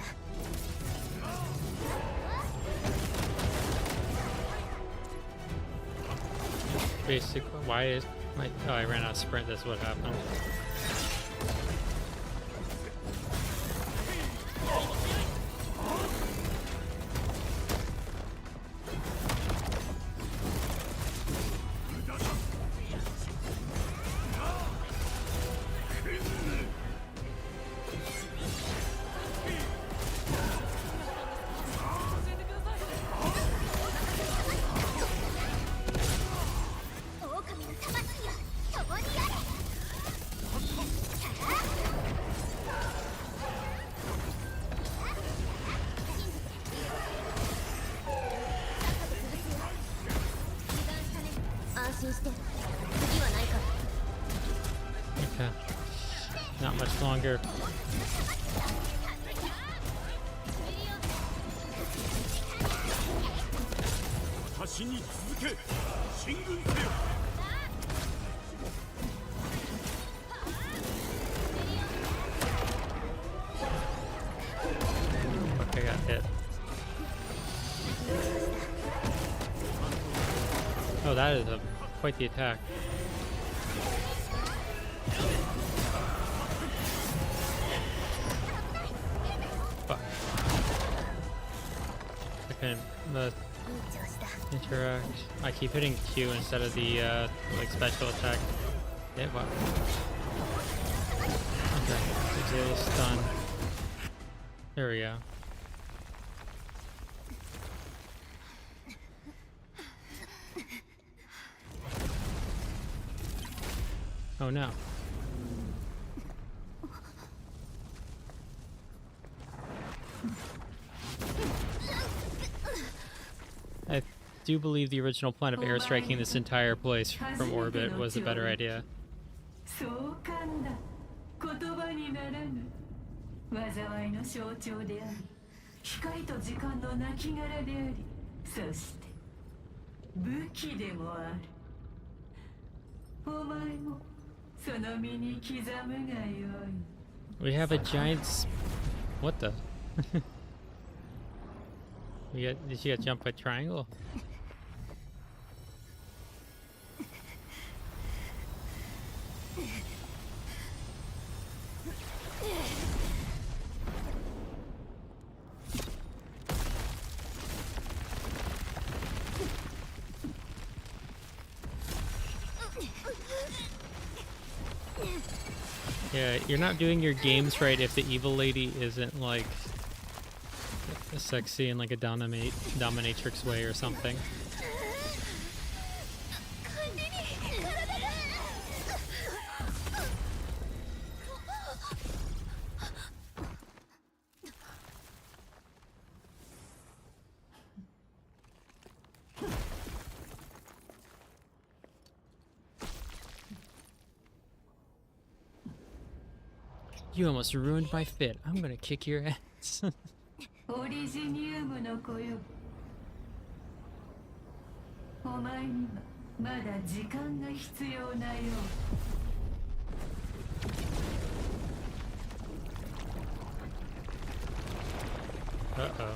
basically why is my oh I ran out of sprint. That's what happened. Okay. Not much longer. Fuck, I got hit. Oh, that is quite the attack. Fuck. I couldn't interact. I keep hitting Q instead of the like special attack. Yeah, what? Okay, it's stun. There we go. Oh no. I do believe the original plan of airstriking this entire place from orbit was a better idea. We have a giant what the? Did she get jumped by triangle? Yeah, you're not doing your games right if the evil lady isn't like sexy in like a dominatrix way or something. You almost ruined my fit. I'm gonna kick your ass. Uh-oh.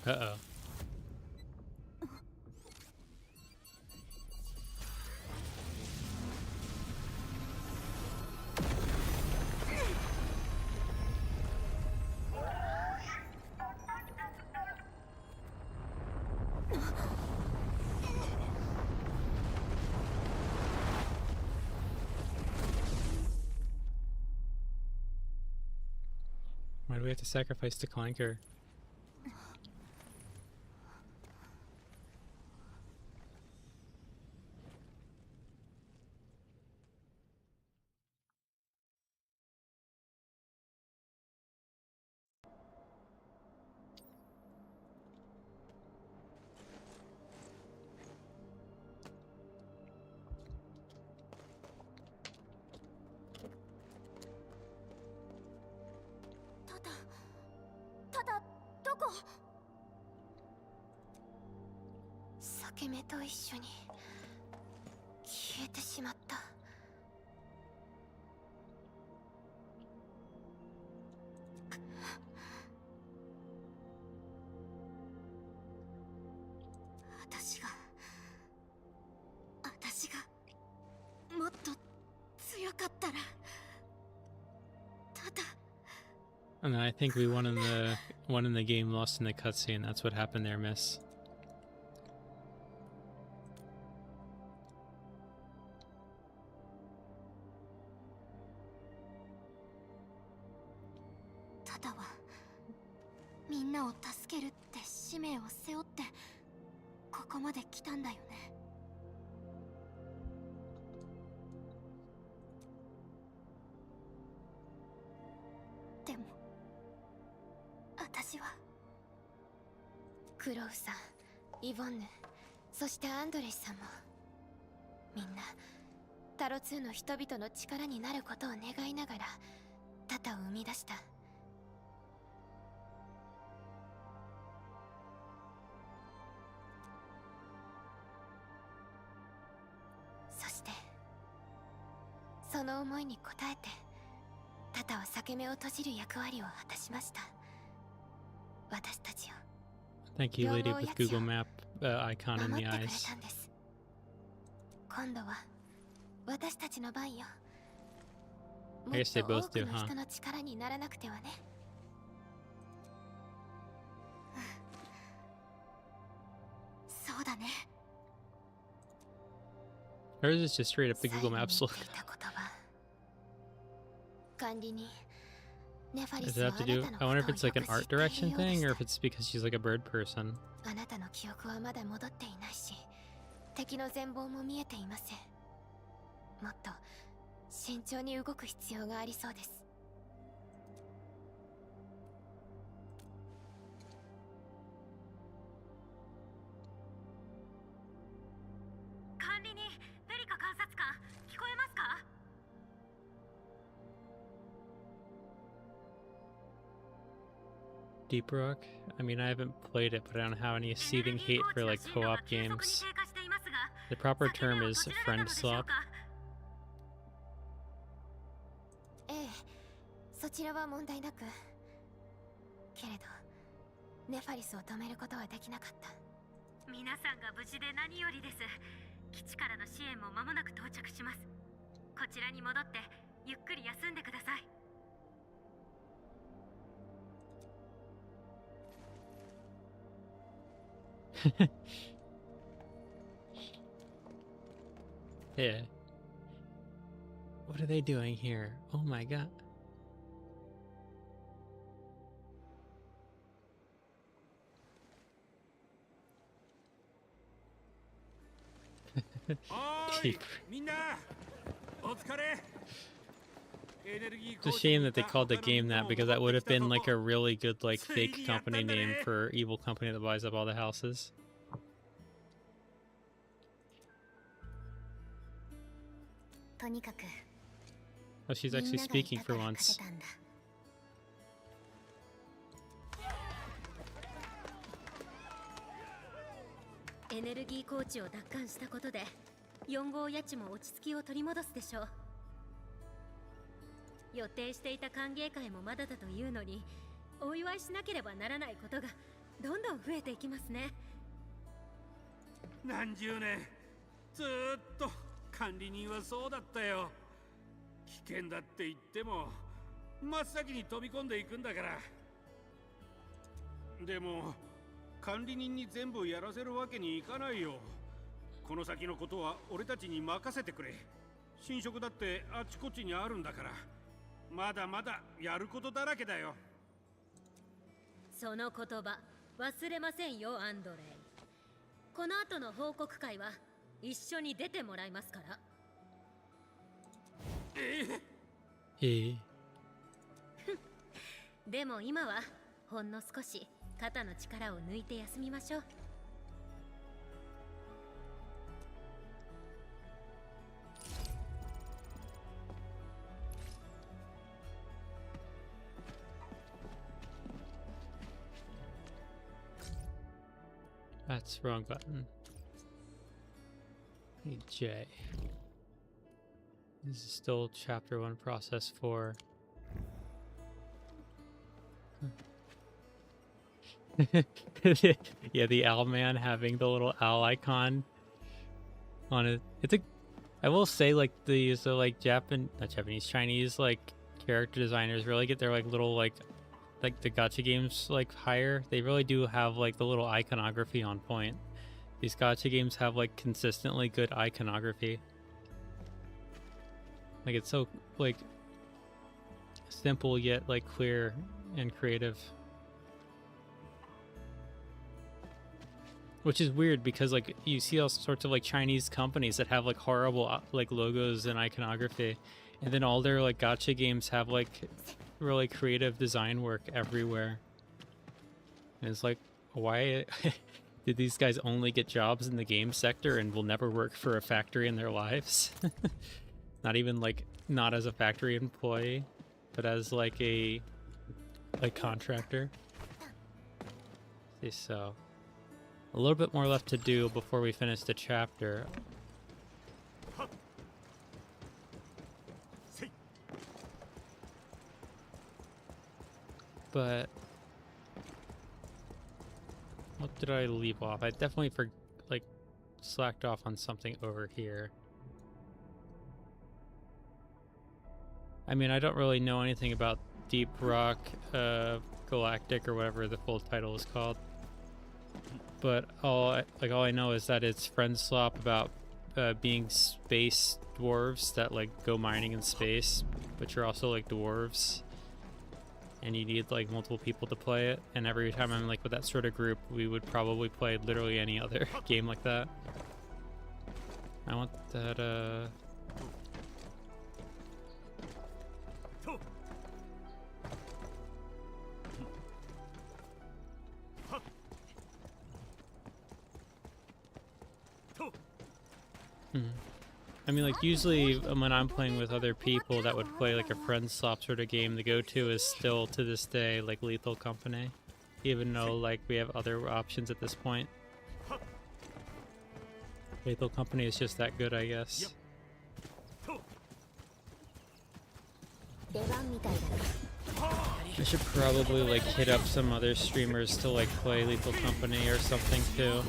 Uh-oh. Why do we have to sacrifice the clanker? And I think we won in the game, lost in the cutscene. That's what happened there, miss. Tata はみんなを助けるって使命を背負ってここまで来たんだよね。でも私はクロウさん、イボンヌ、そしてアンドレスさんもみんなタロ2の人々の力になることを願いながらタタを生み出した。そしてその思いに応えてタタは裂け目を閉じる役割を果たしました。私たちを Thank you, lady with Google Map icon in the eyes. 今度は私たちの番よ。 I guess they both do, もっと多くの huh? 人の力にならなくてはね。そうだね。 Or is it just straight up the Google Maps look? 管理人 Does it have to do? I wonder if it's like an art direction thing, or if it's because she's like a bird person. あなたの記憶はまだ戻っていないし、敵の全貌も見えていません。もっと慎重に動く必要がありそうです。管理人、ペリカ監察官、聞こえますか？ Deep Rock? I mean, I haven't played it, but I don't have any seething hate for like co-op games. The proper term is friend swap. ええ、そちらは問題なく。けれど、ネファリスを止めることはできなかった。皆さんが無事で何よりです。基地からの支援も間もなく到着します。こちらに戻ってゆっくり休んでください。 Yeah. What are they doing here? Oh my god. Deep. It's a shame that they called the game that, because that would have been like a really good like fake company name for evil company that buys up all the houses. Oh, she's actually speaking for once. エネルギーコーチを奪還したことで4号ヤチも落ち着きを取り戻すでしょう。予定していた歓迎会もまだだというのに、お祝いしなければならないことがどんどん増えていきますね。何十年ずーっと管理人はそうだったよ。危険だって言っても真っ先に飛び込んでいくんだから。でも管理人に全部やらせるわけにいかないよ。この先のことは俺たちに任せてくれ。侵食だってあちこちにあるんだから、まだまだやることだらけだよ。その言葉忘れませんよアンドレイ。この後の報告会は一緒に出てもらいますから。でも今はほんの少し肩の力を抜いて休みましょう。That's wrong button. Need J. This is still chapter 1, process 4. Yeah, the owl man having the little owl icon on it. It's a, I will say, like, these like not Japanese, Chinese like character designers really get their like little like the gacha games like higher. They really do have like the little iconography on point. These gacha games have like consistently good iconography. Like it's so like simple yet like clear and creative. Which is weird because like you see all sorts of like Chinese companies that have like horrible like logos and iconography, and then all their like gacha games have like really creative design work everywhere. And it's like, why did these guys only get jobs in the game sector and will never work for a factory in their lives? Not even like, not as a factory employee, but as like a contractor. Okay, so a little bit more left to do before we finish the chapter. But what did I leave off? I definitely slacked off on something over here. I mean, I don't really know anything about Deep Rock Galactic or whatever the full title is called. But all I know is that it's friend swap about being space dwarves that like go mining in space, but you're also like dwarves. And you need like multiple people to play it, and every time I'm like with that sort of group, we would probably play literally any other game like that. I want that I mean, like, usually when I'm playing with other people that would play like a friend swap sort of game, the go-to is still to this day like Lethal Company, even though like we have other options at this point. Lethal Company is just that good, I guess. I should probably like hit up some other streamers to like play Lethal Company or something too.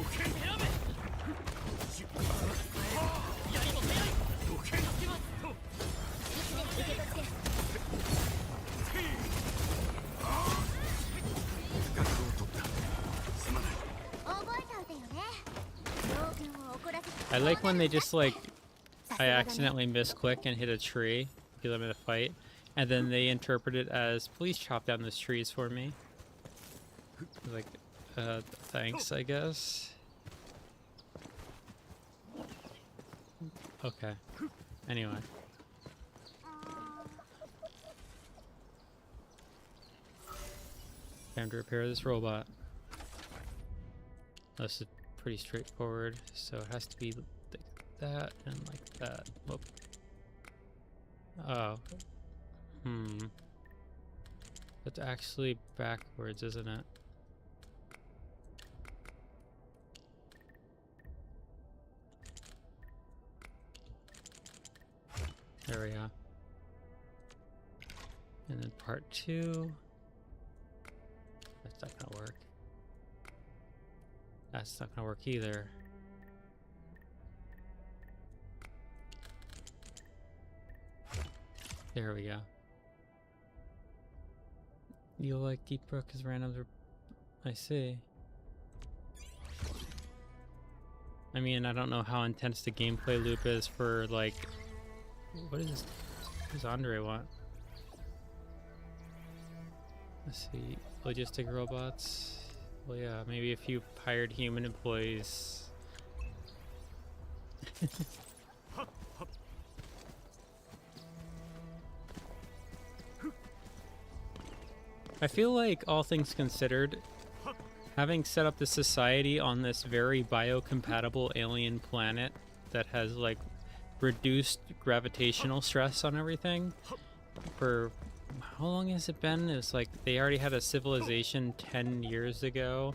I like when they just like, I accidentally misclick and hit a tree because I'm in a fight, and then they interpret it as, please chop down those trees for me. Like, thanks, I guess. Okay. Anyway. Time to repair this robot. This is pretty straightforward, so it has to be like that and like that. Whoop. Oh. That's actually backwards, isn't it? There we go. And then part 2. That's not gonna work. That's not gonna work either. There we go. You like Deep Brook because randoms are... I see. I mean, I don't know how intense the gameplay loop is for, like... What is this? What does Andre want? Let's see, logistic robots. Well, yeah, maybe a few hired human employees. I feel like, all things considered, having set up the society on this very biocompatible alien planet that has, like, reduced gravitational stress on everything for how long has it been? It was like they already had a civilization 10 years ago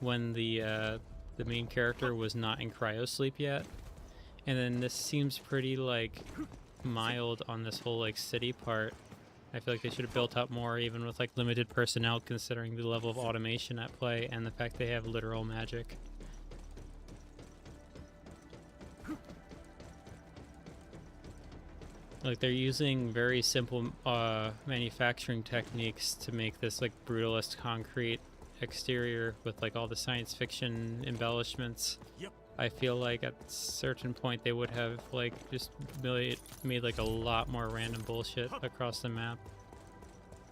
when the main character was not in cryosleep yet. And then this seems pretty, like, mild on this whole, like, city part. I feel like they should have built up more, even with, like, limited personnel, considering the level of automation at play and the fact they have literal magic. Like, they're using very simple manufacturing techniques to make this, like, brutalist concrete exterior with, like, all the science fiction embellishments. Yep. I feel like at a certain point they would have, like, just made like a lot more random bullshit across the map.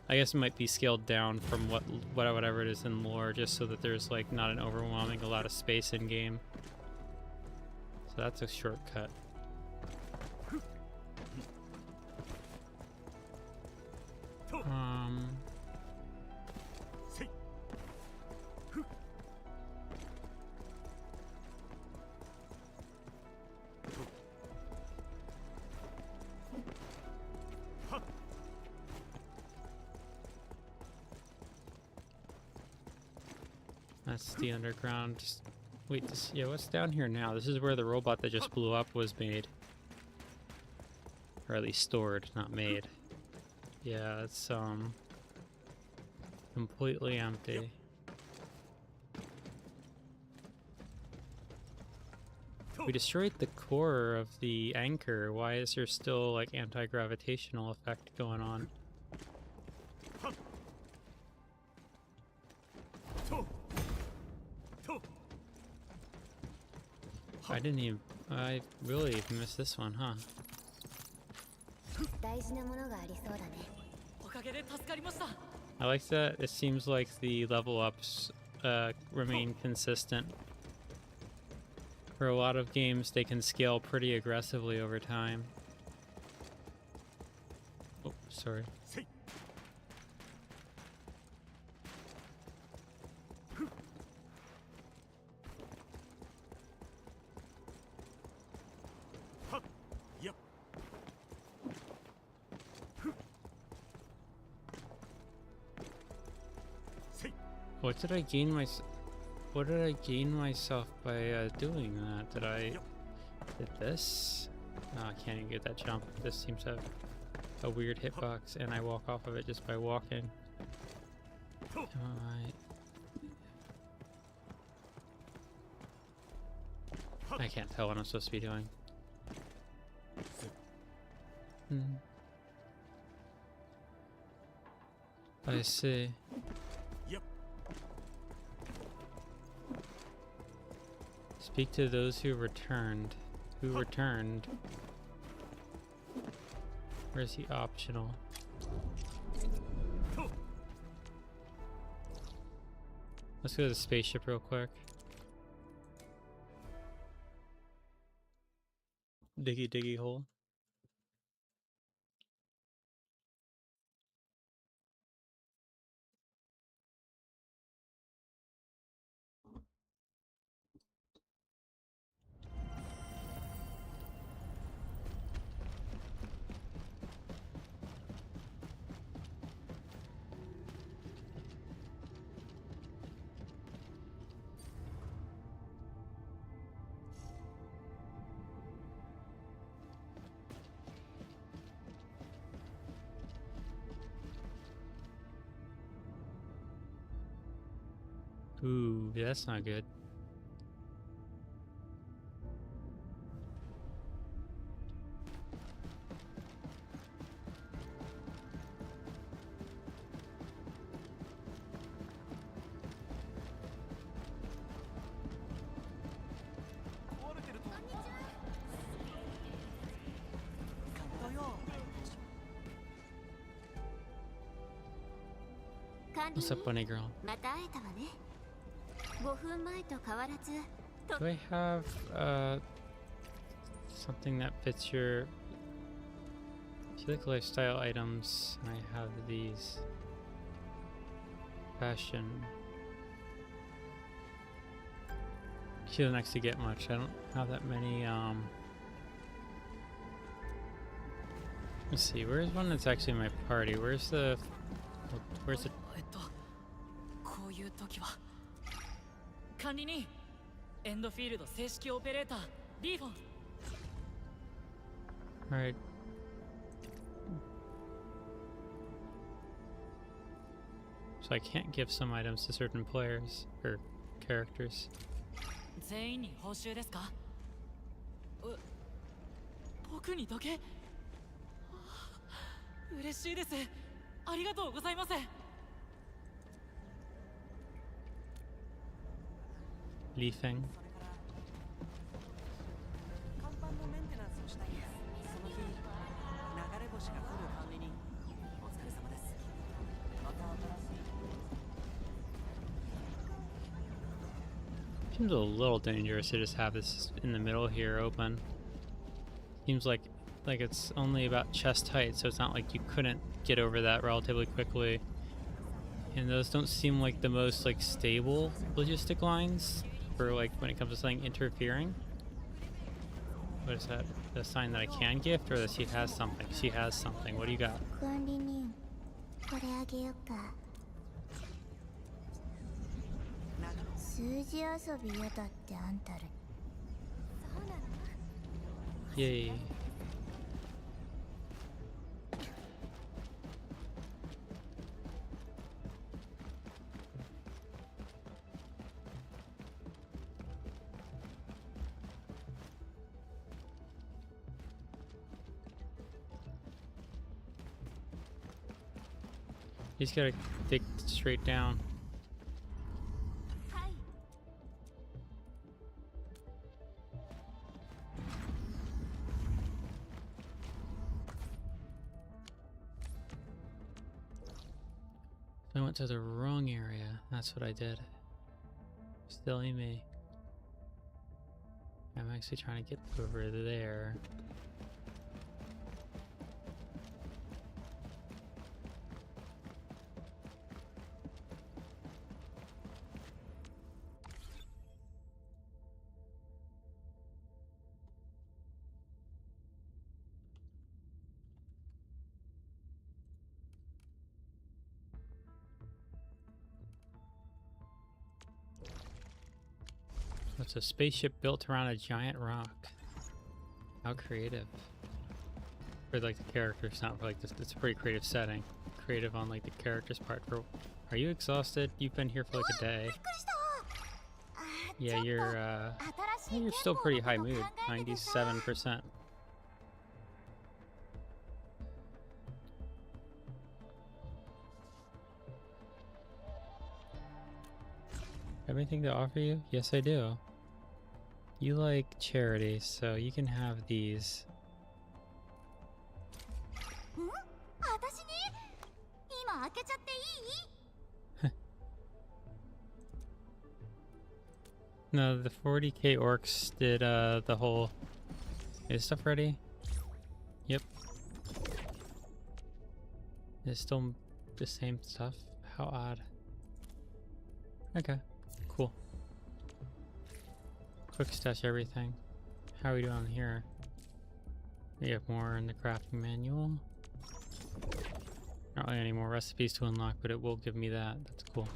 I guess it might be scaled down from whatever it is in lore, just so that there's, like, not an overwhelming a lot of space in game. So that's a shortcut. That's the underground. Wait, yeah, what's down here now? This is where the robot that just blew up was made. Or at least stored, not made. Yeah, it's completely empty. We destroyed the core of the anchor. Why is there still, like, anti-gravitational effect going on? I really missed this one, huh? I like that it seems like the level ups remain consistent. For a lot of games, they can scale pretty aggressively over time. Oh, sorry. What did I gain myself by doing that? Did this? No, I can't even get that jump. This seems to have a weird hitbox, and I walk off of it just by walking. I can't tell what I'm supposed to be doing. I see. Speak to those who returned. Who returned? Or is he optional? Let's go to the spaceship real quick. Diggy diggy hole. Ooh, that's not good. What's up, bunny girl? また会えたわね。5分前と変わらず。 Do I have something that fits your... If you like lifestyle items, I have these. Fashion. She doesn't actually get much. I don't have that many, let's see, where's one that's actually in my party? Where's the... Where's the... こういう時は管理人エンドフィールド正式オペレーターリーフォン Alright. So I can't give some items to certain players, or characters. 全員に報酬ですか僕にだけ嬉しいですありがとうございます Leafing. 看板のメンテナンスをしたいんですその日流れ星が来る管理人お疲れ様ですまた新しい Seems a little dangerous to just have this in the middle here open. Seems like it's only about chest height, so it's not like you couldn't get over that relatively quickly. And those don't seem like the most like stable logistic lines for like when it comes to something interfering. What is that? The sign that I can gift, or that she has something? She has something. What do you got? 管理人、これあげようか。数字遊び嫌だってあんたら。そうなの？ Yay. You just gotta dig straight down. はい。 I went to the wrong area. That's what I did. Silly me. I'm actually trying to get over there. It's a spaceship built around a giant rock. How creative. For like the characters, not for like this. It's a pretty creative setting. Creative on like the characters part. For, are you exhausted? You've been here for like a day. Yeah, you're still pretty high mood. 97%. Have anything to offer you? Yes, I do. You like charity, so you can have these. ん？私に？今開けちゃっていい？ No, the 40k orcs did the whole... Is stuff ready? Yep. It's still the same stuff? How odd. Okay, cool. Quick stash everything. How are we doing here? We have more in the crafting manual. Not really any more recipes to unlock, but it will give me that. That's cool.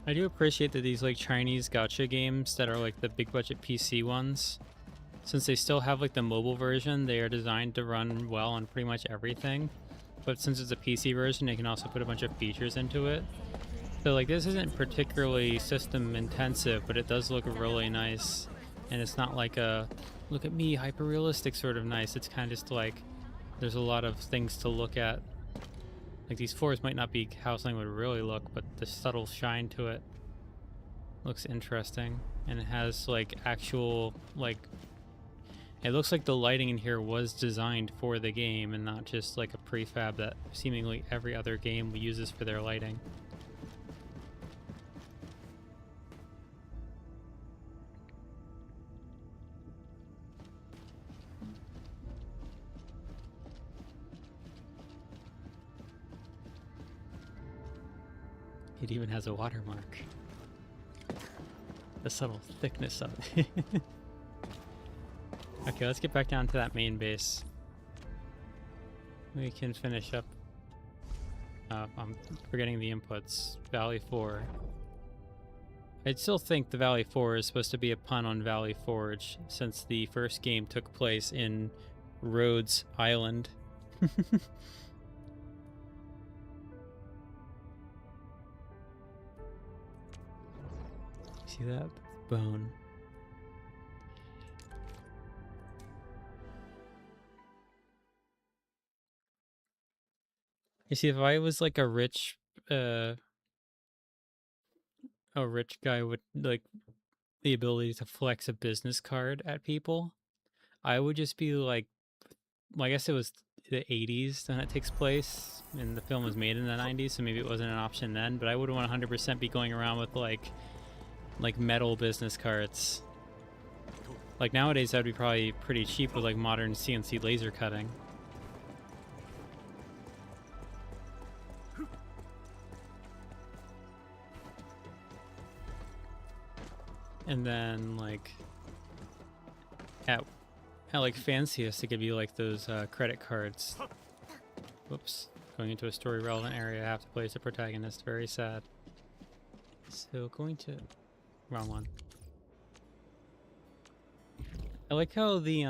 I do appreciate that these like Chinese gacha games that are like the big budget PC ones, since they still have like the mobile version, they are designed to run well on pretty much everything. But since it's a PC version, they can also put a bunch of features into it. So like this isn't particularly system intensive, but it does look really nice. And it's not like a, look at me, hyper realistic sort of nice. It's kind of just like, there's a lot of things to look at Like, these floors might not be how something would really look, but the subtle shine to it looks interesting. And it has, like, actual, like... It looks like the lighting in here was designed for the game and not just, like, a prefab that seemingly every other game uses for their lighting. It even has a watermark. The subtle thickness of it. Okay, let's get back down to that main base. We can finish up. I'm forgetting the inputs. Valley 4. I'd still think the Valley 4 is supposed to be a pun on Valley Forge, since the first game took place in Rhodes Island. See that? Bone. You see, if I was like a rich guy with like the ability to flex a business card at people, I would just be like, well, I guess it was the 80s when it takes place, and the film was made in the 90s, so maybe it wasn't an option then, but I would 100% be going around with like metal business cards. Like nowadays that'd be probably pretty cheap with like modern CNC laser cutting. And then like at like fanciest, it could be like those credit cards. Whoops. Going into a story relevant area, I have to place a protagonist. Very sad. So going to... Wrong one. I like how the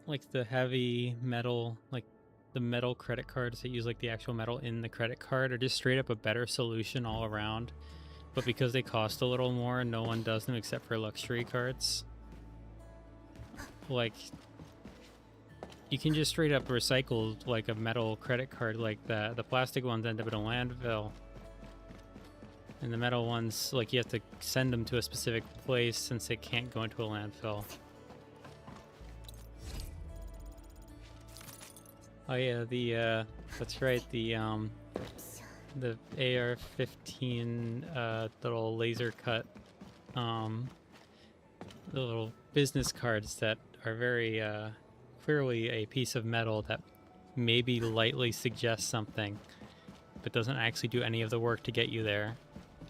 like the heavy metal, like the metal credit cards that use like the actual metal in the credit card are just straight up a better solution all around. But because they cost a little more, no one does them except for luxury cards. Like, you can just straight up recycle like a metal credit card like that. The plastic ones end up in a landfill. And the metal ones, like, you have to send them to a specific place since they can't go into a landfill. Oh yeah, the that's right, the AR-15 little laser cut the little business cards that are very clearly a piece of metal that maybe lightly suggests something but doesn't actually do any of the work to get you there,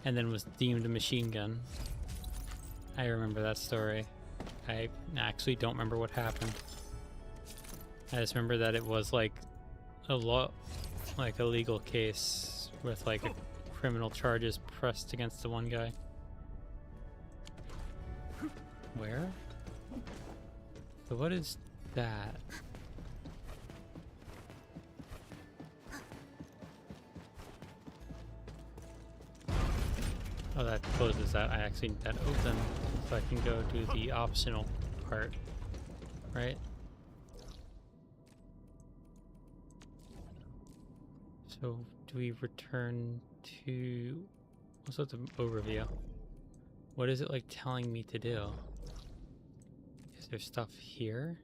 and then was deemed a machine gun. I remember that story. I actually don't remember what happened. I just remember that it was like a legal case with like criminal charges pressed against the one guy. Where? So what is that? Oh, that closes that. I actually need that open so I can go do the optional part, right? So do we return to... What's with the overview? What is it like telling me to do? Is there stuff here?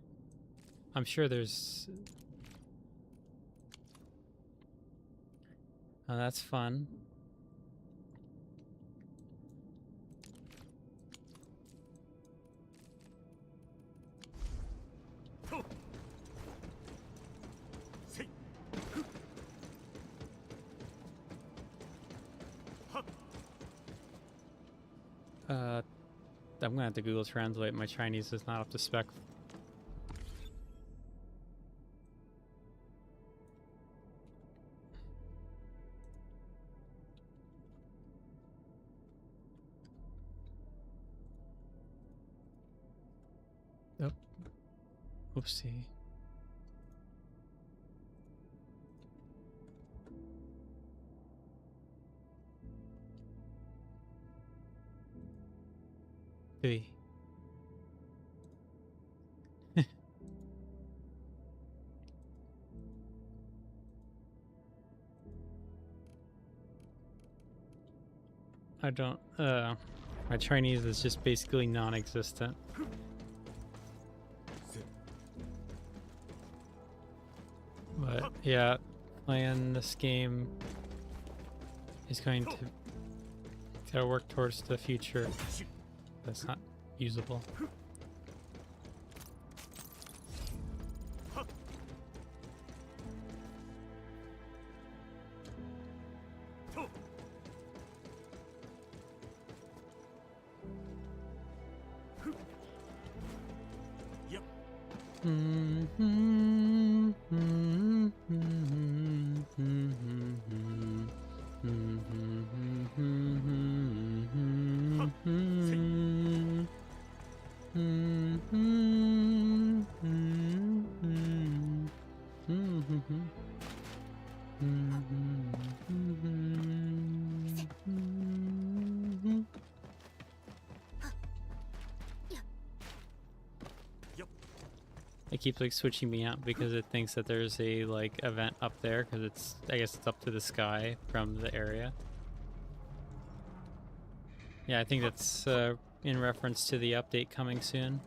I'm sure there's... Oh, that's fun. I'm gonna have to Google Translate. My Chinese is not up to spec. Oh. Oopsie. Hey. I don't, my Chinese is just basically non-existent. But yeah, playing this game is going to gotta work towards the future. That's not usable. It keeps like switching me out because it thinks that there's a like event up there because it's, I guess it's up to the sky from the area. Yeah, I think that's in reference to the update coming soon.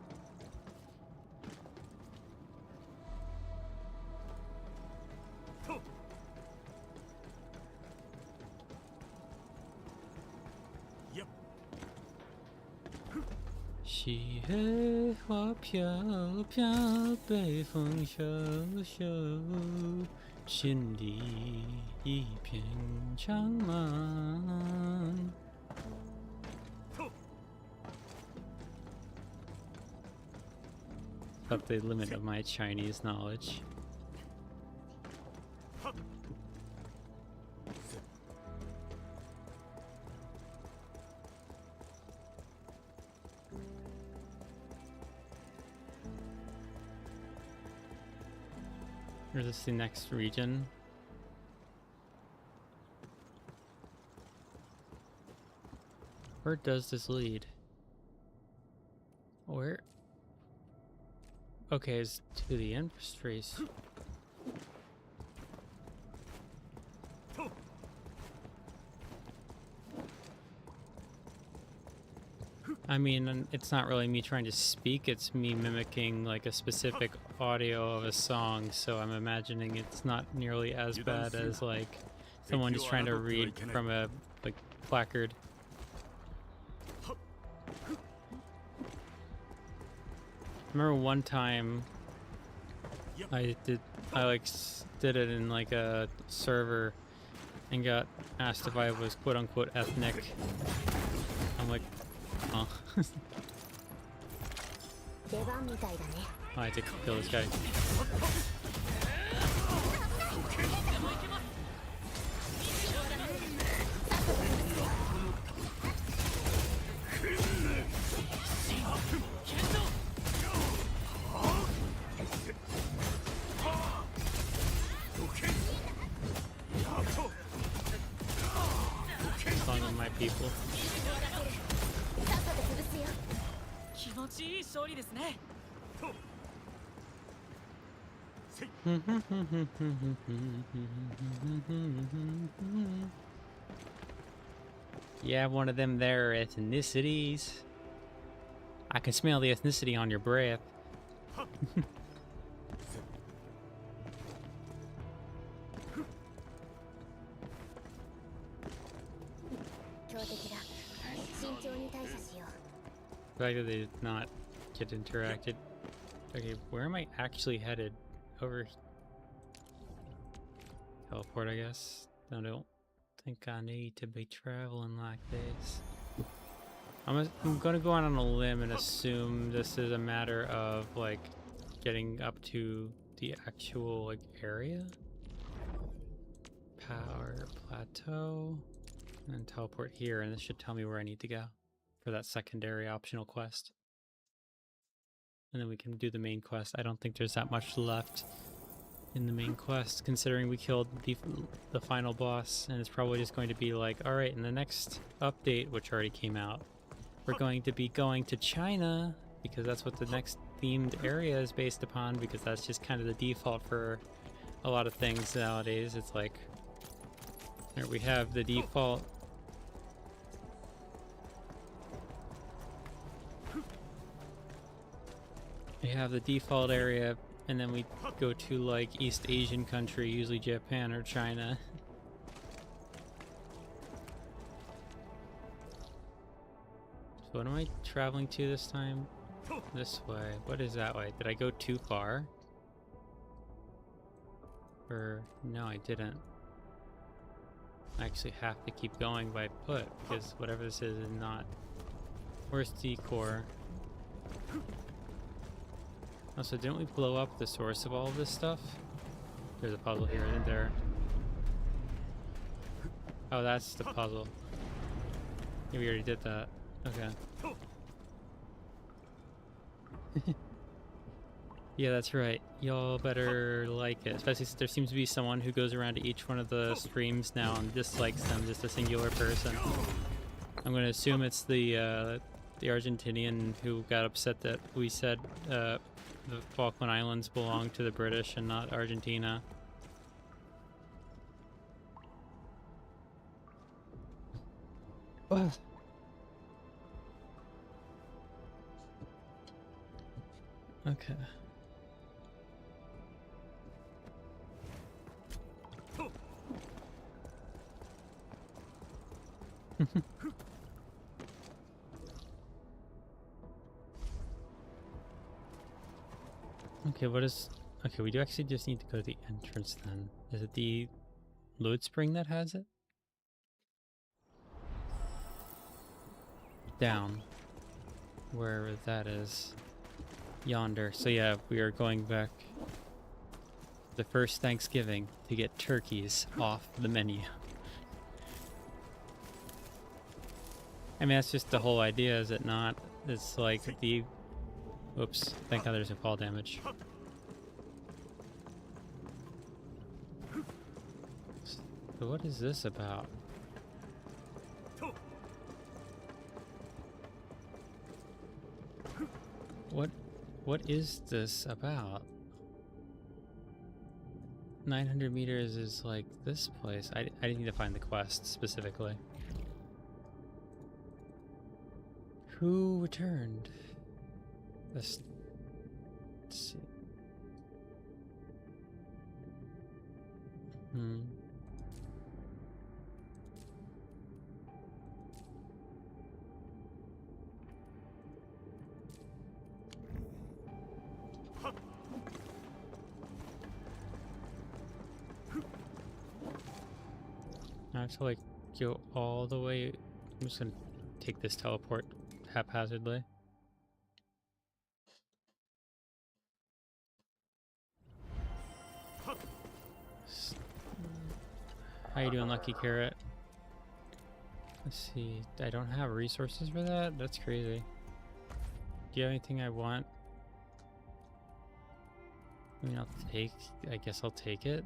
Yep. 细荷花飘飘，北风萧萧，心里一片苍茫。Up the limit of my Chinese knowledge. Or is this the next region? Where does this lead? Where? Okay, it's to the industries. I mean, it's not really me trying to speak, it's me mimicking like a specific audio of a song, so I'm imagining it's not nearly as bad as like someone just trying to read from a like placard. I remember one time I did it in like a server and got asked if I was quote unquote ethnic. I'm like, oh. I had to kill this guy. Song of my people. Yeah, one of them there ethnicities. I can smell the ethnicity on your breath. The fact that they did not get interacted. Okay, where am I actually headed? Over teleport, I guess. I don't think I need to be traveling like this. I'm gonna go out on a limb and assume this is a matter of like getting up to the actual like area. Power plateau, and then teleport here, and this should tell me where I need to go for that secondary optional quest. And then we can do the main quest. I don't think there's that much left in the main quest, considering we killed the final boss, and it's probably just going to be like, alright, in the next update, which already came out, we're going to be going to China, because that's what the next themed area is based upon, because that's just kind of the default for a lot of things nowadays. It's like, here we have the default have the default area, and then we go to like East Asian country, usually Japan or China. So what am I traveling to this time? This way. What is that way? Did I go too far? Or no, I didn't. I actually have to keep going by foot because whatever this is not. Where's D-core? Also, didn't we blow up the source of all of this stuff? There's a puzzle here, isn't there? Oh, that's the puzzle. Yeah, we already did that. Okay. Yeah, that's right. Y'all better like it. Especially since there seems to be someone who goes around to each one of the streams now and dislikes them, just a singular person. I'm going to assume it's the Argentinian who got upset that we said the Falkland Islands belong to the British and not Argentina. Ugh. Okay. Okay, what is... Okay, we do actually just need to go to the entrance then. Is it the load spring that has it? Down. Wherever that is. Yonder. So yeah, we are going back the first Thanksgiving to get turkeys off the menu. I mean, that's just the whole idea, is it not? It's like the... Oops, thank God there's no fall damage. So what is this about? What is this about? 900 meters is like this place. I didn't need to find the quest specifically. Who returned? Let's see. I have to like go all the way. I'm just gonna take this teleport haphazardly. How you doing, Lucky Carrot? Let's see. I don't have resources for that? That's crazy. Do you have anything I want? I mean, I guess I'll take it.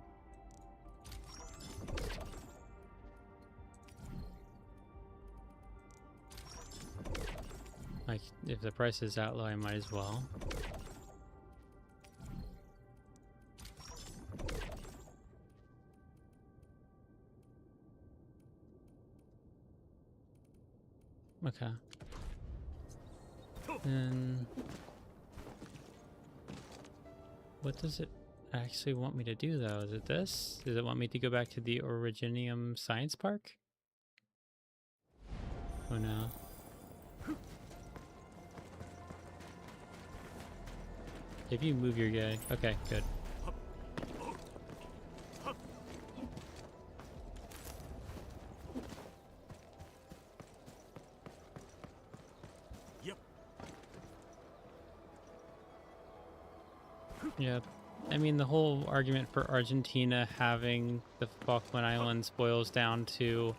Like, if the price is that low, I might as well. Okay. And what does it actually want me to do, though? Is it this? Does it want me to go back to the Originium Science Park? Oh no. If you move your guy. Okay, good. Yeah, I mean, the whole argument for Argentina having the Falkland Islands boils down to...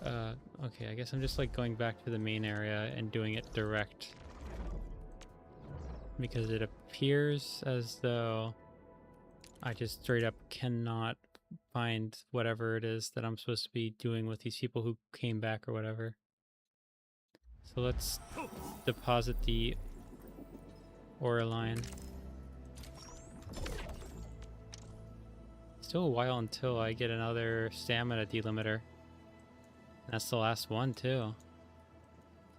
okay, I guess I'm just like going back to the main area and doing it direct. Because it appears as though I just straight up cannot find whatever it is that I'm supposed to be doing with these people who came back or whatever. So let's deposit the ore line. Still a while until I get another stamina delimiter. And that's the last one too.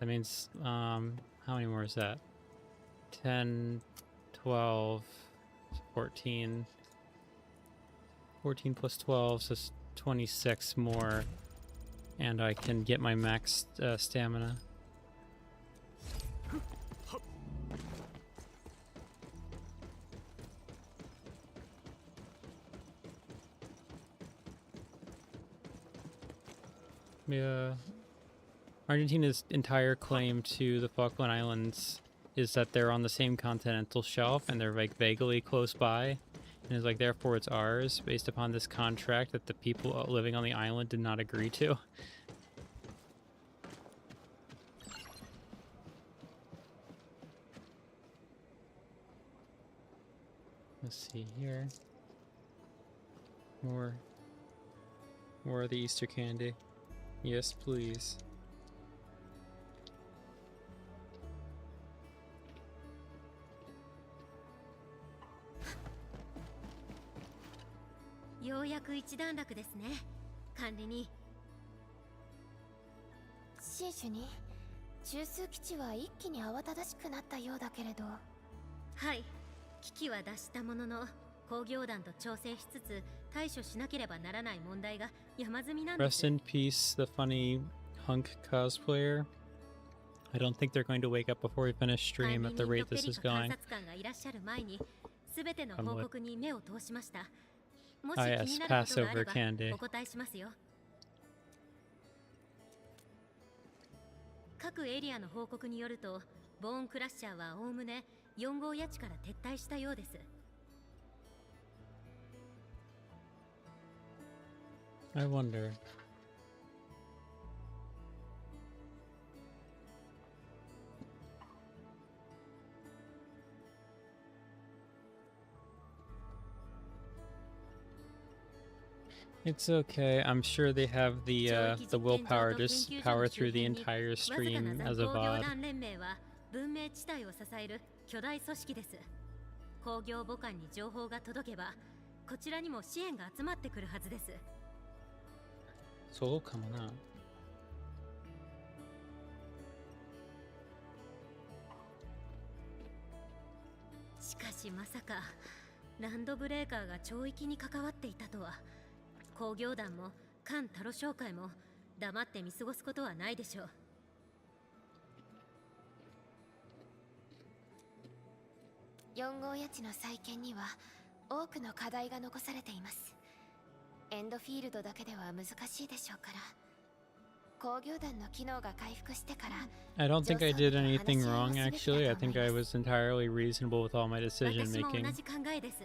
That means, how many more is that? 10, 12, 14. 14 plus 12, so 26 more. And I can get my max stamina. Yeah. Argentina's entire claim to the Falkland Islands is that they're on the same continental shelf and they're like vaguely close by. And it's like, therefore it's ours, based upon this contract that the people living on the island did not agree to. Let's see here. More of the Easter candy. Yes, please.ようやく一段落ですね。管理人。新種に中枢基地は一気に慌ただしくなったようだけれど。はい。危機は脱したものの、工業団と調整しつつ対処しなければならない問題が山積みなんです。 Rest in peace, the funny hunk cosplayer. I don't think they're going to wake up before we finish stream at the rate this is going. Ah yes, Passover candy. 各エリアの報告によると、ボーンクラッシャーはおおむね4号谷地から撤退したようです。I wonder. It's okay. I'm sure they have the willpower to just power through the entire stream as a VOD. 文明地帯を支える巨大組織です。工業母艦に情報が届けば、こちらにも支援が集まってくるはずです。そうかもな。しかしまさかランドブレーカーが懲役に関わっていたとは。工業団も艦タロ商会も黙って見過ごすことはないでしょう。4号谷地の再建には多くの課題が残されています。エンドフィールドだけでは難しいでしょうから。工業団の機能が回復してから。I don't think I did anything wrong actually. I think I was entirely reasonable with all my decision making. 私も同じ考えです。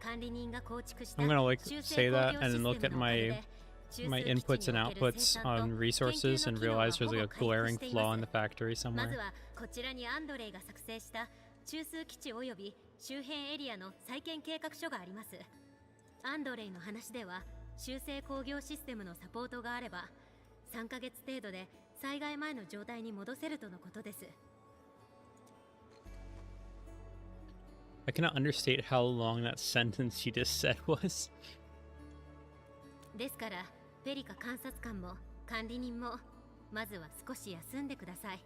管理人が構築した I'm gonna like say that and then look at my inputs and outputs on resources and realize there's like a glaring flaw in the factory ま somewhere. ずはこちらにアンドレイが作成した中枢基地および周辺エリアの再建計画書があります。アンドレイの話では修正工業システムのサポートがあれば3ヶ月程度で災害前の状態に戻せるとのことです。I cannot understate how long that sentence she just said was. ですからペリカ監察官も管理人もまずは少し休んでください。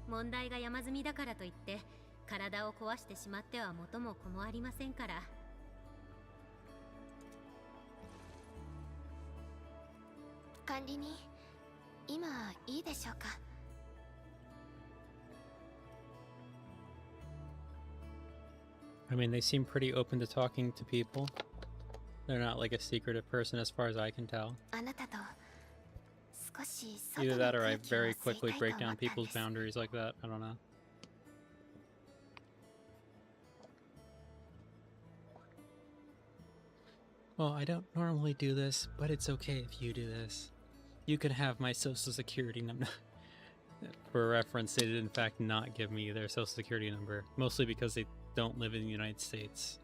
問題が山積みだからといって体を壊してしまっては元も子もありませんから。管理人、今いいでしょうか。I mean, they seem pretty open to talking to people. They're not like a secretive person as far as I can tell. あなたと少し外 Either の that or 空 I 気を very 吸いた quickly いと break 思 down ったん people's です。 boundaries like that. I don't know. Well, I don't normally do this, but it's okay if you do this. You can have my social security number. For reference, they did in fact not give me their social security number, mostly because they don't live in the United States.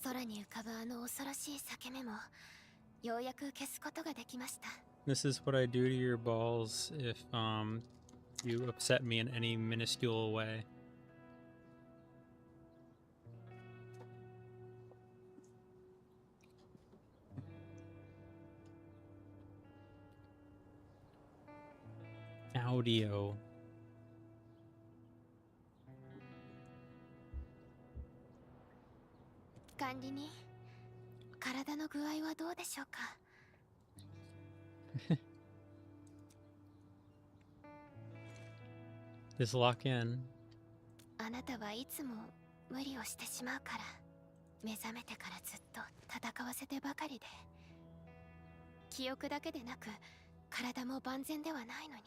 空に浮かぶあの恐ろしい裂け目もようやく消すことができました。 This is what I do to your balls if you upset me in any minuscule way. audio. 管理人、体の具合はどうでしょうか。Just lock in. あなたはいつも無理をしてしまうから、目覚めてからずっと戦わせてばかりで、記憶だけでなく体も万全ではないのに。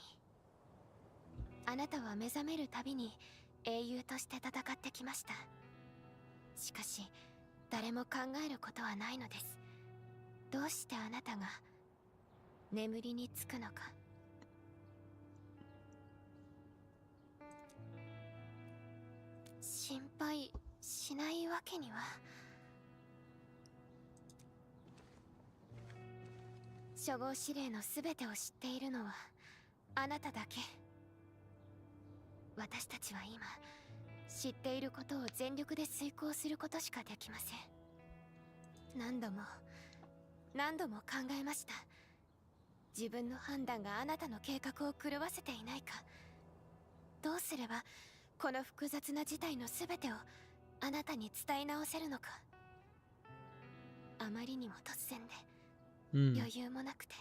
あなたは目覚めるたびに英雄として戦ってきました。しかし誰も考えることはないのです。どうしてあなたが眠りにつくのか。心配しないわけには。初号指令の全てを知っているのはあなただけ。私たちは今知っていることを全力で遂行することしかできません。何度も何度も考えました。自分の判断があなたの計画を狂わせていないか。どうすればこの複雑な事態の全てをあなたに伝え直せるのか。あまりにも突然で余裕もなくて。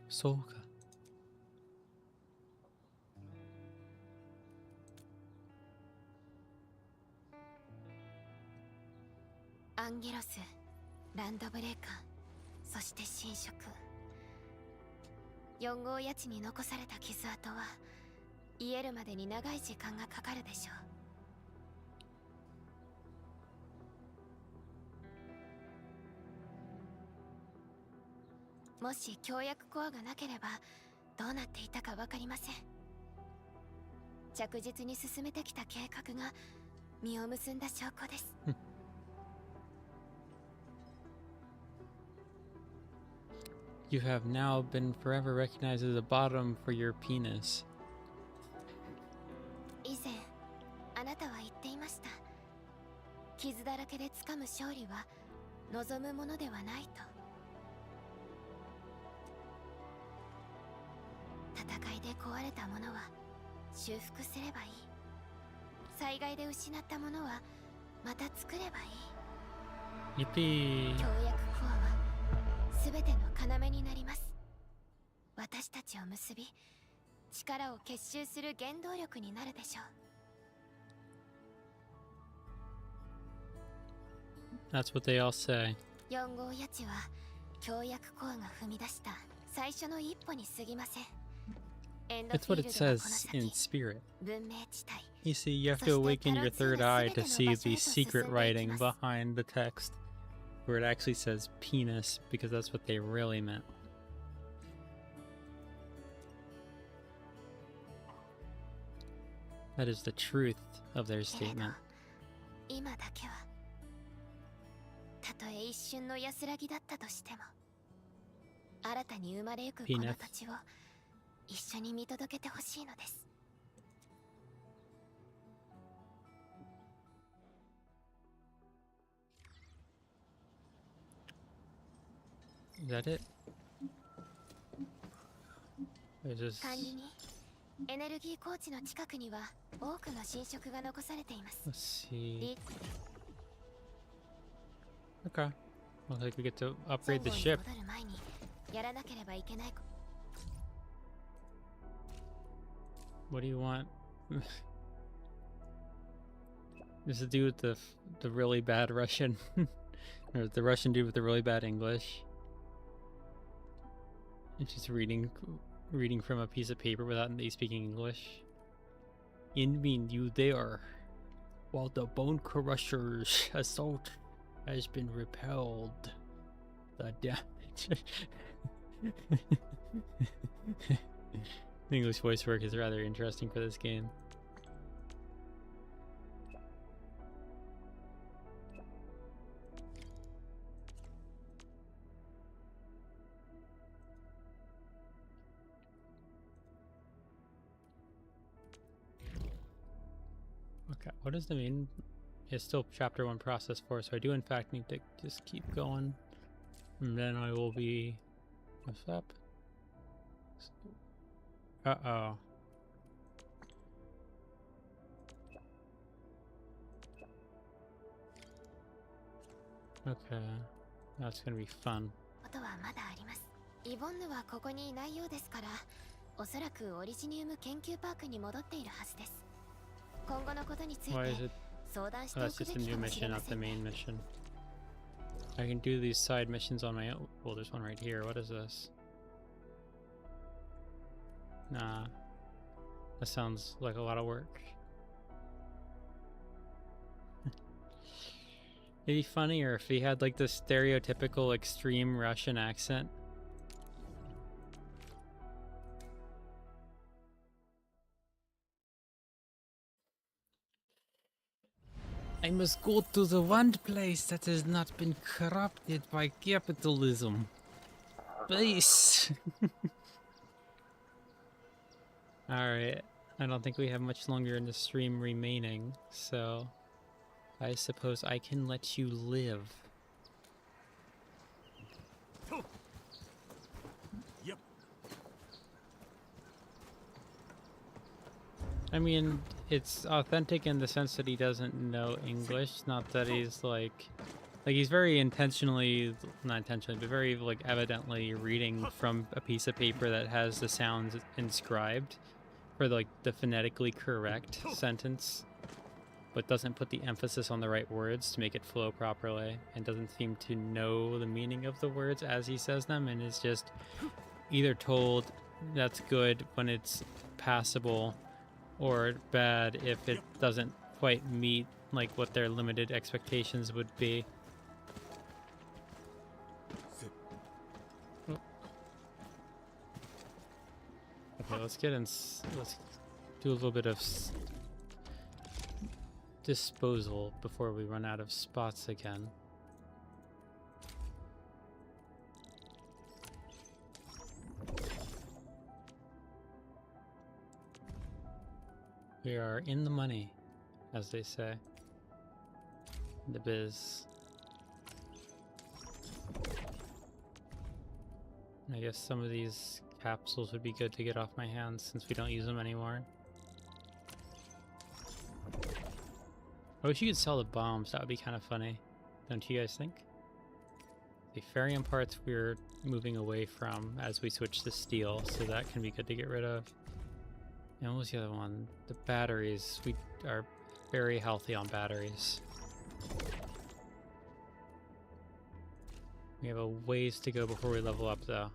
そうか。アンゲロス、ランドブレーカー、そして侵食。4号谷地に残された傷跡は癒えるまでに長い時間がかかるでしょう。もし協約コアがなければどうなっていたか分かりません。着実に進めてきた計画が実を結んだ証拠です。You have now been forever recognized as a bottom for your penis. 以前あなたは言っていました。傷だらけで掴む勝利は望むものではないと。戦いで壊れたものは修復すればいい。災害で失ったものはまた作ればいい。Yippee! 協約コアは全ての要になります。私たちを結び、力を結集する原動力になるでしょう。 That's what they all say. 4号谷地は協約コアが踏み出した最初の一歩に過ぎません。エンド That's フィ what ー it ルドのこの says in 先、 spirit. 文明地帯。 You see, you have to awaken your third eye to see the secret writing behind the text, where it actually says penis, because that's what they really meant. That is the truth of their けれど statement. 今だけはたとえ一瞬の安らぎだったとしても、新たに生まれゆく子のたちを一緒に見届けてほしいのです。 Is that it? There's just... 管理人、エネルギー高地の近くには多くの侵食が残されています。 Let's see. リ Okay. Looks like we get to 前 upgrade 後 the に ship. 戻る前にやらなければいけないこ What do you want? This is dude with the really bad Russian, or the Russian dude with the really bad English. And she's reading from a piece of paper without speaking English. In mean you there, while the Bone Crusher's assault has been repelled. The damage. The English voice work is rather interesting for this game. Okay, what does the mean? It's still chapter 1 process 4, so I do in fact need to just keep going. And then I will be... What's up? Uh-oh. Okay, that's gonna be fun. ことはまだあります。イボンヌはここにいないようですから、おそらくオリジニウム研究パークに戻っているはずです。今後のことについ Why is て it? 相談し Oh, てお that's く just べ a き new かもしれ mission, ま not せ the んね。 main mission. I can do these side missions on my own. Well, there's one right here. What is this? Nah. That sounds like a lot of work. It'd be funnier if he had like the stereotypical extreme Russian accent. I must go to the one place that has not been corrupted by capitalism. Please. Alright. I don't think we have much longer in the stream remaining, so I suppose I can let you live. Yep. I mean, it's authentic in the sense that he doesn't know English, not that he's like he's very intentionally, not intentionally, but very like evidently reading from a piece of paper that has the sounds inscribed for like the phonetically correct sentence, but doesn't put the emphasis on the right words to make it flow properly, and doesn't seem to know the meaning of the words as he says them, and is just either told that's good when it's passable or bad if it doesn't quite meet like what their limited expectations would be. Okay, let's get in. Let's do a little bit of disposal before we run out of spots again. We are in the money, as they say. The biz. I guess some of these capsules would be good to get off my hands since we don't use them anymore. I wish you could sell the bombs. That would be kind of funny. Don't you guys think? The ferrium parts we're moving away from as we switch to steel, so that can be good to get rid of. And what was the other one? The batteries. We are very healthy on batteries. We have a ways to go before we level up, though.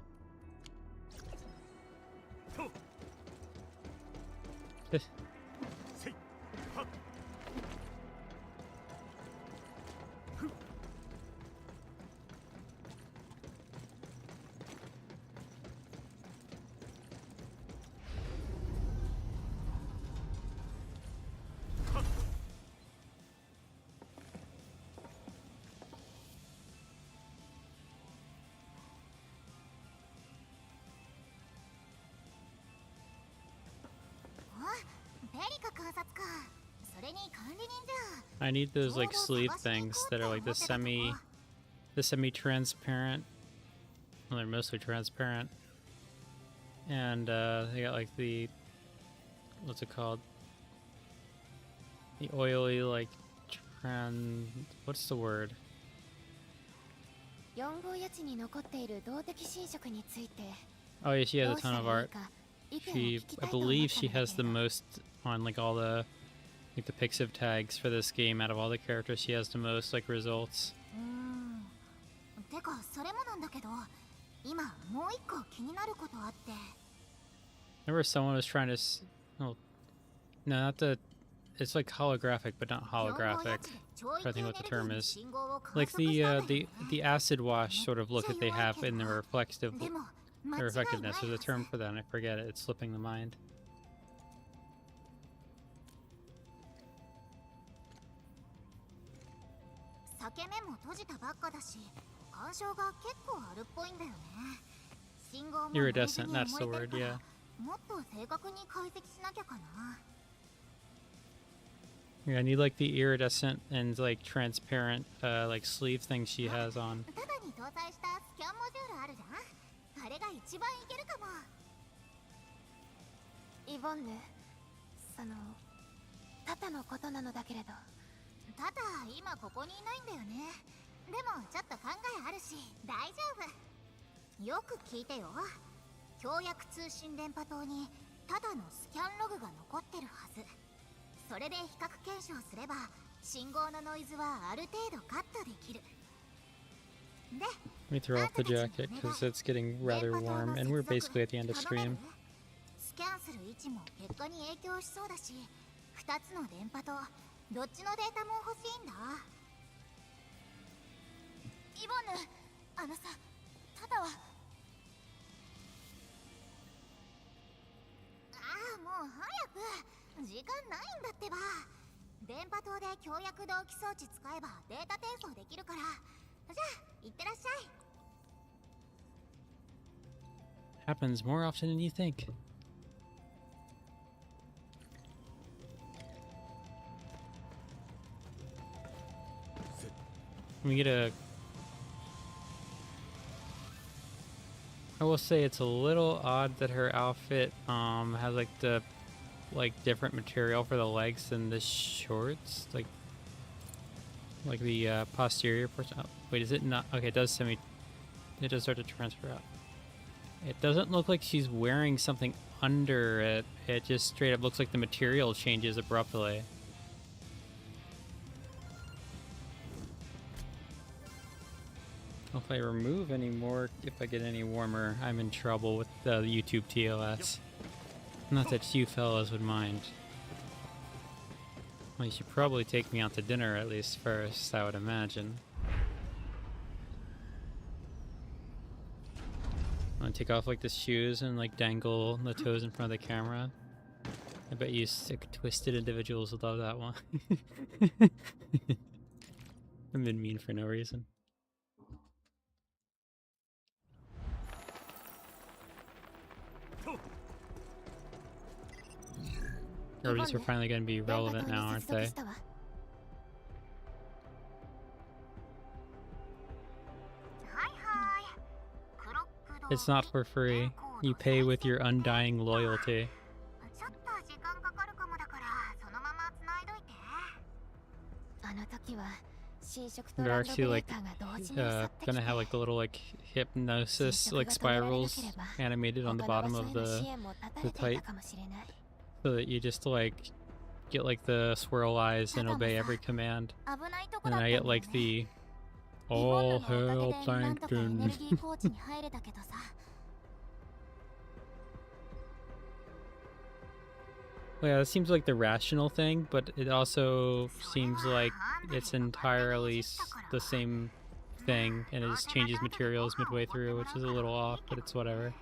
I need those like sleeve things that are like the semi-transparent. Well, they're mostly transparent, and they got like the what's it called? The oily like what's the word? Oh yeah, she has a ton of art. I believe she has the most on like all the like the Pixiv tags for this game. Out of all the characters, she has the most like results. Remember someone was trying to oh, no, not the it's like holographic but not holographic. I think what the term is. Like the acid wash sort of look that they have in the reflective or effectiveness. There's a term for that and I forget it. It's slipping the mind. Iridescent, that's the word, yeah. Yeah, I need like the iridescent and like transparent like sleeve thing she has on. でもちょっと考えあるし大丈夫。よく聞いてよ。協約通信電波塔にただのスキャンログが残ってるはず。それで比較検証すれば信号のノイズはある程度カットできる。で Let me throw off the jacket because it's getting rather warm and we're basically at the end of stream. スキャンする位置も結果に影響しそうだし、2つの電波塔どっちのデータも欲しいんだ。イボンヌ、あのさ、ただはもう早く、時間ないんだってば。電波塔で協約同期装置使えばデータ転送できるから。じゃあ行ってらっしゃい。 Happens more often than you think. We get a... I will say it's a little odd that her outfit has like the different material for the legs than the shorts, like the posterior portion. Oh, wait, is it not? Okay, it does it does start to transfer out. It doesn't look like she's wearing something under it. It just straight up looks like the material changes abruptly. If I remove any more, if I get any warmer, I'm in trouble with the YouTube TOS. Not that you fellas would mind. Well, you should probably take me out to dinner at least first, I would imagine. I'm gonna take off like the shoes and like dangle the toes in front of the camera. I bet you sick, twisted individuals would love that one. I've been mean for no reason. Robots are finally going to be relevant now, aren't they? It's not for free. You pay with your undying loyalty. They're actually like gonna have like the little like hypnosis like spirals animated on the bottom of the type, so that you just like get like the swirl eyes and obey every command. And I get like the all hail plankton. Well, yeah, that seems like the rational thing, but it also seems like it's entirely the same thing, and it just changes materials midway through, which is a little off, but it's whatever.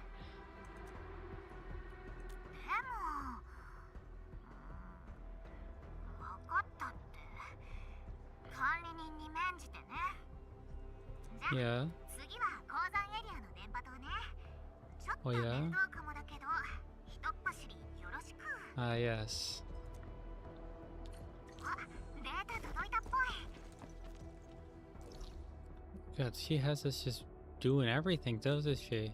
Yeah. Oh yeah? Ah, yes. God, she has us just doing everything, doesn't she?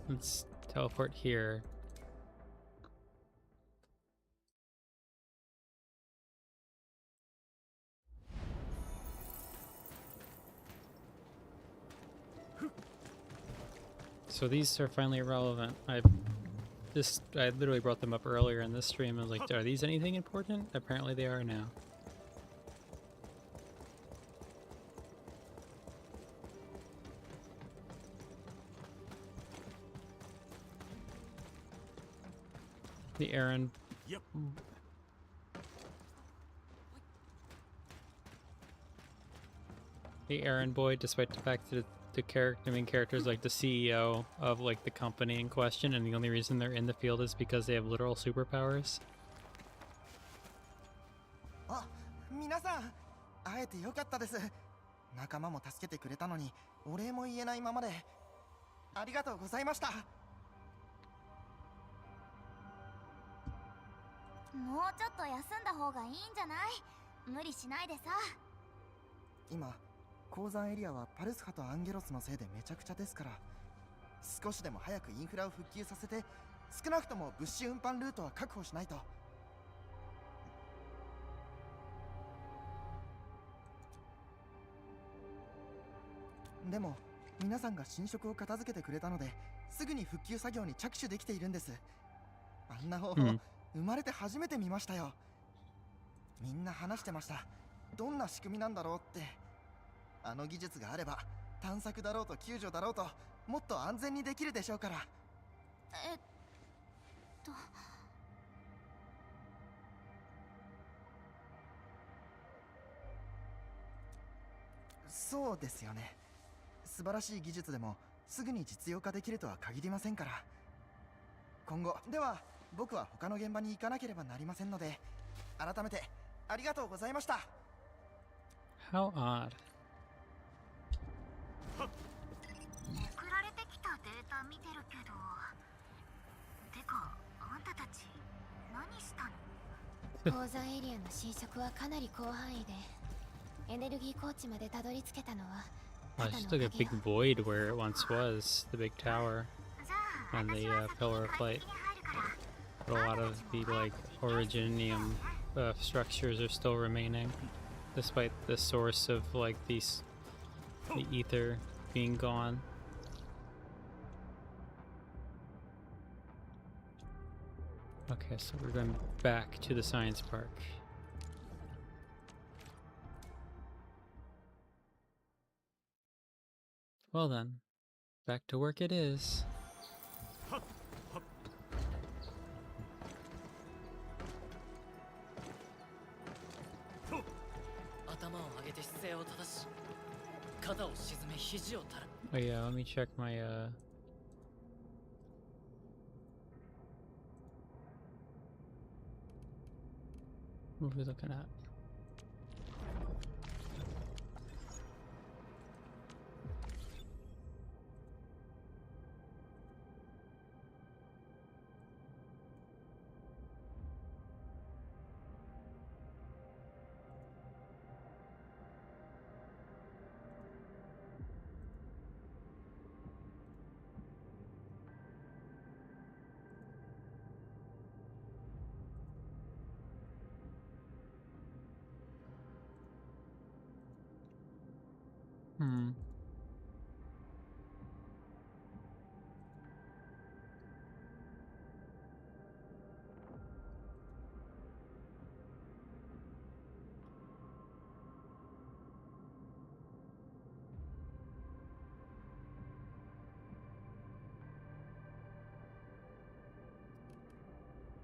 Let's teleport here. So these are finally relevant. I literally brought them up earlier in this stream. I was like, are these anything important? Apparently they are now. The errand. Yep. The errand boy, despite the fact that the main character is like the CEO of like the company in question, and the only reason they're in the field is because they have literal superpowers. あ、皆さん、会えてよかったです。仲間も助けてくれたのに、お礼も言えないままで、ありがとうございました。もうちょっと休んだ方がいいんじゃない？無理しないでさ。今、鉱山エリアはパルスハとアンゲロスのせいでめちゃくちゃですから、少しでも早くインフラを復旧させて、少なくとも物資運搬ルートは確保しないと。でも皆さんが侵食を片付けてくれたので、すぐに復旧作業に着手できているんです。あんな方法、生まれて初めて見ましたよ。みんな話してました。どんな仕組みなんだろうって。あの技術があれば探索だろうと救助だろうともっと安全にできるでしょうから。そうですよね。素晴らしい技術でもすぐに実用化できるとは限りませんから。今後では僕は他の現場に行かなければなりませんので、改めてありがとうございました。 How odd. 送られてきたデータ見てるけど、てかあんたたち何したの？鉱山エリアの侵食はかなり広範囲で、エネルギー高地までたどり着けたのは Well, it's just like a big void where it once was, the big tower and the pillar of light. But a lot of the like originium structures are still remaining, despite the source of like the ether being gone. Okay, so we're going back to the science park. Well then, back to work it is. 頭を上げて姿勢を正し、肩を沈め肘を垂ら。 Oh yeah, let me check my what are we looking at?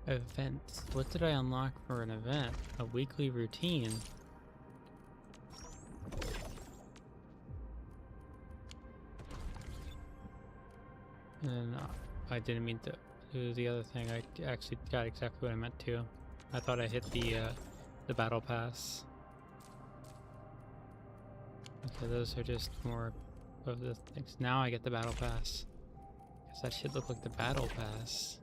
Events. What did I unlock for an event? A weekly routine. And I didn't mean to do the other thing. I actually got exactly what I meant to. I thought I hit the battle pass. Okay, those are just more of the things. Now I get the battle pass. Guess that should look like the battle pass.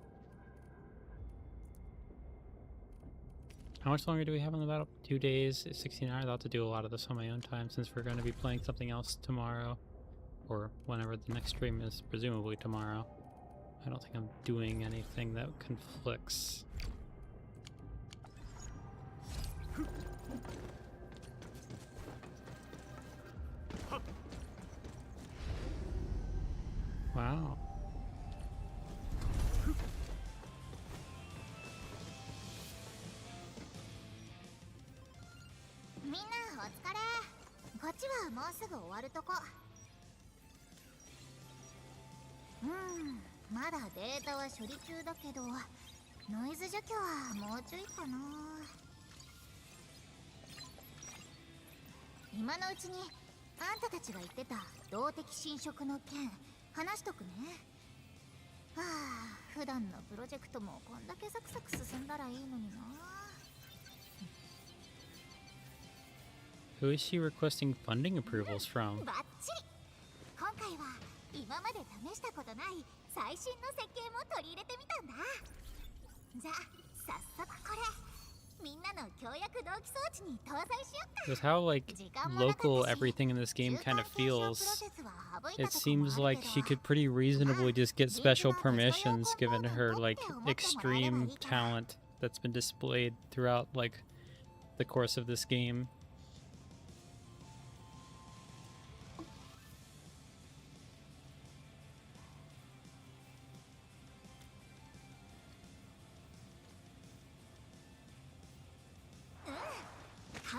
How much longer do we have on the battle? 2 days, 16 hours. I'll have to do a lot of this on my own time since we're going to be playing something else tomorrow. Or whenever the next stream is, presumably tomorrow. I don't think I'm doing anything that conflicts. Wow. みんなお疲れ。こっちはもうすぐ終わるとこ。まだデータは処理中だけど、ノイズ除去はもうちょいかな。今のうちにあんたたちが言ってた動的侵食の件話しとくね。普段のプロジェクトもこんだけサクサク進んだらいいのにな。 Who is she requesting funding approvals from? バッチリ。今回は今まで試したことない最新の設計も取り入れてみたんだ。じゃあ早速これみんなの協約同期装置に搭載しよっか。 Just how like local everything in this game kind of feels. It seems like she could pretty reasonably just get special permissions given her like extreme talent that's been displayed throughout like the course of this game.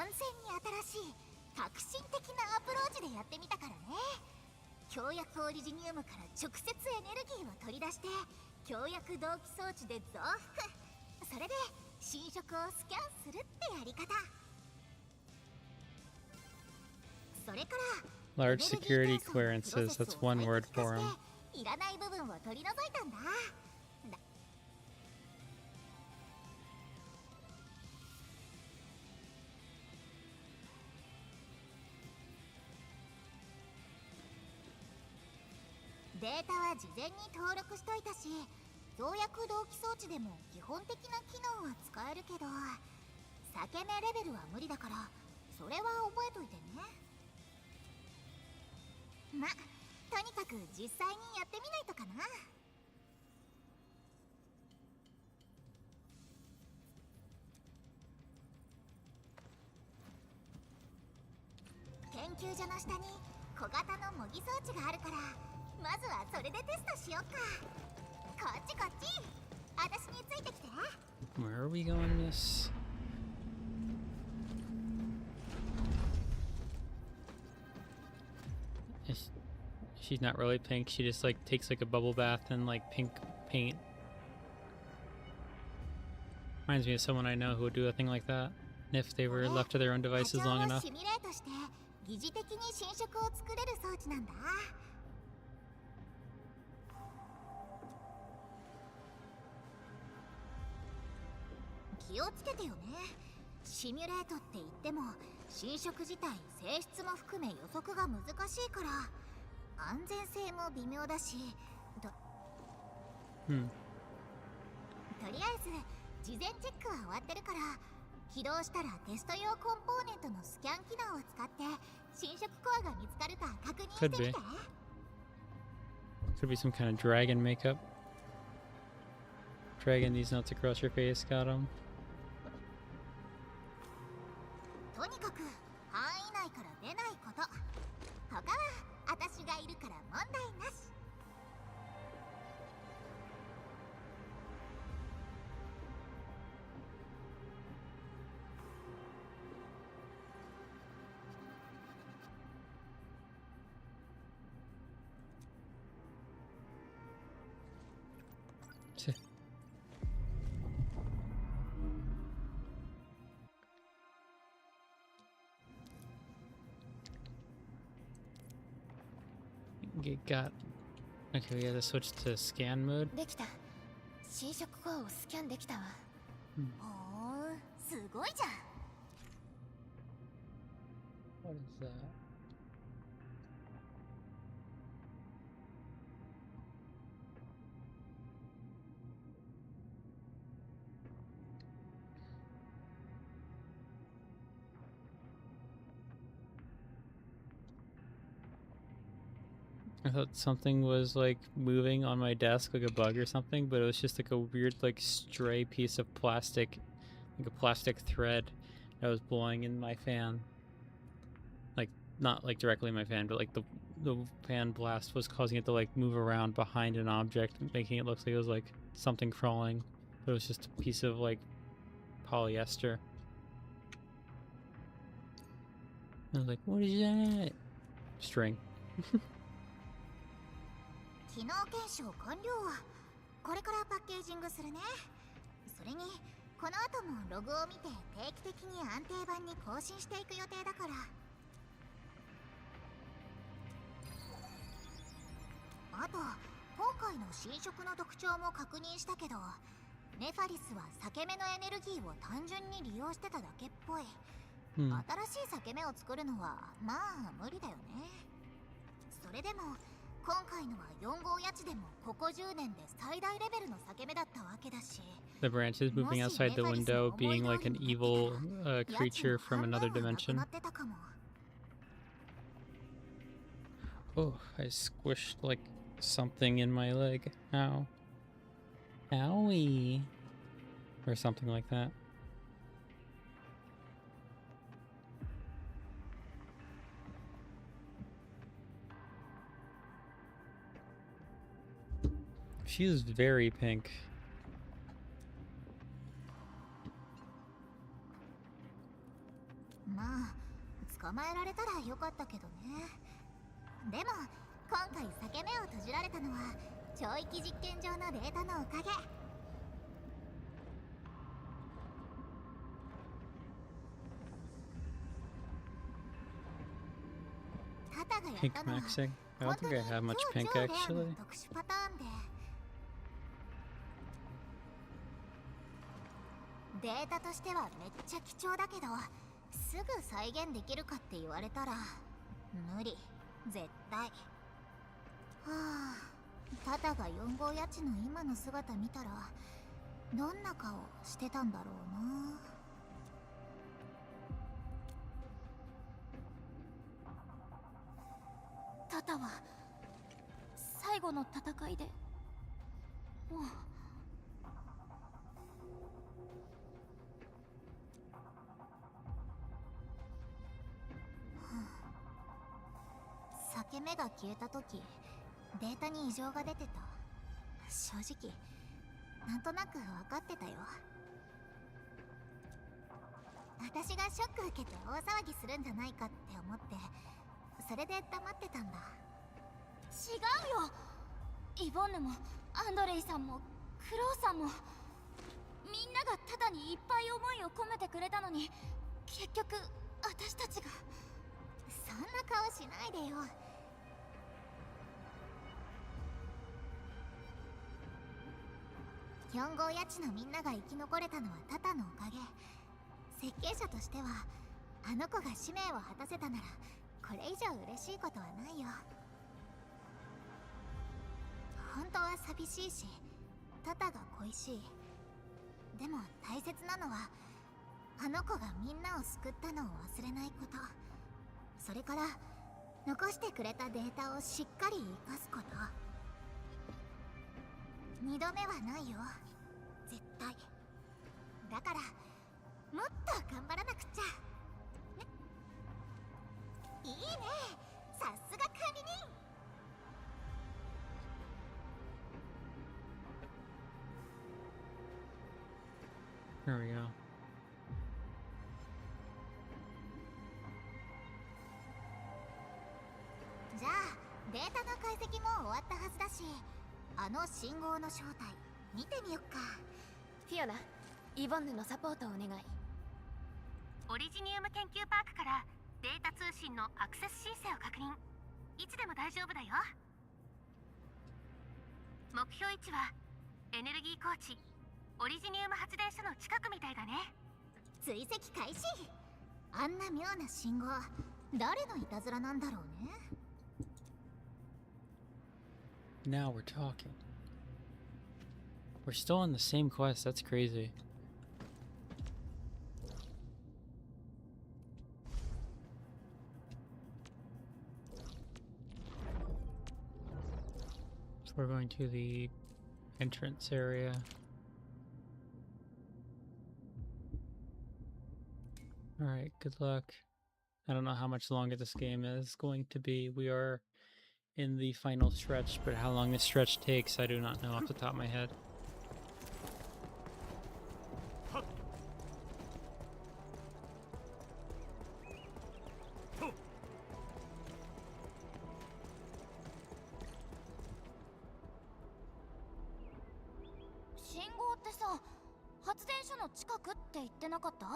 完全に新しい革新的なアプローチでやってみたからね。強薬オリジニウムから直接エネルギーを取り出して強薬同期装置で増幅、それで侵食をスキャンするってやり方。それから Large security clearances, that's one word for them. いらない部分を取り除いたんだ。データは事前に登録しといたし、強薬同期装置でも基本的な機能は使えるけど、裂け目レベルは無理だから、それは覚えといてね。ま、とにかく実際にやってみないとかな。研究所の下に小型の模擬装置があるから、まずはそれでテストしよっか。こっちこっち、私についてきて。 Where are we going in this? She's not really pink, she just like takes like a bubble bath in like pink paint. Reminds me of someone I know who would do a thing like that if they were left to their own devices long enough. シミュレートして疑似的に侵食を作れる装置なんだ。気をつけてよね。シミュレートって言っても侵食自体性質も含め予測が難しいから安全性も微妙だし、とりあえず事前チェックは終わってるから、起動したらテスト用コンポーネントのスキャン機能を使って侵食コアが見つかるか確認してみて。 Could be some kind of dragon makeup. Dragging these notes across your face, got him. とにかく範囲内から出ないこと。他は私がいるから問題なし。Got okay, we had to switch to scan mode. できた。侵食コアをスキャンできたわ。ほーん、すごいじゃん。 What is that? I thought something was like moving on my desk like a bug or something, but it was just like a weird like stray piece of plastic, like a plastic thread that was blowing in my fan. Like not like directly in my fan, but like the fan blast was causing it to like move around behind an object, making it look like it was like something crawling, but it was just a piece of like polyester. I was like, what is that? String. 機能検証完了。これからパッケージングするね。それにこの後もログを見て定期的に安定版に更新していく予定だから。あと今回の侵食の特徴も確認したけど、ネファリスは裂け目のエネルギーを単純に利用してただけっぽい。新しい裂け目を作るのはまあ無理だよね。それでも今回のは4号やつでもここ10年で最大レベルの裂け目だったわけだし。 The branches moving outside the window being like an evil creature from another dimension. Oh, I squished like something in my leg. Ow. Owie. Or something like that. She is very pink. まあ捕まえられたらよかったけどね。でも今回裂け目を閉じられたのは超域実験場のデータのおかげ。タタがやっ Pink たのは maxing? I 本 don't 当 think に I have much 超 pink レアな actually. 特殊パターンで、データとしてはめっちゃ貴重だけど、すぐ再現できるかって言われたら無理、絶対。はあ、タタが4号家賃の今の姿見たらどんな顔してたんだろうな。タタは最後の戦いでもう裂け目が消えた時データに異常が出てた。正直なんとなく分かってたよ。私がショック受けて大騒ぎするんじゃないかって思って、それで黙ってたんだ。違うよ、イボンヌもアンドレイさんもクロウさんもみんながタタにいっぱい思いを込めてくれたのに、結局私たちが。そんな顔しないでよ。4号家地のみんなが生き残れたのはタタのおかげ。設計者としてはあの子が使命を果たせたならこれ以上嬉しいことはないよ。本当は寂しいしタタが恋しい。でも大切なのはあの子がみんなを救ったのを忘れないこと。それから残してくれたデータをしっかり生かすこと。2度目はないよ、絶対。だからもっと頑張らなくっちゃね。いいね、さすが管理人。There we go. じゃあデータの解析も終わったはずだし、あの信号の正体見てみよっか。フィオナ、イボンヌのサポートをお願い。オリジニウム研究パークからデータ通信のアクセス申請を確認。いつでも大丈夫だよ。目標位置はエネルギー高地オリジニウム発電所の近くみたいだね。追跡開始。あんな妙な信号誰のいたずらなんだろうね。Now we're talking. We're still on the same quest. That's crazy. So we're going to the entrance area. Alright, good luck. I don't know how much longer this game is going to be. We are in the final stretch, but how long this stretch takes, I do not know off the top of my head. 信号ってさ、発電所の近くって言ってなかった？デ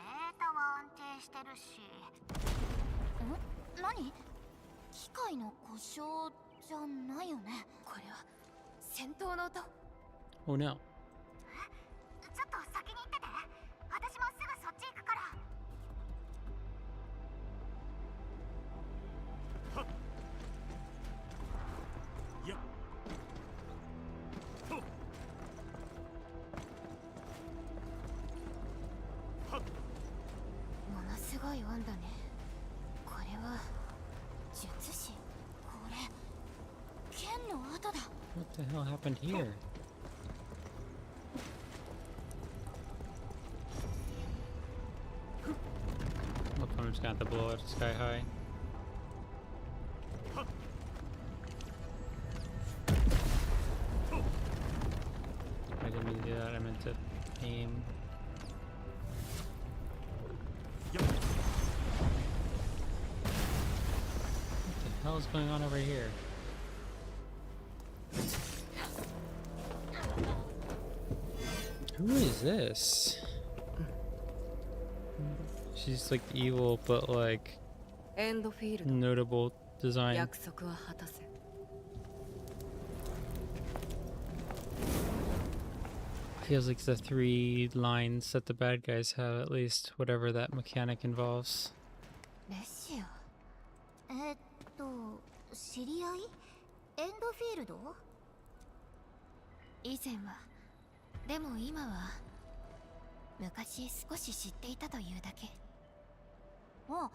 ータは安定してるし。何？機械の故障じゃないよね。これは戦闘の音。 Oh no. ちょっと先に行ってて。私もすぐそっち行くから。いやとものすごい温度ね。これは術師。これ剣の跡だ。 What the hell happened here? Look, I'm just gonna have to blow it sky high. I didn't mean to do that, I meant to aim. hell is going on over here? Who is this? She's like evil, but like エンドフィールド notable design. 約束は果たせ Feels like the 3 lines that the bad guys have, at least, whatever that mechanic involves. レシア。知り合い？エンドフィールド？以前は。でも今は昔少し知っていたというだけ。あ、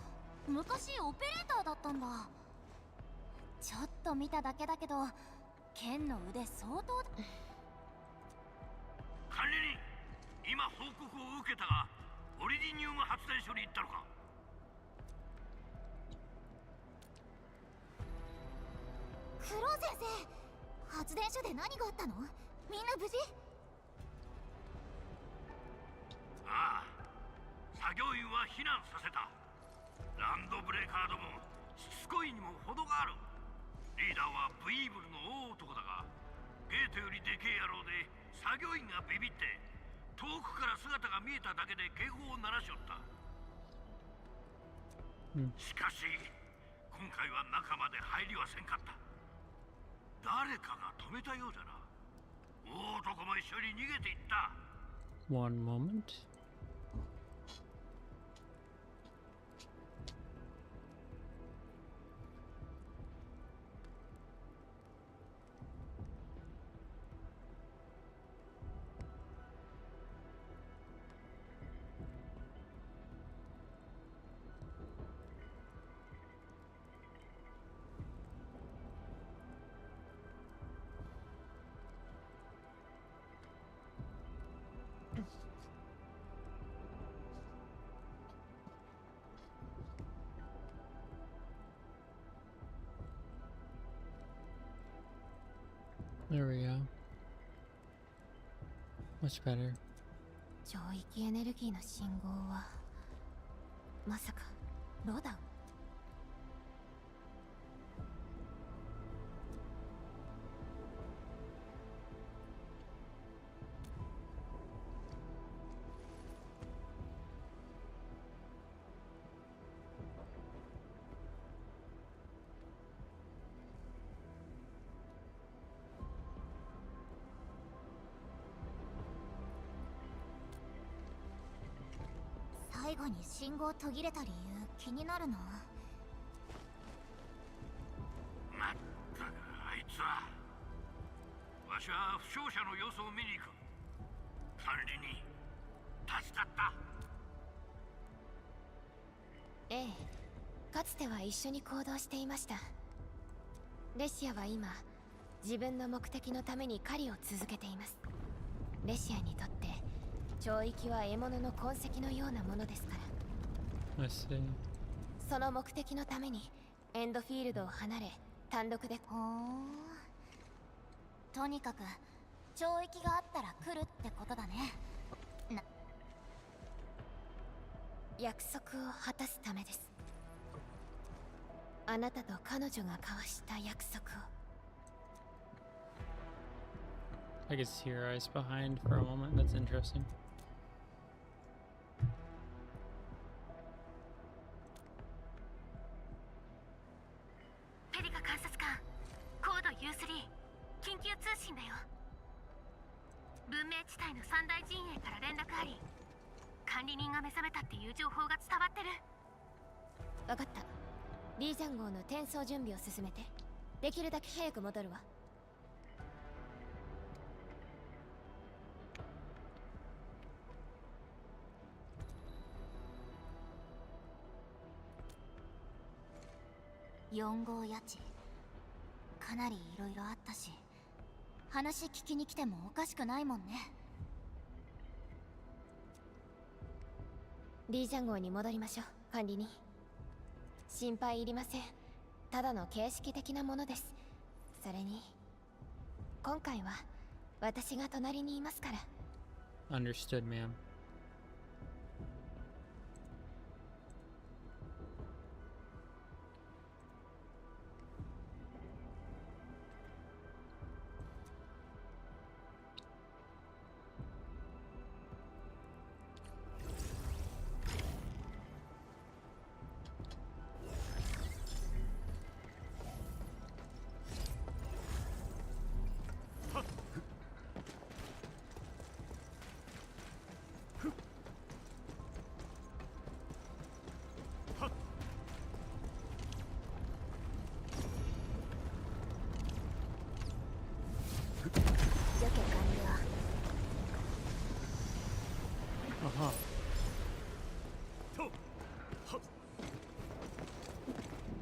昔オペレーターだったんだ。ちょっと見ただけだけど、剣の腕相当だ。管理人、今報告を受けたが、オリディニウム発電所に行ったのか？クロウ先生、発電所で何があったの？みんな無事？ああ、作業員は避難させた。ランドブレーカーども、しつこいにも程がある。リーダーはブイーブルの大男だが、ゲートよりでけえ野郎で作業員がビビって遠くから姿が見えただけで警報を鳴らしよった。しかし今回は中まで入りはせんかった。誰かが止めたようじゃな。大男も一緒に逃げていった。 One moment. There we go. Much better. 超域エネルギーの信号はまさかロダン？最後に信号途切れた理由気になるな。まったくあいつは。わしは負傷者の様子を見に行く。管理人、助かった。ええ、かつては一緒に行動していました。レシアは今自分の目的のために狩りを続けています。レシアにとって超域は獲物の痕跡のようなものですから。 I see. その目的のためにエンドフィールドを離れ単独で。とにかく超域があったら来るってことだね。約束を果たすためです。あなたと彼女が交わした約束を。 I could see her eyes behind for a moment. That's interesting. ペリカ監察官、コード U3 緊急通信だよ。文明地帯の三大陣営から連絡あり、管理人が目覚めたっていう情報が伝わってる。分かった。リージャン号の転送準備を進めて、できるだけ早く戻るわ。4号家賃かなりいろいろあったし、話聞きに来てもおかしくないもんね。リージャン号に戻りましょう、管理人。心配いりません。ただの形式的なものです。それに今回は私が隣にいますから。 Understood, ma'am.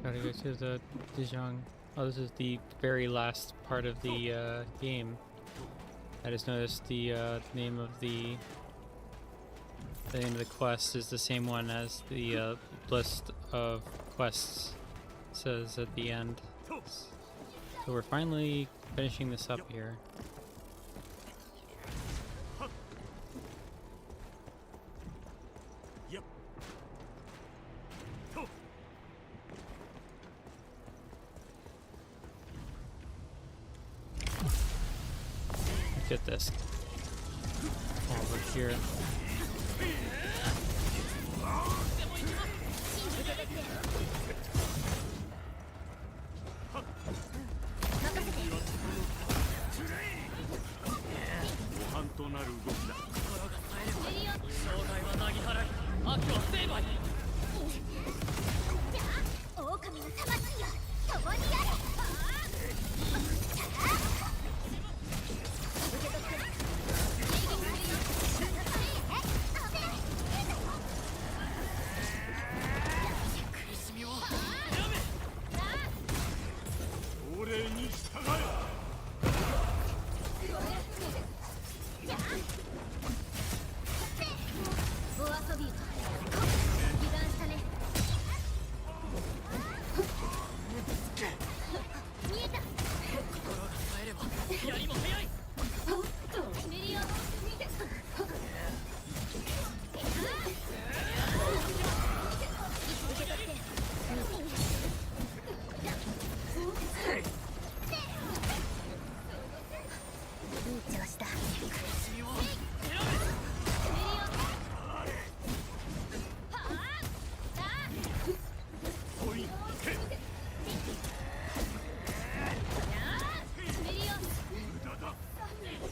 Gotta go to the Dijon. Oh, this is the very last part of the game. I just noticed the name of the quest is the same one as the list of quests says at the end. So we're finally finishing this up here. Get this over here.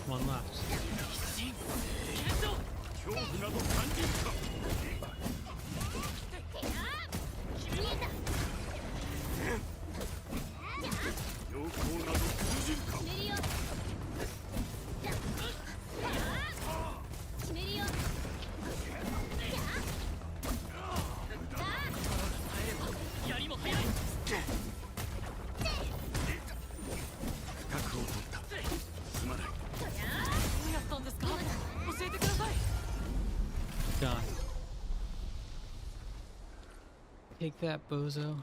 One left. Done. Take that, bozo.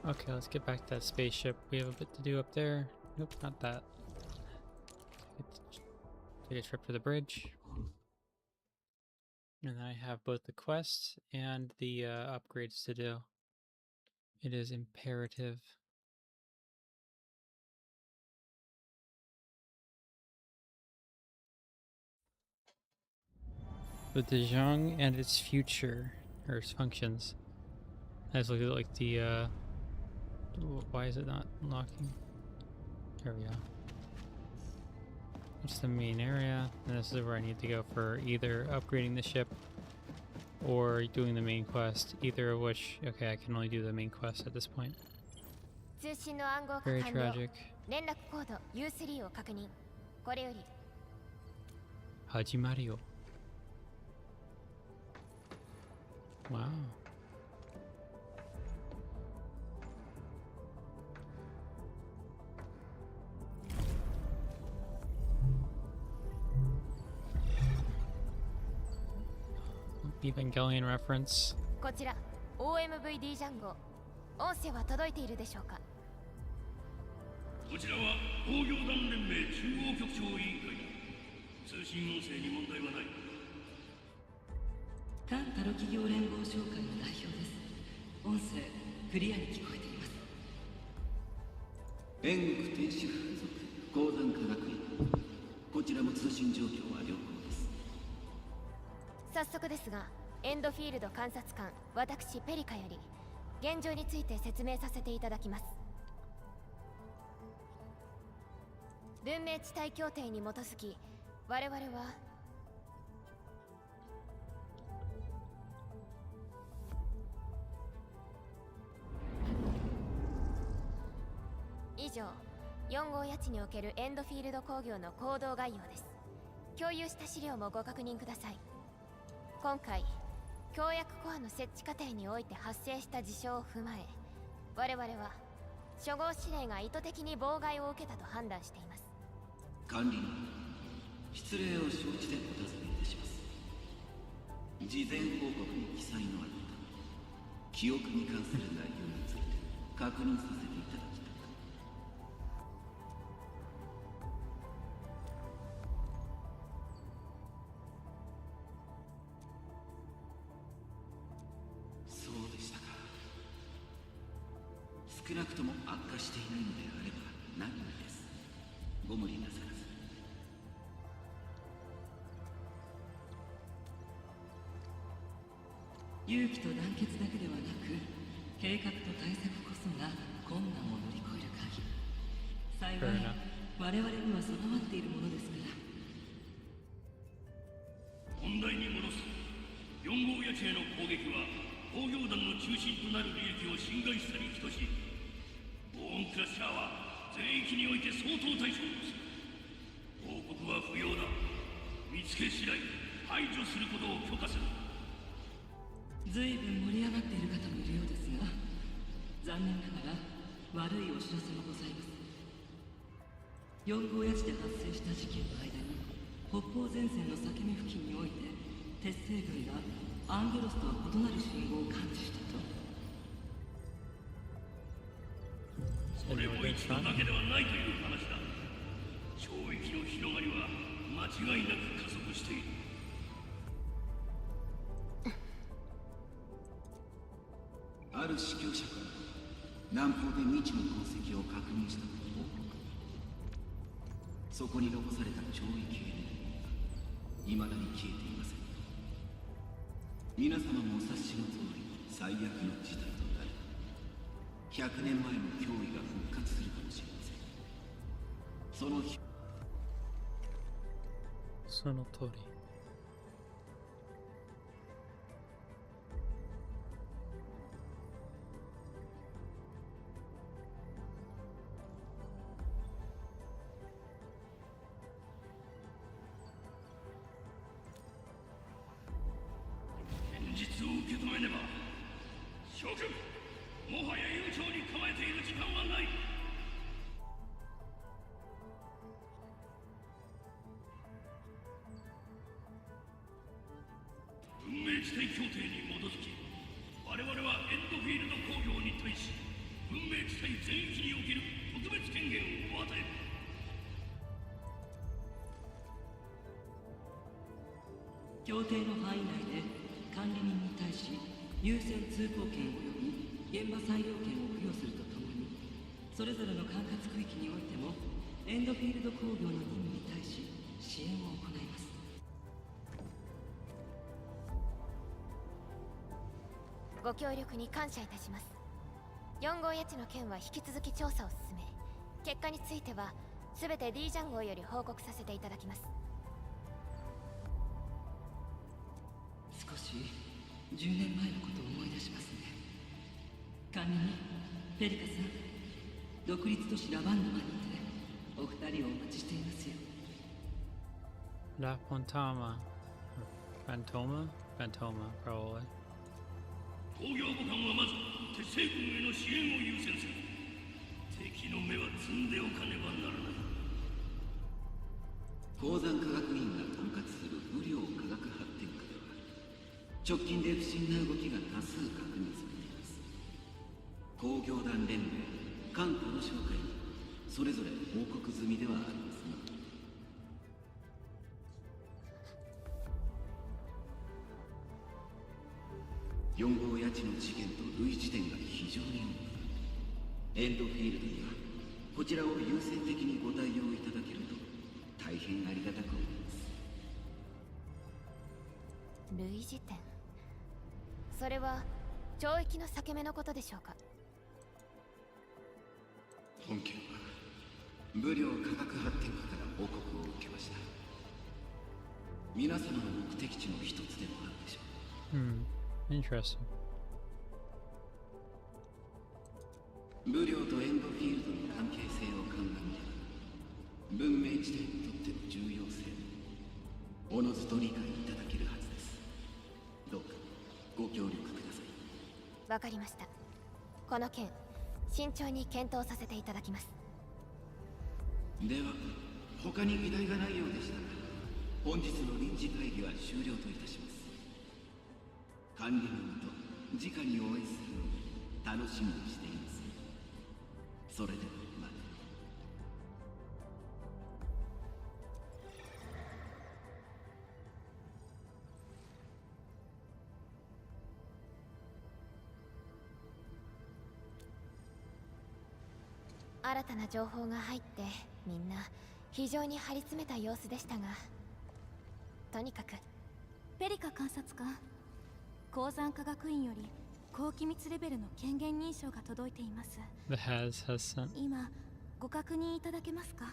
Okay, let's get back to that spaceship. We have a bit to do up there. Nope, not that. Take a trip to the bridge. And then I have both the quests and the upgrades to do. It is imperative. The Dijon and its future, or its functions. Let's look at like the why is it not unlocking? There we go. It's the main area, and this is where I need to go for either upgrading the ship or doing the main quest, either of which, okay, I can only do the main quest at this point. Very tragic. Hajimario. Wow. Evangelion reference. こちら OMVD ジャンゴ音声は届いているでしょうか。こちらは工業団連盟中央局長委員会。通信音声に問題はない。環太郎企業連合商会の代表です。音声クリアに聞こえています。遠国停止風俗鉱山科学院、こちらも通信状況は良好です。早速ですがエンドフィールド監察官私ペリカより現状について説明させていただきます。文明地帯協定に基づき我々は以上4号谷地におけるエンドフィールド工業の行動概要です。共有した資料もご確認ください。今回協約コアの設置過程において発生した事象を踏まえ、我々は初号指令が意図的に妨害を受けたと判断しています。管理人、失礼を承知でお尋ねいたします。事前報告に記載のあった記憶に関する内容について確認させていただきたい。そうでしたか。少なくとも悪化していないのであれば何よりです。ご無理なさらず。勇気と団結だけではなく、計画と対策こそが困難を乗り越える鍵。幸い我々には備わっているものですから。本題に戻す。4号谷地への攻撃は工業団の中心となる利益を侵害したに等しい。ボーンクラッシャーは全域において相当対処をする。報告は不要だ。見つけ次第排除することを許可する。随分盛り上がっている方もいるようですが、残念ながら悪いお知らせもございます。4号谷地で発生した事件の間に、北方前線の裂け目付近において鉄星群がアンゲロスとは異なる信号を感知したと。それも一度だけではないという話だ。衝撃の広がりは間違いなく加速している。ある司教者から南方で未知の痕跡を確認したと報告。そこに残された懲役エネルギーが未だに消えていません。皆様もお察しの通り最悪の事態となり、100年前の脅威が復活するかもしれません。その日その通り。現実を受け止めねば。諸君、もはや悠長に構えている時間はない。文明地帯協定に基づき、我々はエンドフィールド工業に対し、文明地帯全域における特別権限を与える。協定の範囲内で管理人に対し優先通行権及び現場裁量権を付与するとともに、それぞれの管轄区域においてもエンドフィールド工業の任務に対し支援を行います。ご協力に感謝いたします。4号谷地の件は引き続き調査を進め、結果については全て D ジャン号より報告させていただきます。少し10年前のことを思い出しますね。管理人ペリカさん、独立都市ラバンダマにてお二人をお待ちしていますよ。La Fontama. Fantoma? Fantoma, probably. 工業母艦はまず鉄星軍への支援を優先する。敵の目は積んでおかねばならない。鉱山科学院が統括する雨量科学発展課では、直近で不審な動きが多数確認されています。工業団連盟、艦この紹介にそれぞれ報告済みではありますが、4号谷地の事件と類似点が非常に多く、エンドフィールドにはこちらを優先的にご対応いただけると大変ありがたく思います。類似点。それは懲役の裂け目のことでしょうか。本件は武領科学発展課から報告を受けました。皆様の目的地の一つでもあるでしょう。Interesting. 武領とエンドフィールドの関係性を鑑みれば、文明地帯にとっての重要性をおのずと理解いただけるはずです。どうかご協力ください。わかりました。この件慎重に検討させていただきます。では他に議題がないようでしたら、本日の臨時会議は終了といたします。管理人と直にお会いするのを楽しみにしています。それではまた。新たな情報が入ってみんな非常に張り詰めた様子でしたが、とにかくペリカ監察官、鉱山科学院より高機密レベルの権限認証が届いています。 The has sent. 今ご確認いただけますか。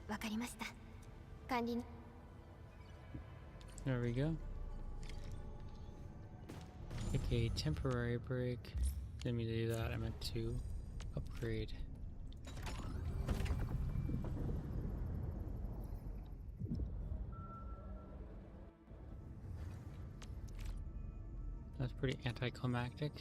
わかりました。管理人。 There we go. Take a temporary break. Didn't mean to do that. I meant to upgrade. That's pretty anticlimactic.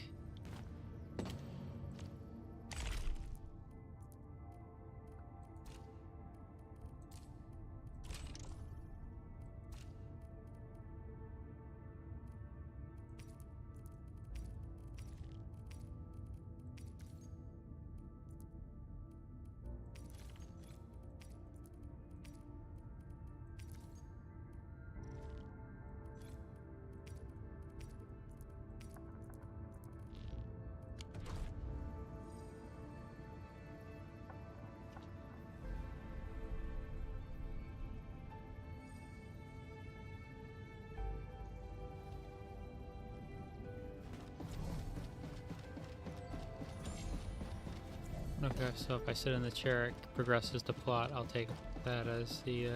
Okay, so if I sit in the chair, it progresses the plot. I'll take that as the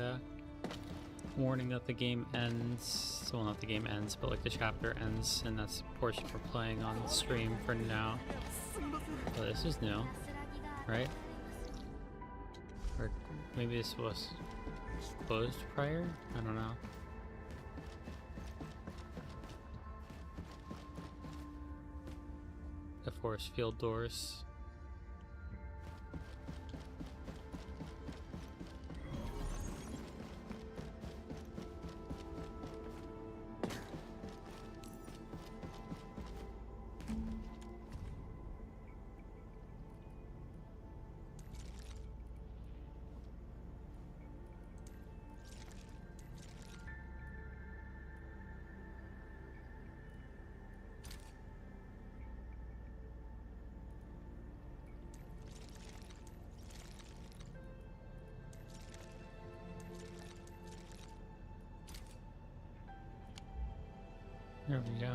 warning that the game ends. Well, not the game ends, but like the chapter ends, and that's the portion we're playing on stream for now. Oh, this is new, right? Or maybe this was closed prior? I don't know. The force field doors. There we go.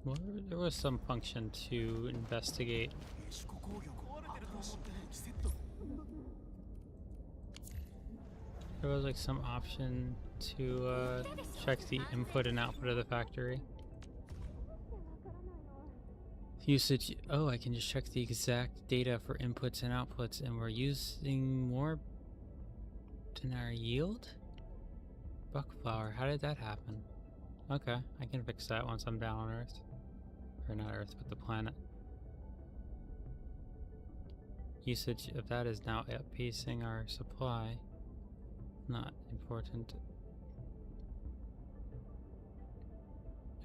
Well, there was some function to investigate. There was like some option to check the input and output of the factory. Usage. Oh, I can just check the exact data for inputs and outputs, and we're using more than our yield? Buckflower, how did that happen? Okay, I can fix that once I'm down on Earth. Or not Earth, but the planet. Usage of that is now outpacing our supply. Not important.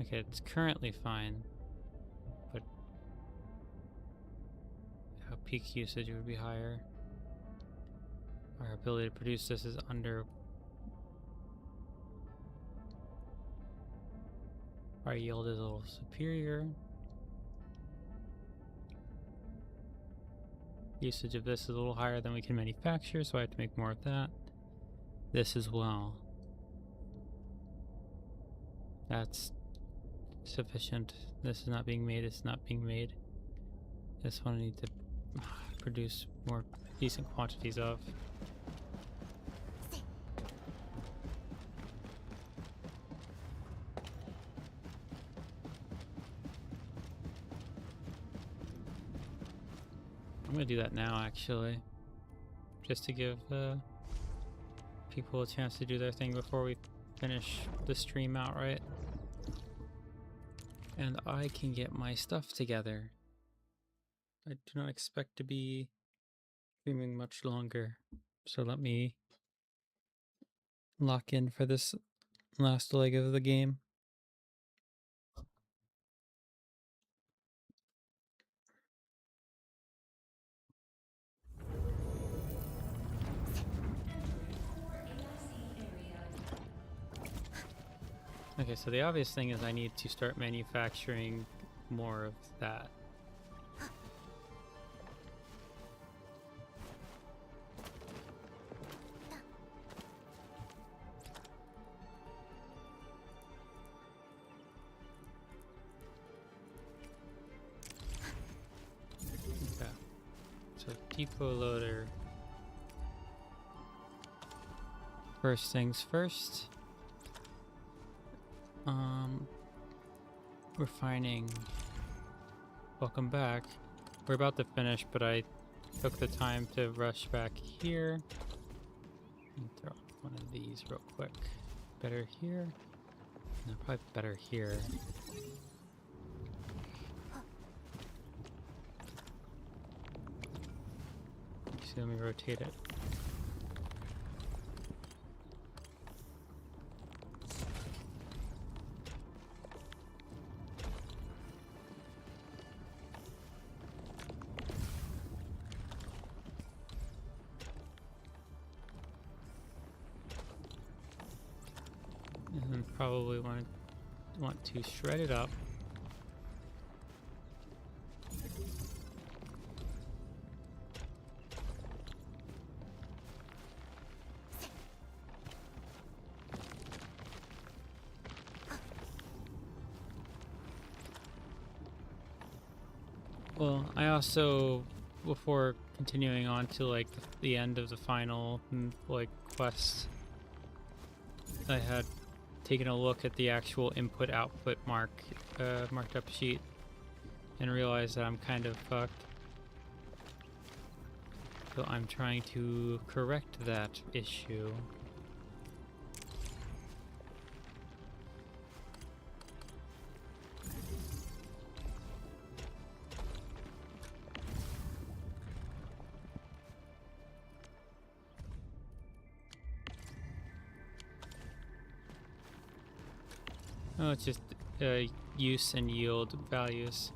Okay, it's currently fine, but peak usage would be higher. Our ability to produce this is under. Our yield is a little superior. Usage of this is a little higher than we can manufacture, so I have to make more of that. This as well. That's sufficient. This is not being made, this is not being made. This one I need to produce more decent quantities of. I'm gonna do that now, actually, just to give people a chance to do their thing before we finish the stream outright. And I can get my stuff together. I do not expect to be streaming much longer, so let me lock in for this last leg of the game. Okay, so the obvious thing is I need to start manufacturing more of that. Okay, so depot loader. First things first. Refining. Welcome back. We're about to finish, but I took the time to rush back here. And throw one of these real quick. Better here. No, probably better here. So let me rotate it. Probably want to shred it up. Well, I also, before continuing on to like the end of the final like quest, I had taken a look at the actual input-output marked up sheet and realized that I'm kind of fucked. So I'm trying to correct that issue. Oh, it's just use and yield values,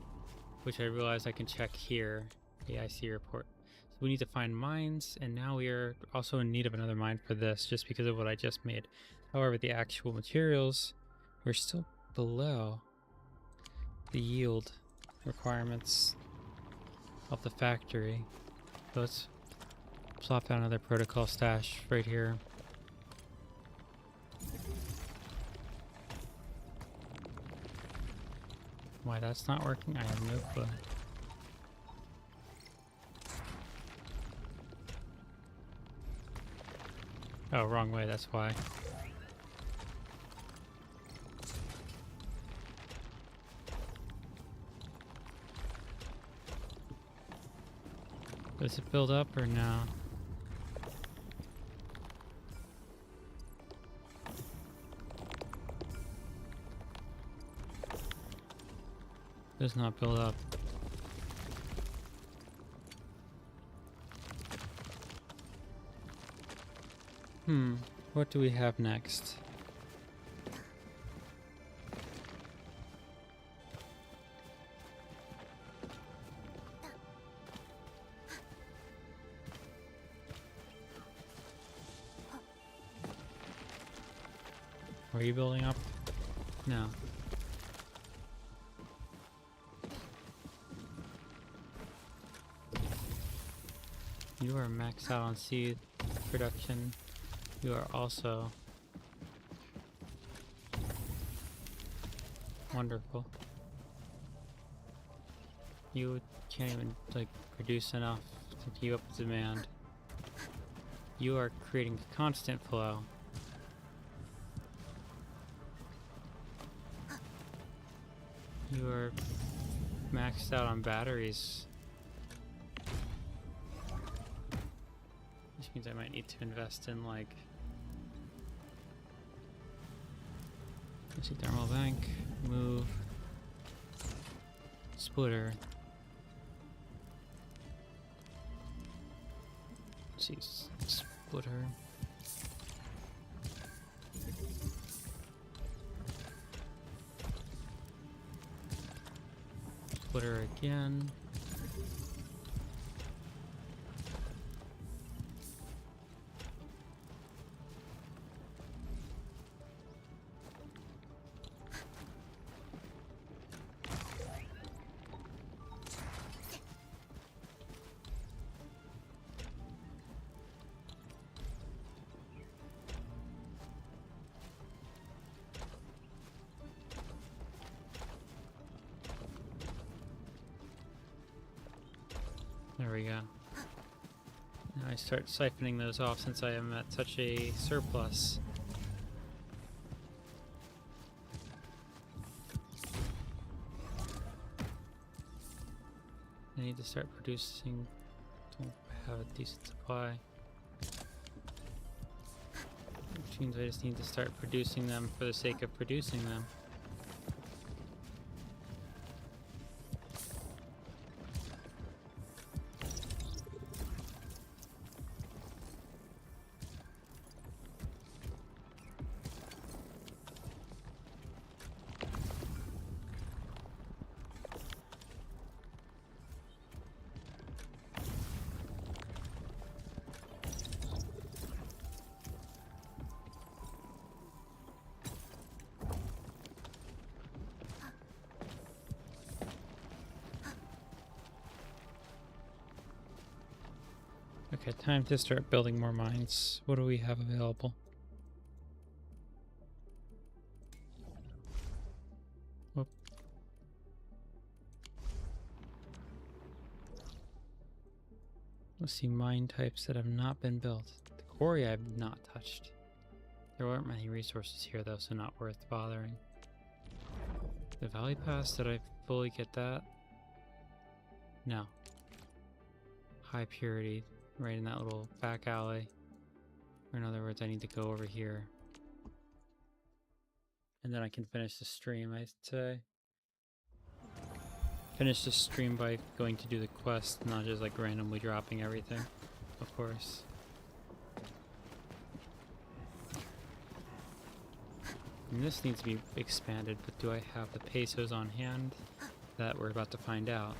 which I realize I can check here. The IC report. So we need to find mines, and now we are also in need of another mine for this, just because of what I just made. However, the actual materials, we're still below the yield requirements of the factory. So let's plop down another protocol stash right here. Why that's not working, I have no clue. Oh, wrong way, that's why. Does it build up or no? Does not build up. What do we have next? Are you building up? No. You are maxed out on seed production. You are also wonderful. You can't even like produce enough to keep up with demand. You are creating a constant flow. You are maxed out on batteries. Which means I might need to invest in like... Let's see, thermal bank, move, splitter. Let's see, splitter. Splitter again. There we go. Now I start siphoning those off since I am at such a surplus. I need to start producing. Don't have a decent supply. Which means I just need to start producing them for the sake of producing them. Okay, time to start building more mines. What do we have available? Whoop. Let's see mine types that have not been built. The quarry I've not touched. There aren't many resources here though, so not worth bothering. The Valley Pass, did I fully get that? No. High purity. Right in that little back alley. Or in other words, I need to go over here. And then I can finish the stream, I'd say. Finish the stream by going to do the quest, not just like randomly dropping everything, of course. And this needs to be expanded, but do I have the pesos on hand? That we're about to find out.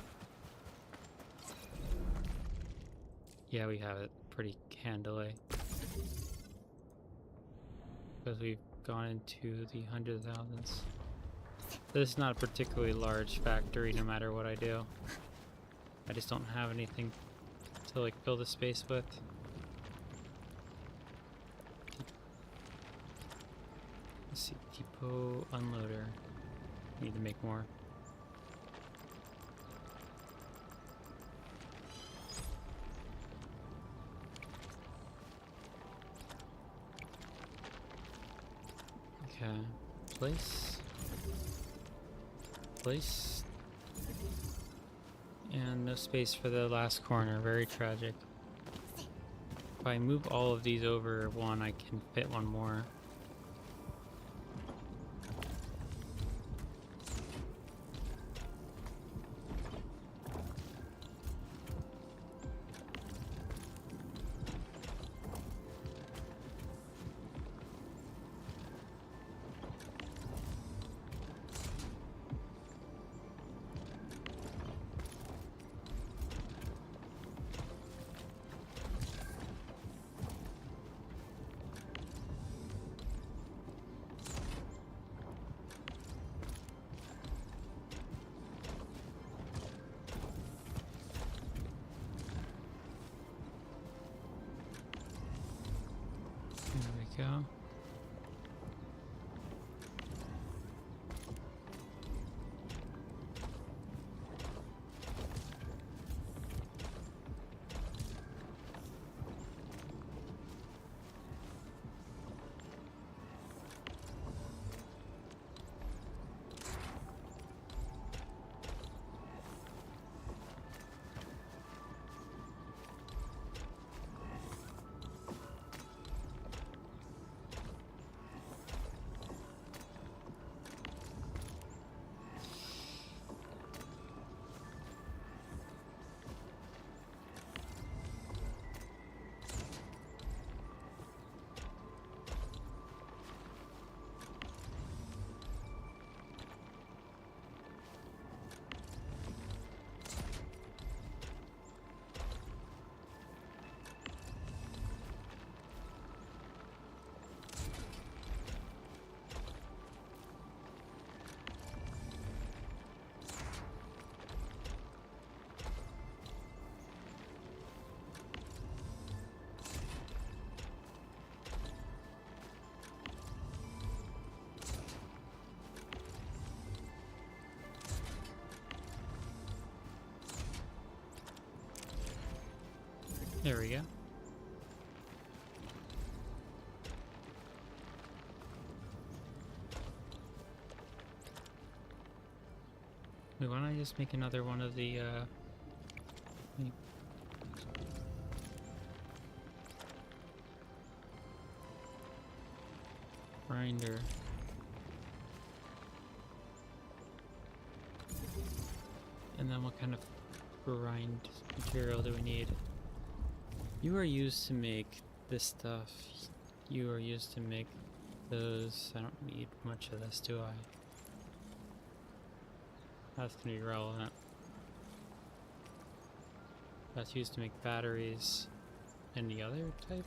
Yeah, we have it pretty handily. Because we've gone into the hundreds of thousands. This is not a particularly large factory no matter what I do. I just don't have anything to like fill the space with. Let's see, depot unloader. Need to make more. Okay, place, and no space for the last corner, very tragic. If I move all of these over one, I can fit one more. go. There we go. We want to just make another one of the grinder. And then what kind of grind material do we need? You are used to make this stuff. You are used to make those. I don't need much of this, do I? That's gonna be relevant. That's used to make batteries. Any other type?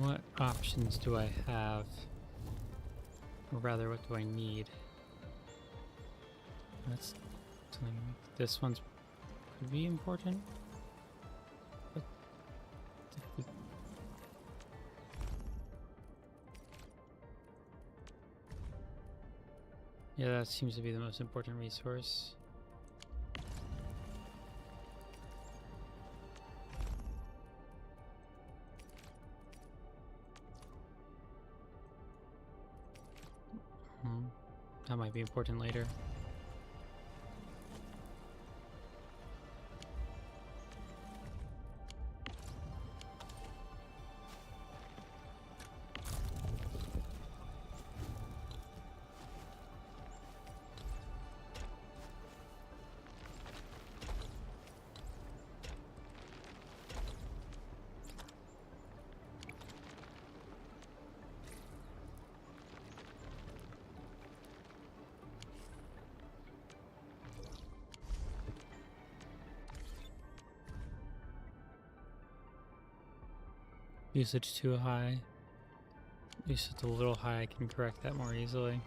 What options do I have? Or rather, what do I need? That's telling me this one's could be important. But yeah, that seems to be the most important resource. That might be important later. Usage too high. Usage a little high, I can correct that more easily.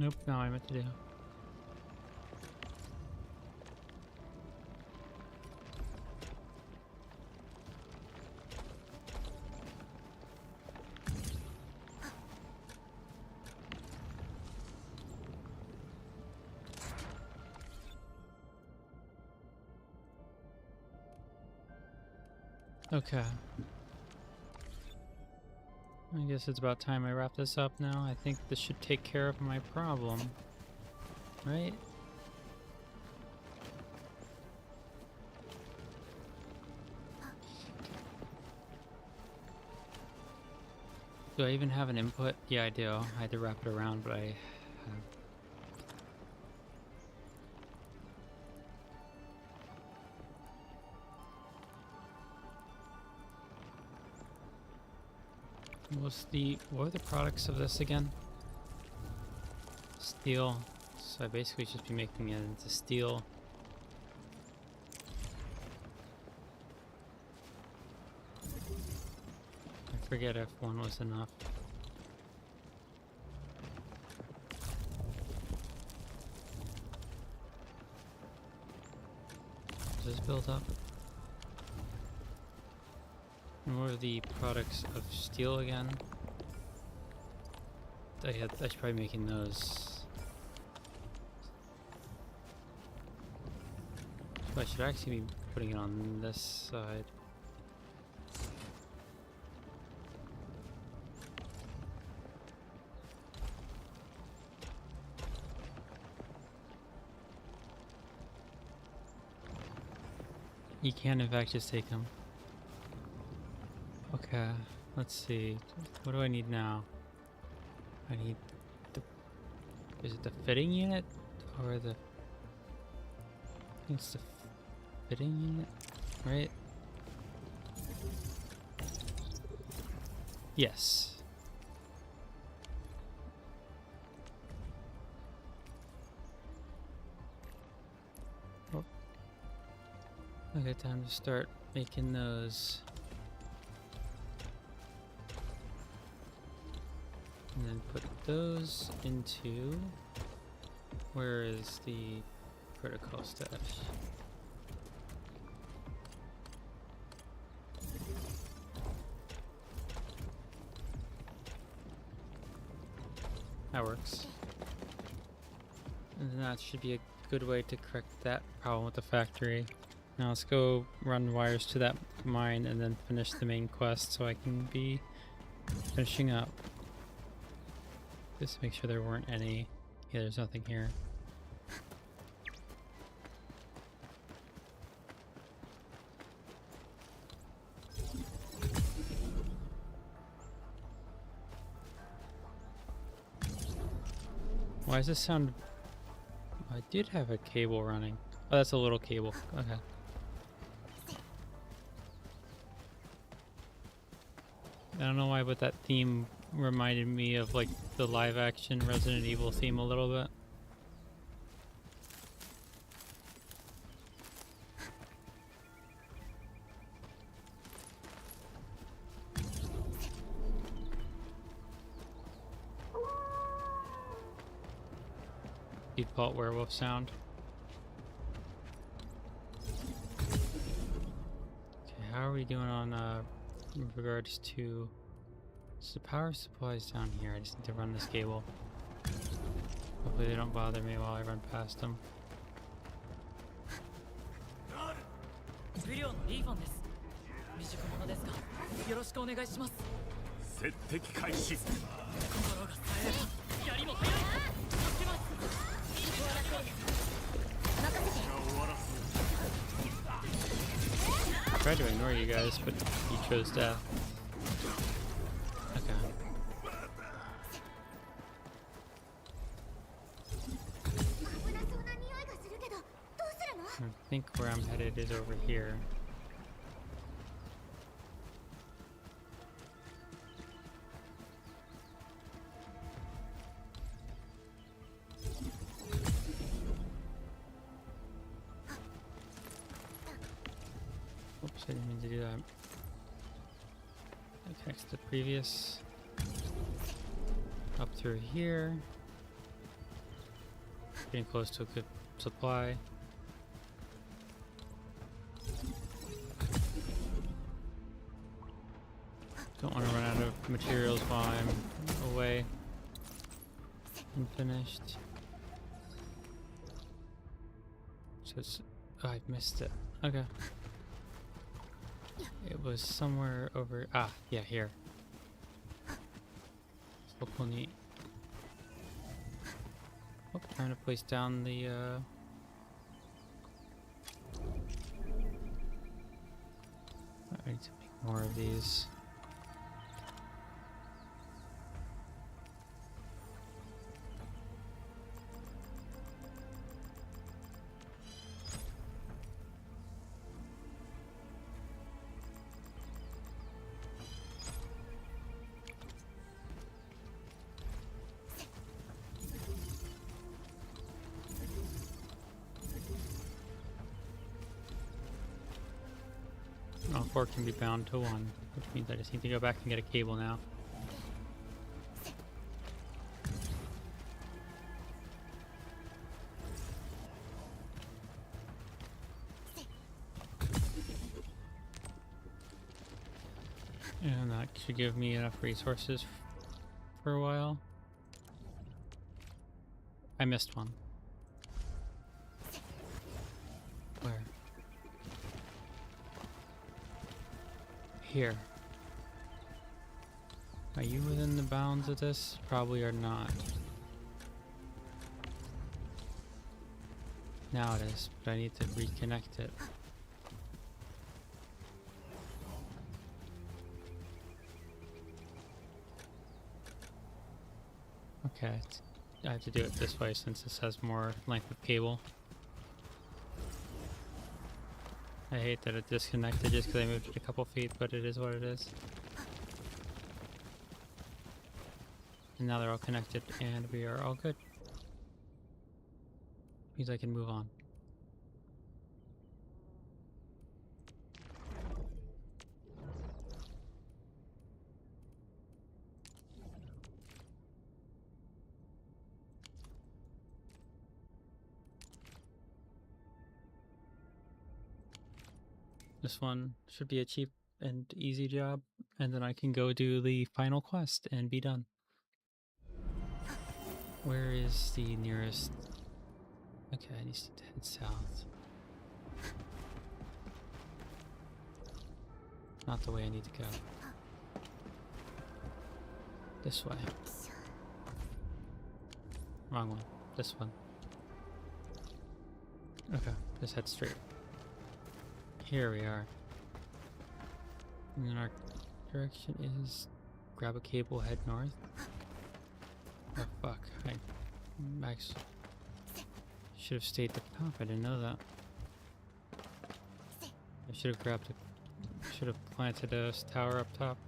Nope, no, I meant to do. Okay. I guess it's about time I wrap this up now. I think this should take care of my problem. Right? Do I even have an input? Yeah, I do. I had to wrap it around, but I have... What are the products of this again? Steel. So I basically should be making it into steel. I forget if one was enough. Does this build up? And what are the products of steel again? I should probably be making those. So I should actually be putting it on this side. You can in fact just take them. Okay, let's see. What do I need now? I need the... Is it the fitting unit? Or the... I think it's the fitting unit, right? Yes. Oh. Okay, time to start making those. And then put those into... Where is the protocol stash? That works. And then that should be a good way to correct that problem with the factory. Now let's go run wires to that mine and then finish the main quest so I can be finishing up. Just to make sure there weren't any. Yeah, there's nothing here. Why does this sound... I did have a cable running. Oh, that's a little cable. Okay. I don't know why, but that theme reminded me of like the live action Resident Evil theme a little bit. Default werewolf sound. Okay, how are we doing on in regards to... So the power supply's down here. I just need to run this cable. Hopefully they don't bother me while I run past them. I tried to ignore you guys, but you chose death. Okay. I think where I'm headed is over here. Oops, I didn't mean to do that. That connects to the previous. Up through here. Getting close to a good supply. Don't want to run out of materials while I'm away and finished. So it's, oh, I missed it. Okay. It was somewhere over, yeah, here. So cool, neat. Oh, trying to place down the, I need to make more of these. All 4 can be bound to 1, which means I just need to go back and get a cable now. And that should give me enough resources for a while. I missed one. Where? Here. Are you within the bounds of this? Probably are not. Now it is, but I need to reconnect it. Okay, I have to do it this way since this has more length of cable. I hate that it disconnected just because I moved it a couple feet, but it is what it is. And now they're all connected and we are all good. Means I can move on. This one should be a cheap and easy job, and then I can go do the final quest and be done. Where is the nearest? Okay, I need to head south. Not the way I need to go. This way. Wrong one. This one. Okay, just head straight. Here we are. And then our direction is grab a cable, head north. Oh fuck, I actually should have stayed at the top, I didn't know that. I should have grabbed it. Should have planted a tower up top.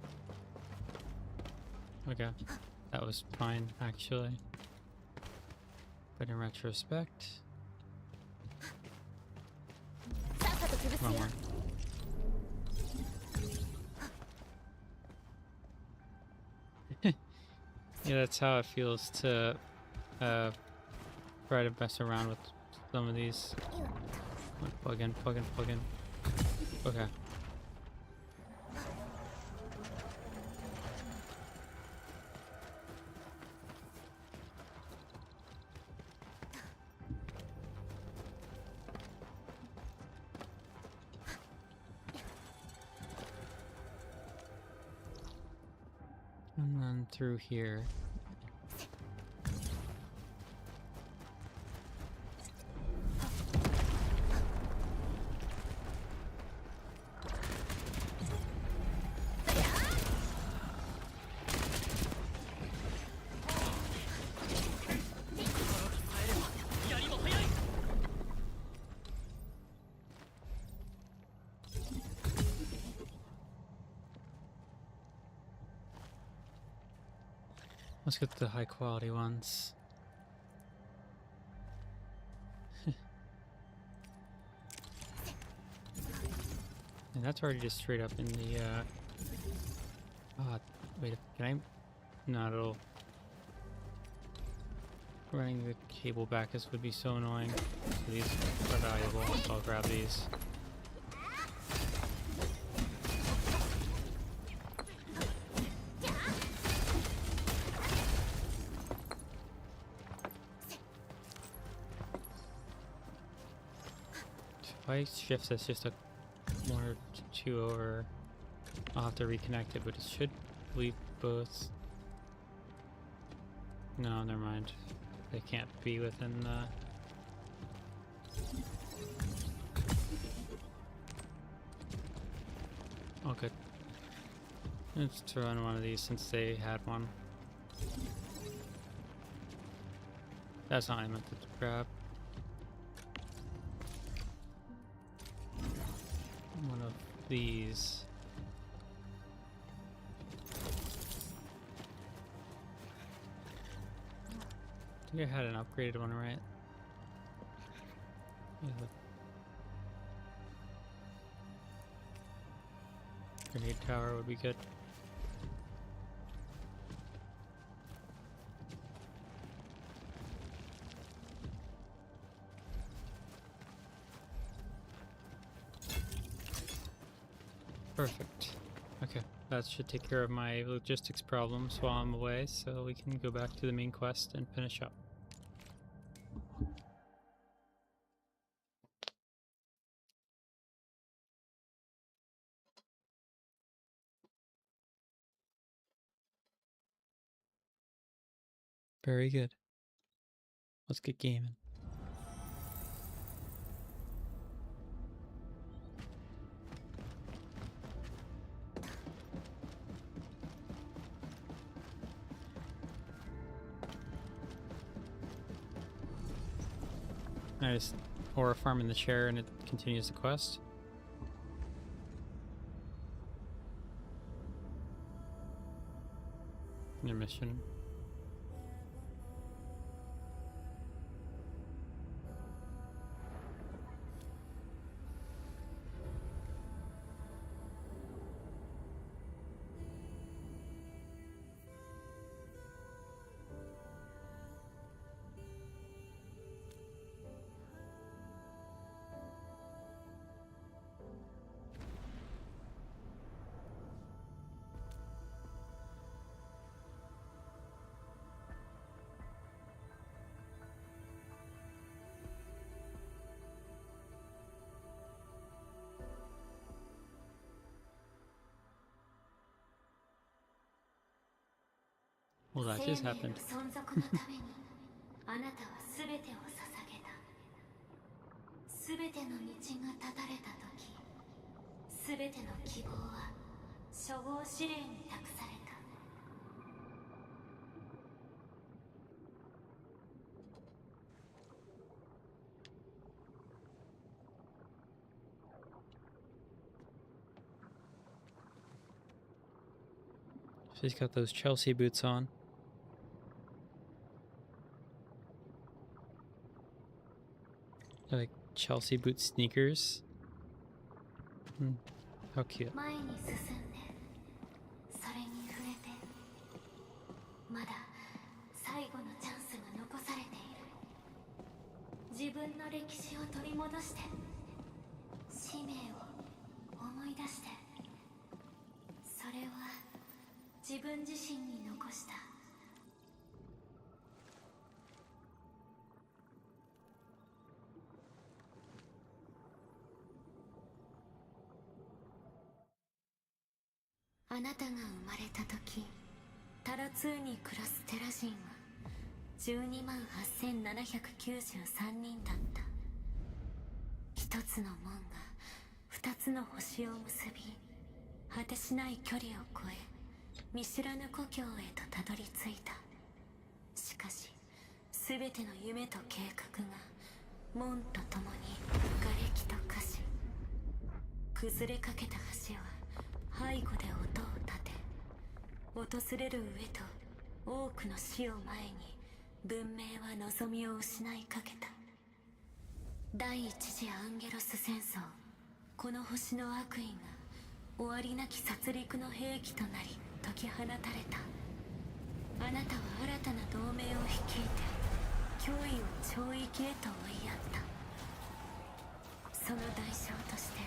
Okay, that was fine actually. But in retrospect... One more. Yeah, that's how it feels to try to mess around with some of these. Plug in, plug in, plug in. Okay. And then through here. Let's get the high quality ones. And that's already just straight up in the wait, can I? No, it'll Running the cable back would be so annoying. So these are valuable, so I'll grab these. If I shift this just a 1 or 2 over, I'll have to reconnect it, but it should leave both. No, never mind. They can't be within the... Oh, good. Let's throw in one of these since they had one. That's not what I meant to grab. One of these. I think I had an upgraded one, right? Yeah, the grenade tower would be good. Perfect. Okay, that should take care of my logistics problems while I'm away, so we can go back to the main quest and finish up. Very good. Let's get gaming. I just aura farm in the chair and it continues the quest. Your mission. Well, that just happened. あなたは全てを捧げた。全ての道が断たれた時、全ての希望は諸号司令に託された。She's got those Chelsea boots on. They're like Chelsea boot sneakers. How cute. 前に進んで、それに触れて、まだ最後のチャンスが残されている。自分の歴史を取り戻して、使命を思い出して、それは自分自身に残した。あなたが生まれた時、タラ2に暮らすテラ人は12万8793人だった。一つの門が二つの星を結び、果てしない距離を越え、見知らぬ故郷へとたどり着いた。しかし、すべての夢と計画が門とともに瓦礫と化し、崩れかけた橋は背後で音を立て、訪れる上と多くの死を前に文明は望みを失いかけた。第一次アンゲロス戦争、この星の悪意が終わりなき殺戮の兵器となり解き放たれた。あなたは新たな同盟を率いて脅威を超域へと追いやった。その代償として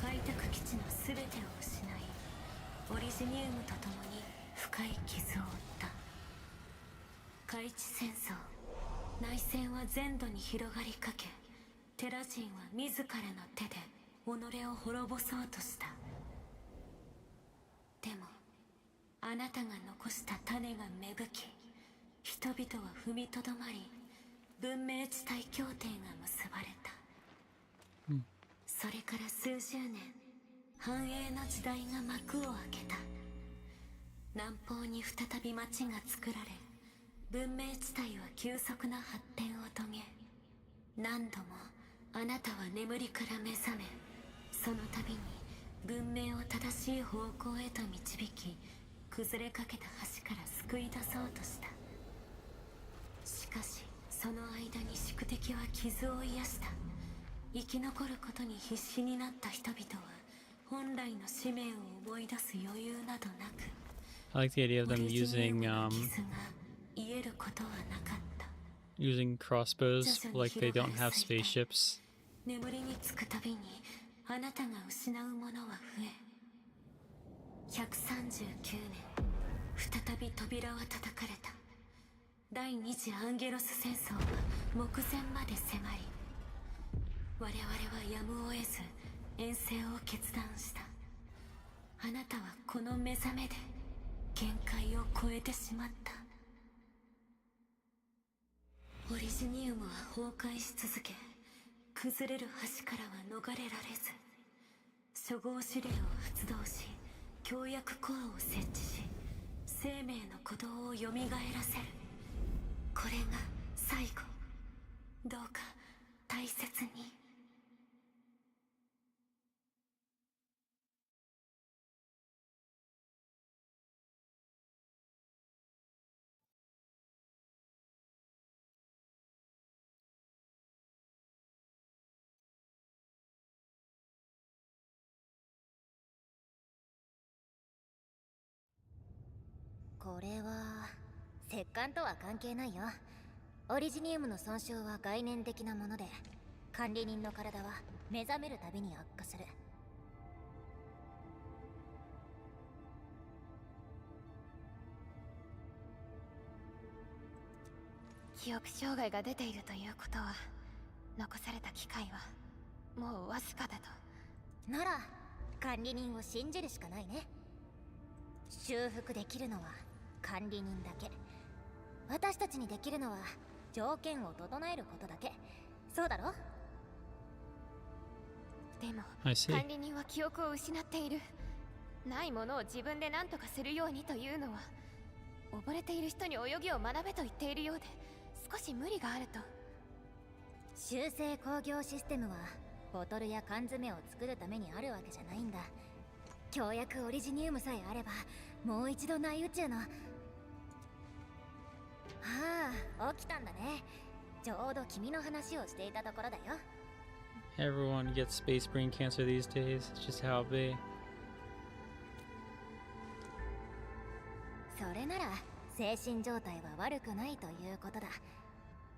開拓基地の全てを失い、オリジニウムと共に深い傷を負った。海地戦争、内戦は全土に広がりかけ、テラ人は自らの手で己を滅ぼそうとした。でもあなたが残した種が芽吹き、人々は踏みとどまり、文明地帯協定が結ばれた。それから数十年、繁栄の時代が幕を開けた。南方に再び町が作られ、文明地帯は急速な発展を遂げ、何度もあなたは眠りから目覚め、その度に文明を正しい方向へと導き、崩れかけた橋から救い出そうとした。しかしその間に宿敵は傷を癒した。生き残ることに必死になった人々は本来の使命を思い出す余裕などなく、 I like the idea of them オリジニウ using ムの傷が癒えることはなかった。 using crossbows like they don't have spaceships. 眠りにつくたびにあなたが失うものは増え、139年再び扉は叩かれた。第二次アンゲロス戦争は目前まで迫り、我々はやむを得ず遠征を決断した。あなたはこの目覚めで限界を超えてしまった。オリジニウムは崩壊し続け、崩れる橋からは逃れられず、初号指令を発動し、協約コアを設置し、生命の鼓動を蘇らせる。これが最後。どうか大切に。これは石棺とは関係ないよ。オリジニウムの損傷は概念的なもので、管理人の体は目覚めるたびに悪化する。記憶障害が出ているということは、残された機会はもうわずかだと。なら管理人を信じるしかないね。修復できるのは管理人だけ。私たちにできるのは条件を整えることだけ。そうだろ？でも I see. 管理人は記憶を失っている。ないものを自分で何とかするようにというのは、溺れている人に泳ぎを学べと言っているようで、少し無理があると。修正工業システムはボトルや缶詰を作るためにあるわけじゃないんだ。協約オリジニウムさえあれば、もう一度内宇宙の。ああ、起きたんだね。ちょうど君の話をしていたところだよ。Everyone gets space brain cancer these days. It's just how it be. それなら精神状態は悪くないということだ。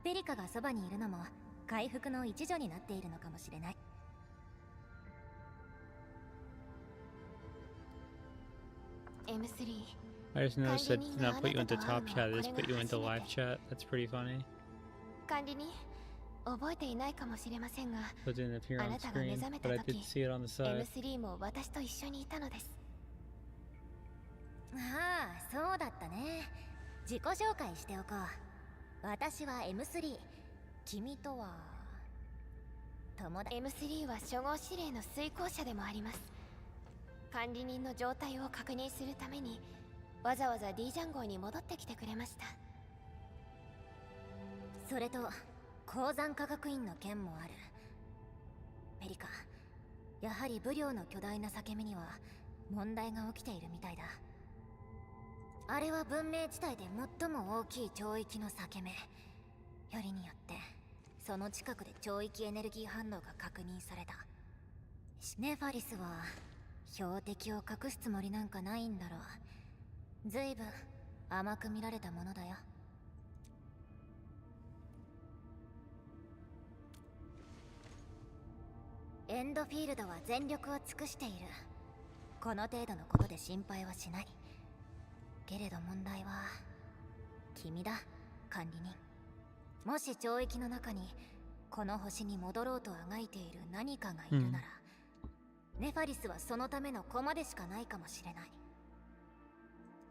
ペリカがそばにいるのも回復の一助になっているのかもしれない。M3、 I just noticed that did not put you into top chat, it just put you into live chat. That's pretty funny. 管理人、覚えていないかもしれませんが、 But it didn't appear あ on なたが目 screen, 覚めた but I 時 did see it on the side. M3 も私と一緒にいたのです。ああ、そうだったね。自己紹介しておこう。私は M3。君とは友達。 M3 は初号指令の遂行者でもあります。管理人の状態を確認するためにわざわざ D ジャン号に戻ってきてくれました。それと鉱山科学院の件もある。ペリカ、やはり武領の巨大な裂け目には問題が起きているみたいだ。あれは文明地帯で最も大きい超域の裂け目。よりによってその近くで超域エネルギー反応が確認された。ネファリスは標的を隠すつもりなんかないんだろう。ずいぶん甘く見られたものだよ。エンドフィールドは全力を尽くしている。この程度のことで心配はしない。けれど問題は君だ、管理人。もし懲役の中にこの星に戻ろうとあがいている何かがいるなら、ネファリスはそのための駒でしかないかもしれない。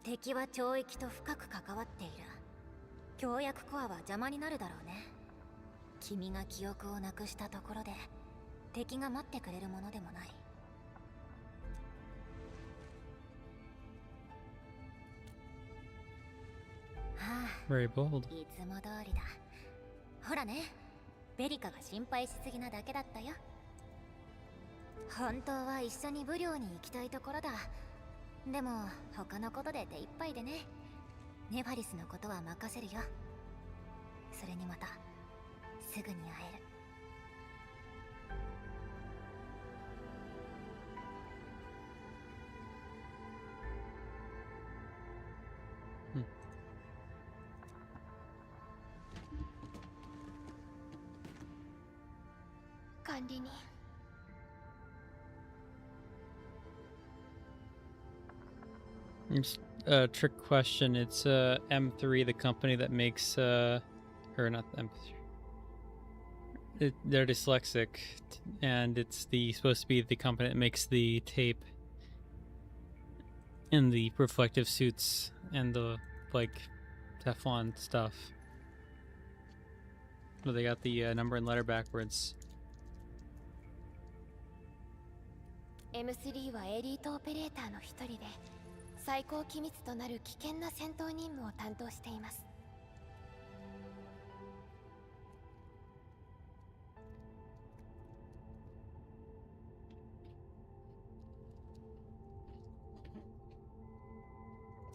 敵は懲役と深く関わっている。協約コアは邪魔になるだろうね。君が記憶をなくしたところで敵が待ってくれるものでもない。はあ、 Very bold. いつも通りだ。ほらね、ベリカが心配しすぎなだけだったよ。本当は一緒にブリョーに行きたいところだ。でも他のことで手一杯でね。ネファリスのことは任せるよ。それにまたすぐに会える。管理人。It's a trick question. It's M3, the company that makes or not M3. They're dyslexic, and it's supposed to be the company that makes the tape and the reflective suits and the like Teflon stuff. Well, they got the number and letter backwards. M3 はエリートオペレーターの一人で、最高機密となる危険な戦闘任務を担当しています。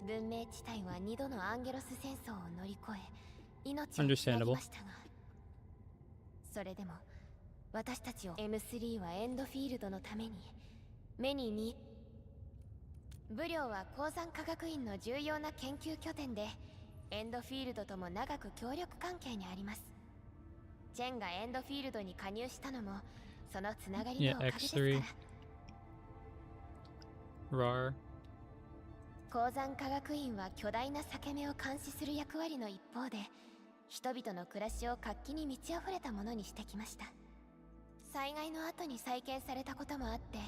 文明地帯は2度のアンゲロス戦争を乗り越え命をつなぎましたが、それでも私たちを M3 はエンドフィールドのために目に見。ブリョーは鉱山科学院の重要な研究拠点で、エンドフィールドとも長く協力関係にあります。チェンがエンドフィールドに加入したのもそのつながりのおかげですから。RAR。鉱山科学院は巨大な裂け目を監視する役割の一方で、人々の暮らしを活気に満ち溢れたものにしてきました。災害の後に再建されたこともあって、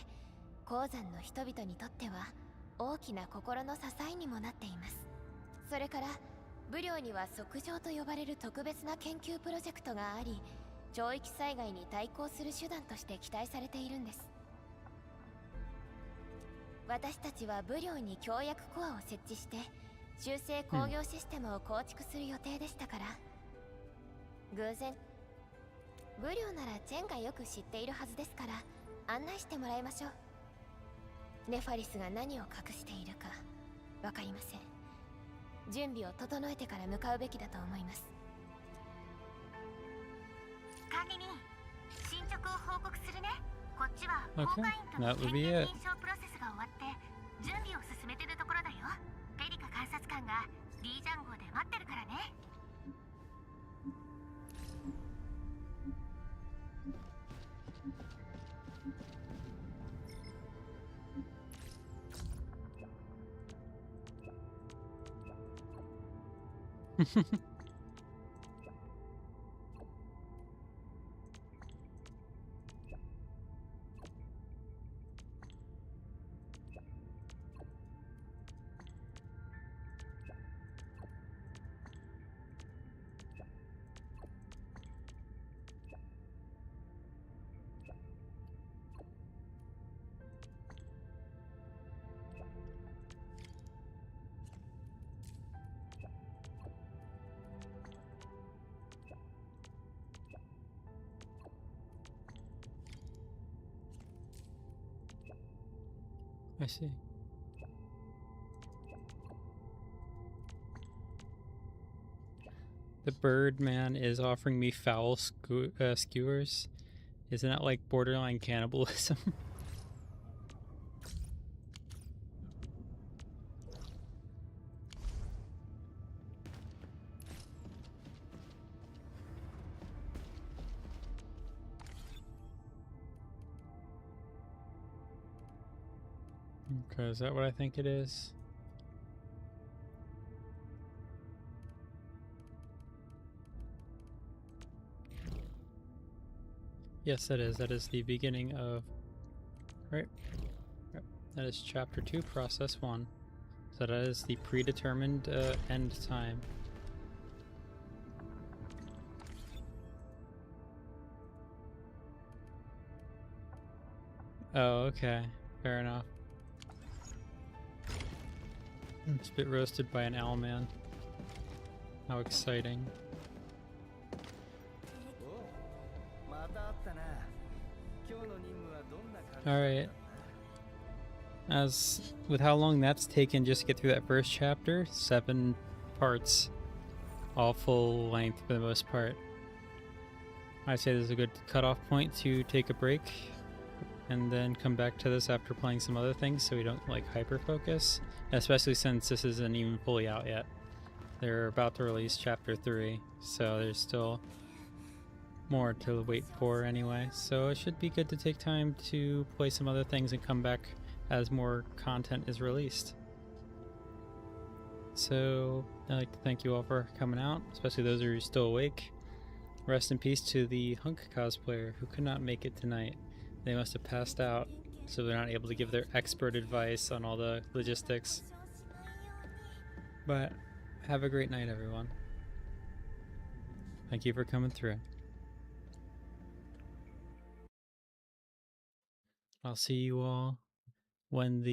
鉱山の人々にとっては大きな心の支えにもなっています。それからブリョーには測定と呼ばれる特別な研究プロジェクトがあり、潮域災害に対抗する手段として期待されているんです。私たちはブリョーに協約コアを設置して修正工業システムを構築する予定でしたから、偶然ブリョーならチェンがよく知っているはずですから案内してもらいましょう。ネファリスが何を隠しているかわかりません。準備を整えてから向かうべきだと思います。管理人、進捗を報告するね。こっちは Okay, 公会員との that would 権 be 限 it. 認証プロセスが終わって準備を進めてるところだよ。ペリカ監察官が D ジャン号で待ってるからね。I see. The bird man is offering me foul skewers. Isn't that like borderline cannibalism? Okay, is that what I think it is? Yes, that is. That is the beginning of... Right. Yep. That is Chapter 2, Process 1. So that is the predetermined end time. Oh, okay. Fair enough. It's a bit roasted by an owlman. How exciting. Alright. As with how long that's taken just to get through that first chapter, 7 parts. All full length for the most part. I'd say this is a good cutoff point to take a break and then come back to this after playing some other things so we don't like hyper focus, especially since this isn't even fully out yet. They're about to release chapter 3, so there's still more to wait for anyway, so it should be good to take time to play some other things and come back as more content is released. So I'd like to thank you all for coming out, especially those of you still awake. Rest in peace to the Hunk cosplayer who could not make it tonight. They must have passed out, so they're not able to give their expert advice on all the logistics. But have a great night, everyone. Thank you for coming through. I'll see you all when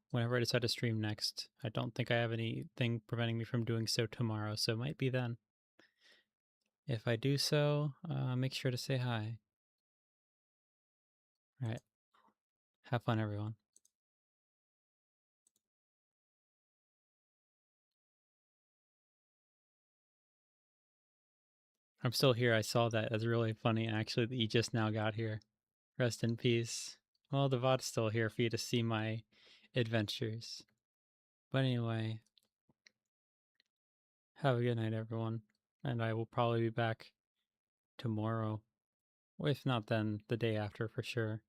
whenever I decide to stream next. I don't think I have anything preventing me from doing so tomorrow, so it might be then. If I do so, make sure to say hi. Alright. Have fun, everyone. I'm still here. I saw that. That's really funny, actually, that you just now got here. Rest in peace. Well, the VOD's still here for you to see my adventures. But anyway, have a good night, everyone. And I will probably be back tomorrow. Or if not then, the day after for sure.